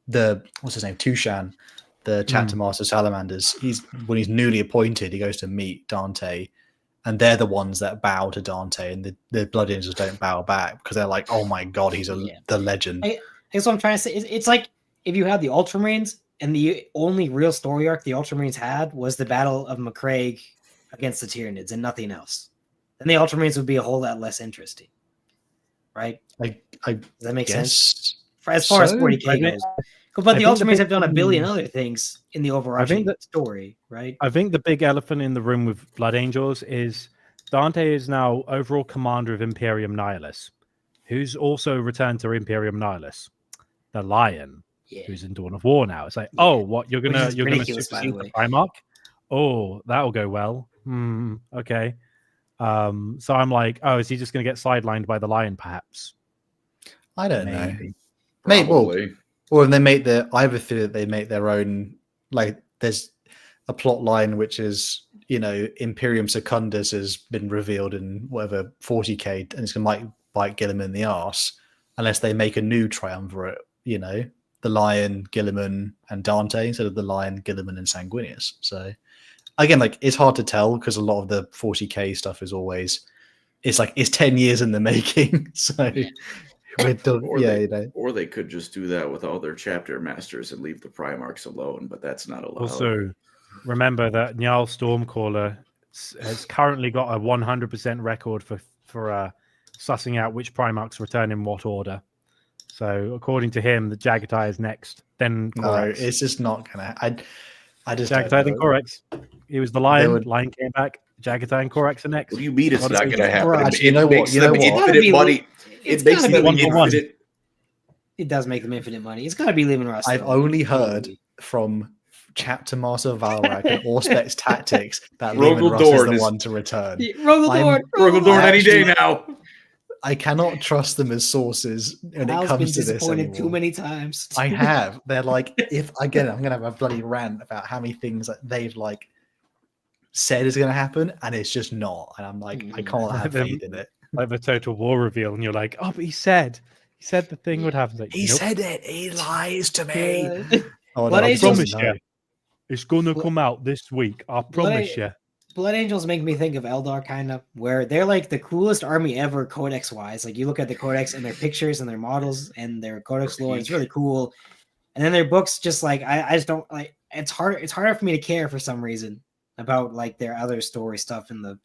what's his name, Tushan, the chapter master salamanders. When he's newly appointed, he goes to meet Dante, and they're the ones that bow to Dante, and the Blood Angels don't bow back because they're like, oh my god, he's the legend. That's what I'm trying to say. It's like if you had the Ultramarines, and the only real story arc the Ultramarines had was the Battle of Macraig against the Tyranids and nothing else, then the Ultramarines would be a whole lot less interesting, right? Does that make sense? As far as 40k goes, But the Ultramarines have done a billion other things in the overarching story, right? I think the big elephant in the room with Blood Angels is Dante is now overall commander of Imperium Nihilus, who's also returned to Imperium Nihilus, the Lion, who's in Dawn of War now. It's like, oh, what you're gonna supersede the Primarch? Oh, that'll go well. Okay. So I'm like, oh, is he just gonna get sidelined by the Lion, perhaps? I don't know. Maybe. Or they make either through that they make their own, like there's a plot line which is, Imperium Secundus has been revealed in whatever 40k, and it's gonna bite Guilliman in the arse unless they make a new triumvirate, the Lion, Guilliman, and Dante instead of the Lion, Guilliman, and Sanguinius. So again, like it's hard to tell because a lot of the 40k stuff is always it's 10 years in the making. So or they could just do that with all their chapter masters and leave the Primarchs alone, but that's not allowed. Also, remember that Njal Stormcaller has currently got a 100% record for sussing out which Primarchs return in what order. So according to him, the Jagatai is next. Then Corax. No, it's just not gonna. I just Jagatai then Corax. He was the Lion. Lion came back. Jagatai and Corax are next. What do you mean it's not going to happen? Actually, you know what? Infinite money. It makes them infinite. It does make them infinite money. It's got to be Leman Russ. I've only heard from Chapter Master Valrak and Auspex Tactics that Leman Russ is the one to return. Rogaldorn any day now. I cannot trust them as sources when it comes to this. Disappointed too many times. I have. They're like, I'm gonna have a bloody rant about how many things that they've said is gonna happen, and it's just not. And I'm like, I can't have faith in it. Like the Total War reveal, and you're like, oh, but he said the thing would happen. Like, he said it. He lies to me. I promise you, it's gonna come out this week. I promise you. Blood Angels make me think of Eldar, kind of, where they're like the coolest army ever, codex-wise. Like you look at the codex and their pictures and their models and their codex lore, it's really cool. And then their books, just like I just don't like. It's harder for me to care for some reason about like their other story stuff in the.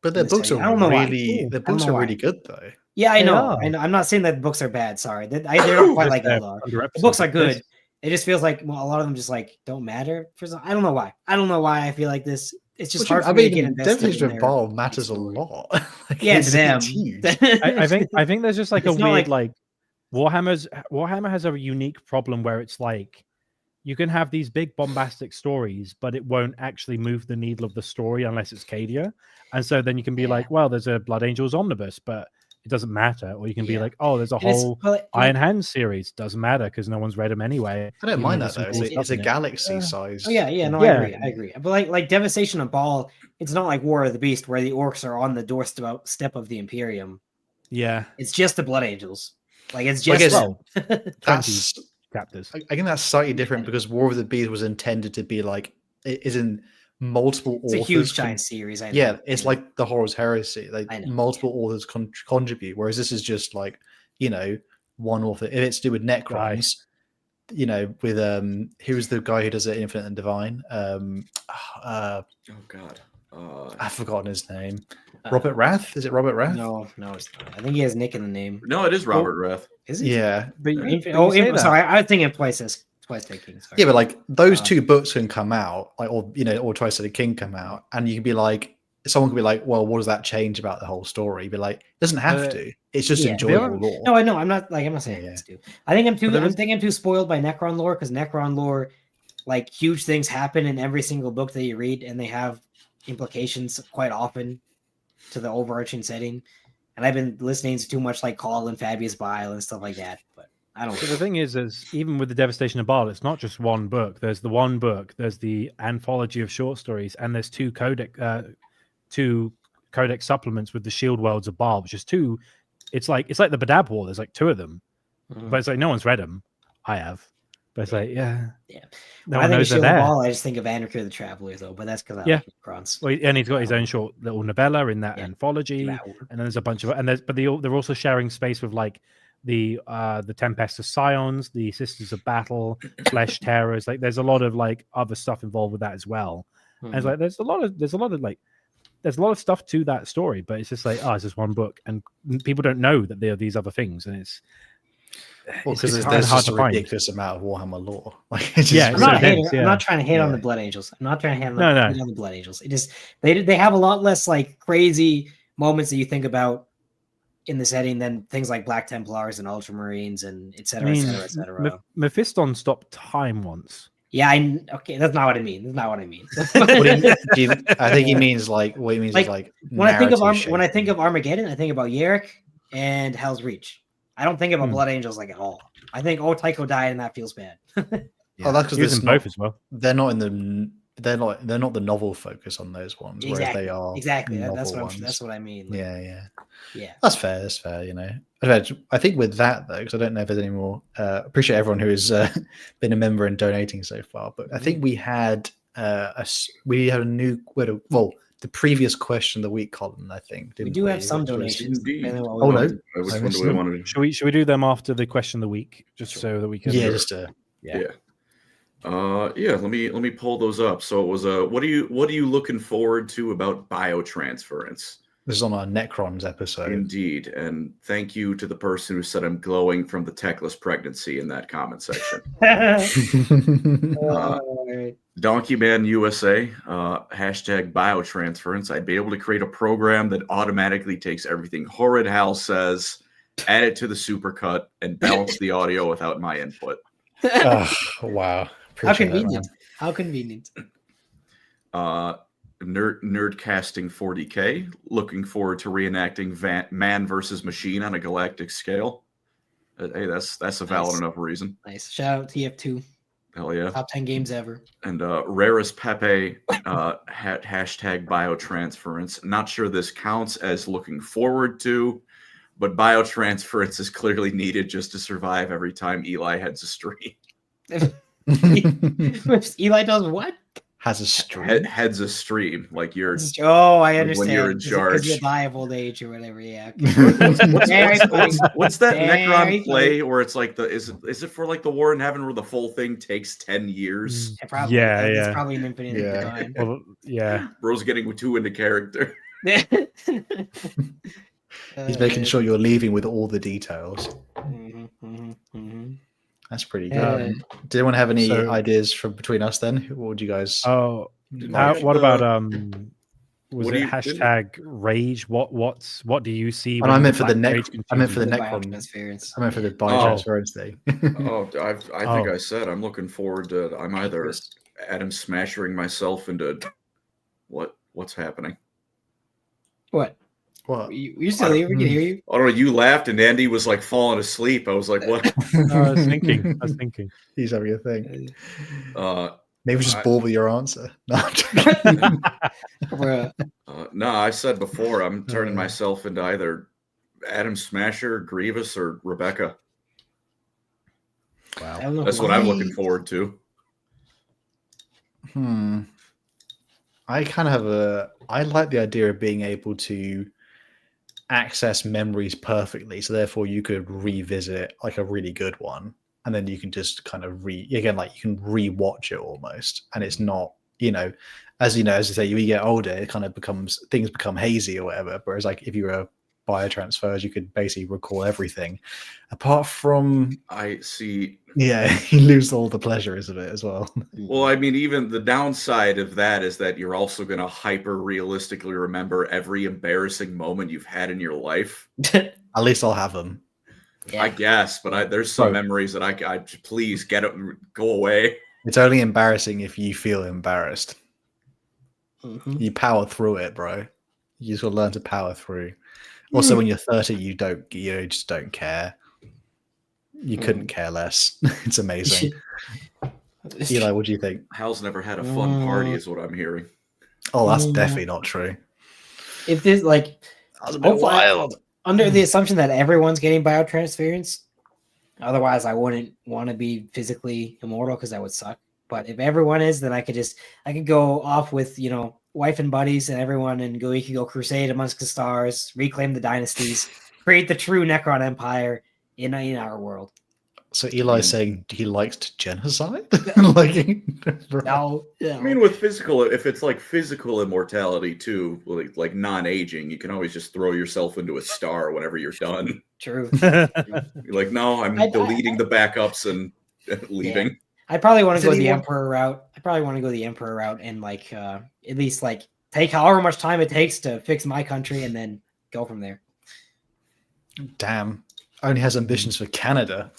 But their books are really, the books are really good though. Yeah, I know. I'm not saying that books are bad. Sorry, they're not quite like Eldar. The books are good. It just feels like a lot of them just don't matter for some. I don't know why. I feel like this. It's just hard for me to get invested. Definition of Baal matters a lot. Yeah, to them. I think there's just a weird Warhammer has a unique problem where it's like you can have these big bombastic stories, but it won't actually move the needle of the story unless it's Cadia. And so then you can be like, well, there's a Blood Angels omnibus, but it doesn't matter. Or you can be like, oh, there's a whole Iron Hands series. Doesn't matter because no one's read them anyway. I don't mind that though. It's a galaxy size. Oh yeah. I agree. But like Devastation of Baal, it's not like War of the Beast where the orcs are on the doorstep of the Imperium. Yeah. It's just the Blood Angels. Like it's just 20 chapters. I think that's slightly different because War of the Beast was intended to be it isn't multiple authors. It's a huge giant series. I know. Yeah, it's like the Horus Heresy. Multiple authors contribute, whereas this is just one author. If it's to do with Necrons, with who's the guy who does it, Infinite and Divine? Oh God, I've forgotten his name. Robert Rath? Is it Robert Rath? No, it's not. I think he has Nick in the name. No, it is Robert Rath. Is it? Yeah. Sorry, I was thinking Twice Taking. Yeah, but those two books can come out, or Twice the King come out, and you can be like, someone could be like, well, what does that change about the whole story? You'd be like, it doesn't have to. It's just enjoyable lore. No, I know. I'm not saying it has to. I think I'm too spoiled by Necron lore because Necron lore, huge things happen in every single book that you read, and they have implications quite often to the overarching setting. And I've been listening to too much Call and Fabius Bile and stuff like that, but. But the thing is even with the Devastation of Baal, it's not just one book. There's the one book, there's the anthology of short stories, and there's two codex supplements with the Shield Worlds of Baal, which is two. It's like the Badab War. There's two of them, but it's no one's read them. I have, but it's yeah. No one knows they're there. Baal, I just think of Anarchy of the Traveler though, but that's because I like Necrons. Well, and he's got his own short little novella in that anthology, and then there's a bunch of they're also sharing space with the Tempest of Scions, the Sisters of Battle, Flesh Terrors. There's a lot of other stuff involved with that as well. And it's there's a lot of stuff to that story, but it's just it's just one book, and people don't know that there are these other things, and it's Well, because it's there's hard just to a find. ridiculous amount of Warhammer lore. Like, it's Yeah, I'm just not a really- hater. yeah. I'm not trying to hate on the Yeah. Blood Angels. I'm not trying to hate No. on the Blood Angels. It is they have a lot less like crazy moments that you think about in the setting than things like Black Templars and Ultramarines and et I cetera, mean, et cetera, et cetera. Mephiston stopped time once. Yeah, okay, that's not what I mean. That's not what I mean. I think he means like what he means is like when I think of narrative when I think shaping. of Armageddon, I think about Yarick and Hell's Reach. I don't think about Blood Angels like at all. I think Tycho died and that feels bad. Oh, that's He was because in both as well. they're not in the they're not the novel focus on those ones, whereas Exactly. they are Exactly. novel That's ones. what I mean. Like, Yeah. That's fair. You know, I think with that though, because I don't know if there's any more. Appreciate everyone who has been a member and donating so far, but I think we had a new the previous question of the week, Colin. I think we do have some donations. Indeed. Oh no, Which one do we want to do? Should we do them after the question of the week, just so that we can? Yeah, just Yeah. Let me pull those up. So it was what are you looking forward to about biotransference? This is on our Necrons episode. Indeed, and thank you to the person who said I'm glowing from the techless pregnancy in that comment section. Donkey Man USA, hashtag biotransference. I'd be able to create a program that automatically takes everything Horrid Hal says, add it to the supercut, and balance the audio without my input. Oh, wow. How convenient. How convenient. Nerdcasting 40K. Looking forward to reenacting Man versus Machine on a galactic scale. Hey, that's a valid enough reason. Nice. Shout out TF2. Hell yeah. Top 10 games ever. And Rarest Pepe, hashtag biotransference. Not sure this counts as looking forward to, but biotransference is clearly needed just to survive every time Eli heads a stream. Eli does what? Has a stream. Heads a stream, like you're. Oh, I understand. When you're in charge, because you die of old age or whatever. Yeah. What's that Necron play where it's like is it for like the War in Heaven where the full thing takes 10 years? Probably, It's probably an infinite time. Well, yeah. Bro's getting too into character. He's making sure you're leaving with all the details. That's pretty good. Did anyone have any ideas from between us then? What would you guys? Oh, what about was it hashtag rage? What do you see? I meant for the Necron. I meant for the biotransference thing. I think I said I'm looking forward to. I'm either Adam smashing myself into what's happening. What? You still here? We can hear you. I don't know. You laughed and Andy was like falling asleep. I was like, what? I was thinking. He's having a thing. Maybe just bored with your answer. No, no, I said before I'm turning myself into either Adam Smasher, Grievous, or Rebecca. Wow. That's what I'm looking forward to. I kind of I like the idea of being able to access memories perfectly, so therefore you could revisit like a really good one, and then you can just kind of you can rewatch it almost, and it's not, as you say, you get older, it kind of things become hazy or whatever, whereas like if you were biotransfers, you could basically recall everything apart from you lose all the pleasures of it as well. Well, I mean, even the downside of that is that you're also going to hyper realistically remember every embarrassing moment you've had in your life. At least I'll have them. I guess, but there's some memories that I please get it, go away. It's only embarrassing if you feel embarrassed. You power through it, bro. You just got to learn to power through. Also, when you're 30, you just don't care. You couldn't care less. It's amazing. Eli, what do you think? Hal's never had a fun party, is what I'm hearing. Oh, that's definitely not true. If this that was a bit wild. Under the assumption that everyone's getting biotransference, otherwise I wouldn't want to be physically immortal because that would suck. But if everyone is, then I could go off with wife and buddies and everyone, and we could go crusade amongst the stars, reclaim the dynasties, create the true Necron Empire in our world. So Eli's saying he likes to genocide? No. I mean, with physical, if it's like physical immortality too, like non-aging, you can always just throw yourself into a star whenever you're done. True. You're like, no, I'm deleting the backups and leaving. Yeah. I probably want to go the Emperor route. And like at least like take however much time it takes to fix my country and then go from there. Damn. Only has ambitions for Canada,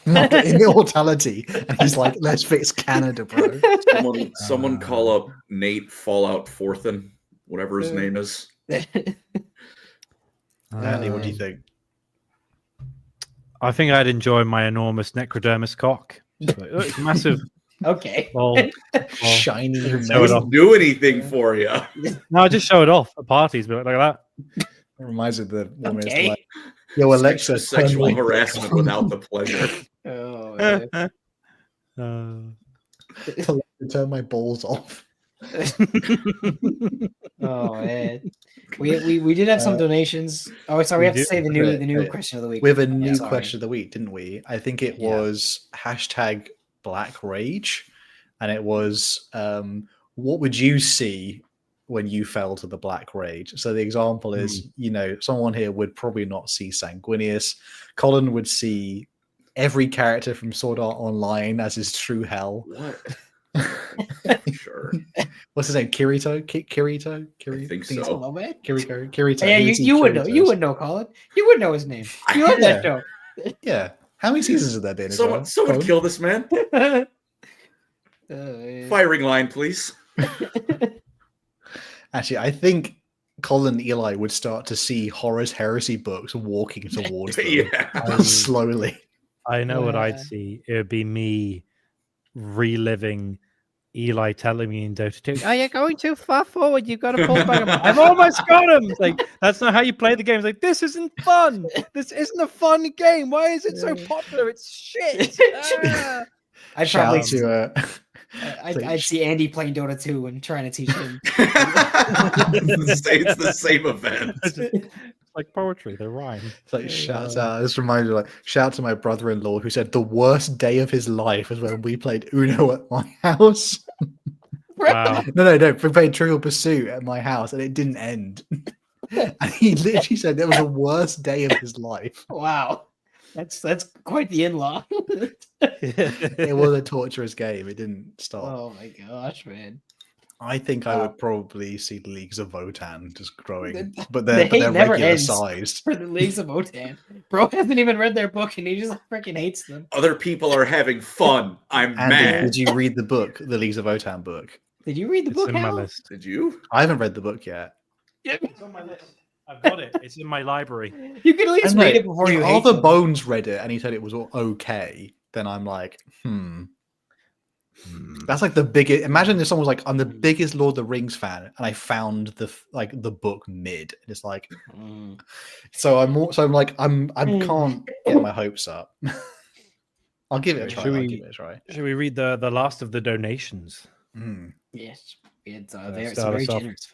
not the immortality. And he's like, let's fix Canada, bro. Someone call up Nate Fallout Fourthen, whatever his name is. Andy, what do you think? I think I'd enjoy my enormous necrodermis cock. It's massive. Okay. Shiny. Doesn't do anything for you. No, I just show it off at parties, but like that. It reminds me of the woman. Okay. Like, yo, Alexa, sexual harassment without the pleasure. Turn my balls off. Oh man, we did have some donations. Oh, sorry, we have to say the new question of the week. We have a new question of the week, didn't we? I think it was hashtag Black Rage, and it was what would you see when you fell to the Black Rage? So the example is, someone here would probably not see Sanguinius. Colin would see every character from Sword Art Online as his true hell. What? Sure. What's his name? Kirito? Kirito? I think so. Kirito. Yeah, you would know. You would know, Colin. You would know his name. You love that show. Yeah. How many seasons have there been? Someone kill this man. Firing line, please. Actually, I think Colin and Eli would start to see Horus Heresy books walking towards them slowly. I know what I'd see. It would be me reliving Eli telling me in Dota 2, "Oh, you're going too far forward. You've got to pull back." I've almost got him. It's like, that's not how you play the game. It's like, this isn't fun. This isn't a fun game. Why is it so popular? It's shit. I'd probably I'd see Andy playing Dota 2 and trying to teach him. It's the same event. It's like poetry, they rhyme. It's like shout out. This reminds me, like, shout out to my brother-in-law who said the worst day of his life was when we played Uno at my house. Wow. No. We played Trivial Pursuit at my house and it didn't end. And he literally said that was the worst day of his life. Wow. That's quite the in-law. It was a torturous game. It didn't stop. Oh my gosh, man. I think I would probably see the Leagues of Votan just growing, but they're never regular ends sized. For the Leagues of Votan. Bro hasn't even read their book and he just freaking hates them. Other people are having fun. I'm mad. Did you read the book, the Leagues of Votan book? Did you read the book? In my list. Did you? I haven't read the book yet. It's on my list. I've got it. It's in my library. You can at least read it before you hate Arthur them. Bones read it and he said it was okay. Then I'm like, That's like the biggest. Imagine if someone was like, "I'm the biggest Lord of the Rings fan," and I found the book mid. And it's like, so I'm like, I can't get my hopes up. I'll give it a try. Should we read the last of the donations? Yes, it's very generous,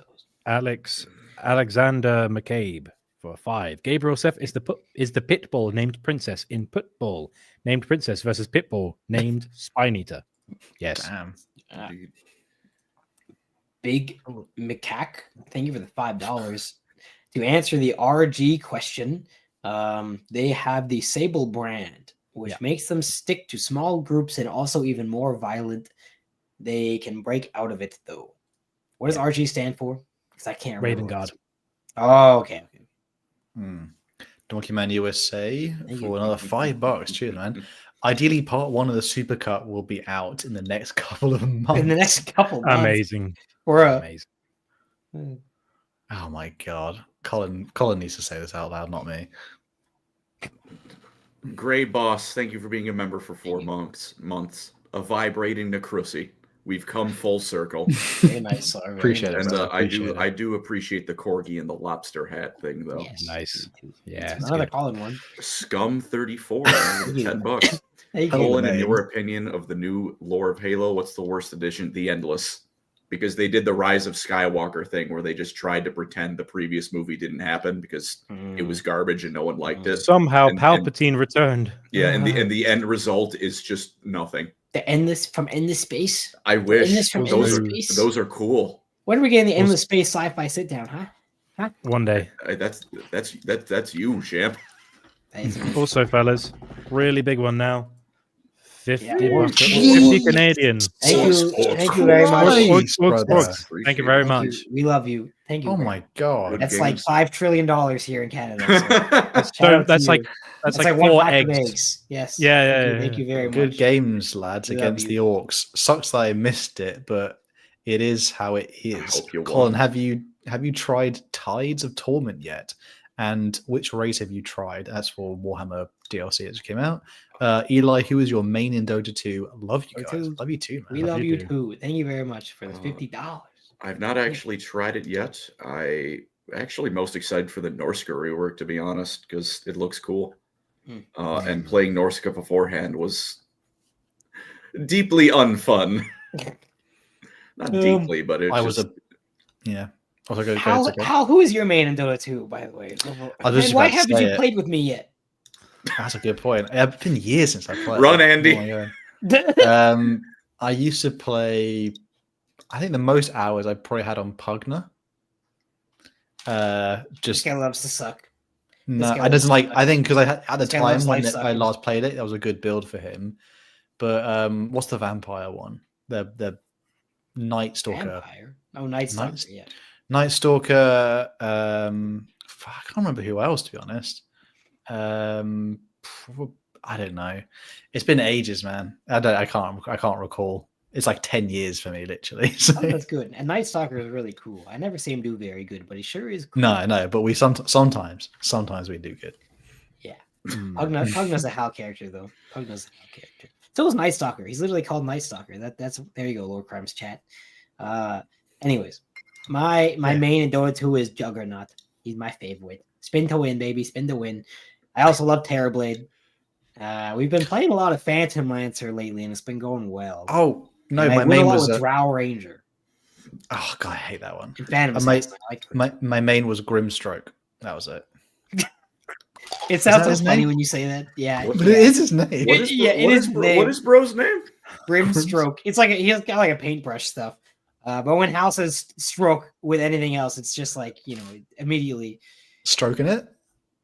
fellows. Alexander McCabe for 5. Gabriel Seth is the Pitbull named Princess in Pitbull named Princess versus Pitbull named Spineater. Yes. Damn. Big Macaque, thank you for the $5. To answer the RG question, they have the Sable brand, which makes them stick to small groups and also even more violent. They can break out of it, though. What does RG stand for? Because I can't remember. Raven God. Oh, okay. Donkey Man USA for another $5. Cheers, man. Ideally, part 1 of the Super Cut will be out in the next couple of months. Amazing. Amazing. Oh my god. Colin needs to say this out loud, not me. Gray Boss, thank you for being a member for 4 months. A vibrating Necrusi. We've come full circle. Very nice. Sorry, appreciate it. And I do appreciate the corgi and the lobster hat thing, though. Yes. Nice. Yeah. Another Colin one. Scum 34 $10. Colin, in your opinion of the new lore of Halo, what's the worst edition? The Endless. Because they did the Rise of Skywalker thing where they just tried to pretend the previous movie didn't happen because it was garbage and no one liked it. Somehow Palpatine returned. Yeah, and the end result is just nothing. The Endless from Endless Space? I wish. Space? Those are cool. When are we getting the Endless Space sci-fi sit down, huh? One day. That's you, champ. Also, fellas, really big one now. 50 Yeah. 50 Canadian. Thank you very much. Thank you very much. We love you. Thank you. Oh my god, that's like $5 trillion here in Canada. So that's like 4 eggs. Yes. Yeah. Thank you very much. Good games, lads, against the Orcs. Sucks that I missed it, but it is how it is. Colin, have you tried Tides of Torment yet? And which race have you tried? That's for Warhammer DLC that just came out. Eli, who is your main in Dota 2? Love you guys. Love you too, man. We love you too. Thank you very much for the $50. I've not actually tried it yet. I actually most excited for the Norsca rework, to be honest, because it looks cool. And playing Norsca beforehand was deeply unfun. Not deeply, but it who is your main in Dota 2, by the way? And why haven't you played with me yet? That's a good point. It's been years since I played. Run, Andy. I used to play. I think the most hours I probably had on Pugna. This guy loves to suck. No, I doesn't like. I think because I had at the time when I last played it, that was a good build for him. But what's the vampire one? The Night Stalker. Vampire? Oh, Night Stalker. Yeah. Night Stalker. I can't remember who else, to be honest. I don't know. It's been ages, man. I can't recall. It's like 10 years for me, literally. So. Oh, that's good. And Night Stalker is really cool. I never see him do very good, but he sure is cool. No, but we sometimes we do good. Yeah. Pugna's a Hal character, though. Pugna's a Hal character. So is Night Stalker. He's literally called Night Stalker. That's there you go, LoreCrimes chat. Anyways, my main in Dota 2 is Juggernaut. He's my favorite. Spin to win, baby. Spin to win. I also love Terrorblade. We've been playing a lot of Phantom Lancer lately, and it's been going well. Oh no, my main was Drow Ranger. Oh god, I hate that one. My main was Grimstroke. That was it. It sounds so funny when you say that. Yeah, but it is his name. What is bro's name? Grimstroke. It's like he has got like a paintbrush stuff. But when Hal says stroke with anything else, it's just like immediately stroking it.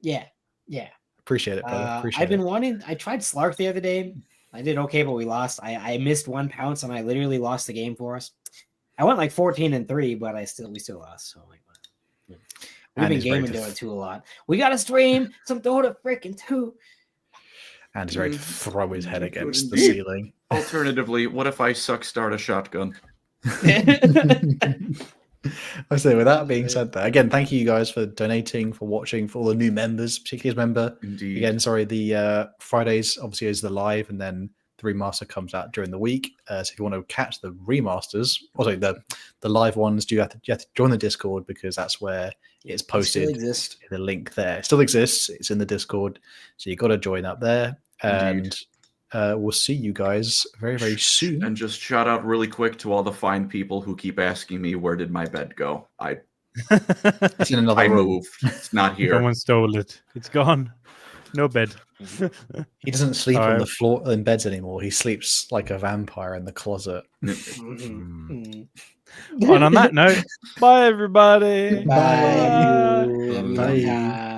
Yeah. Appreciate it, brother. I tried Slark the other day. I did okay, but we lost. I missed one pounce and I literally lost the game for us. I went like 14-3, but we still lost. So we've been gaming Dota 2 a lot. We gotta stream some Dota freaking 2. And he's ready to throw his head against the ceiling. Alternatively, what if I start a shotgun? I say, with that being said, there again, thank you guys for donating, for watching, for all the new members, particularly as member. Indeed. Again, sorry, the Fridays obviously is the live, and then the remaster comes out during the week. So if you want to catch the remasters, also the live ones, you have to join the Discord, because that's where it's posted. The link there it still exists. It's in the Discord, so you got to join up there. And we'll see you guys very, very soon. And just shout out really quick to all the fine people who keep asking me, where did my bed go? It's in another room. Moved. It's not here. Someone stole it. It's gone. No bed. He doesn't sleep on the floor in beds anymore. He sleeps like a vampire in the closet. And on that note, bye everybody. Bye. Bye.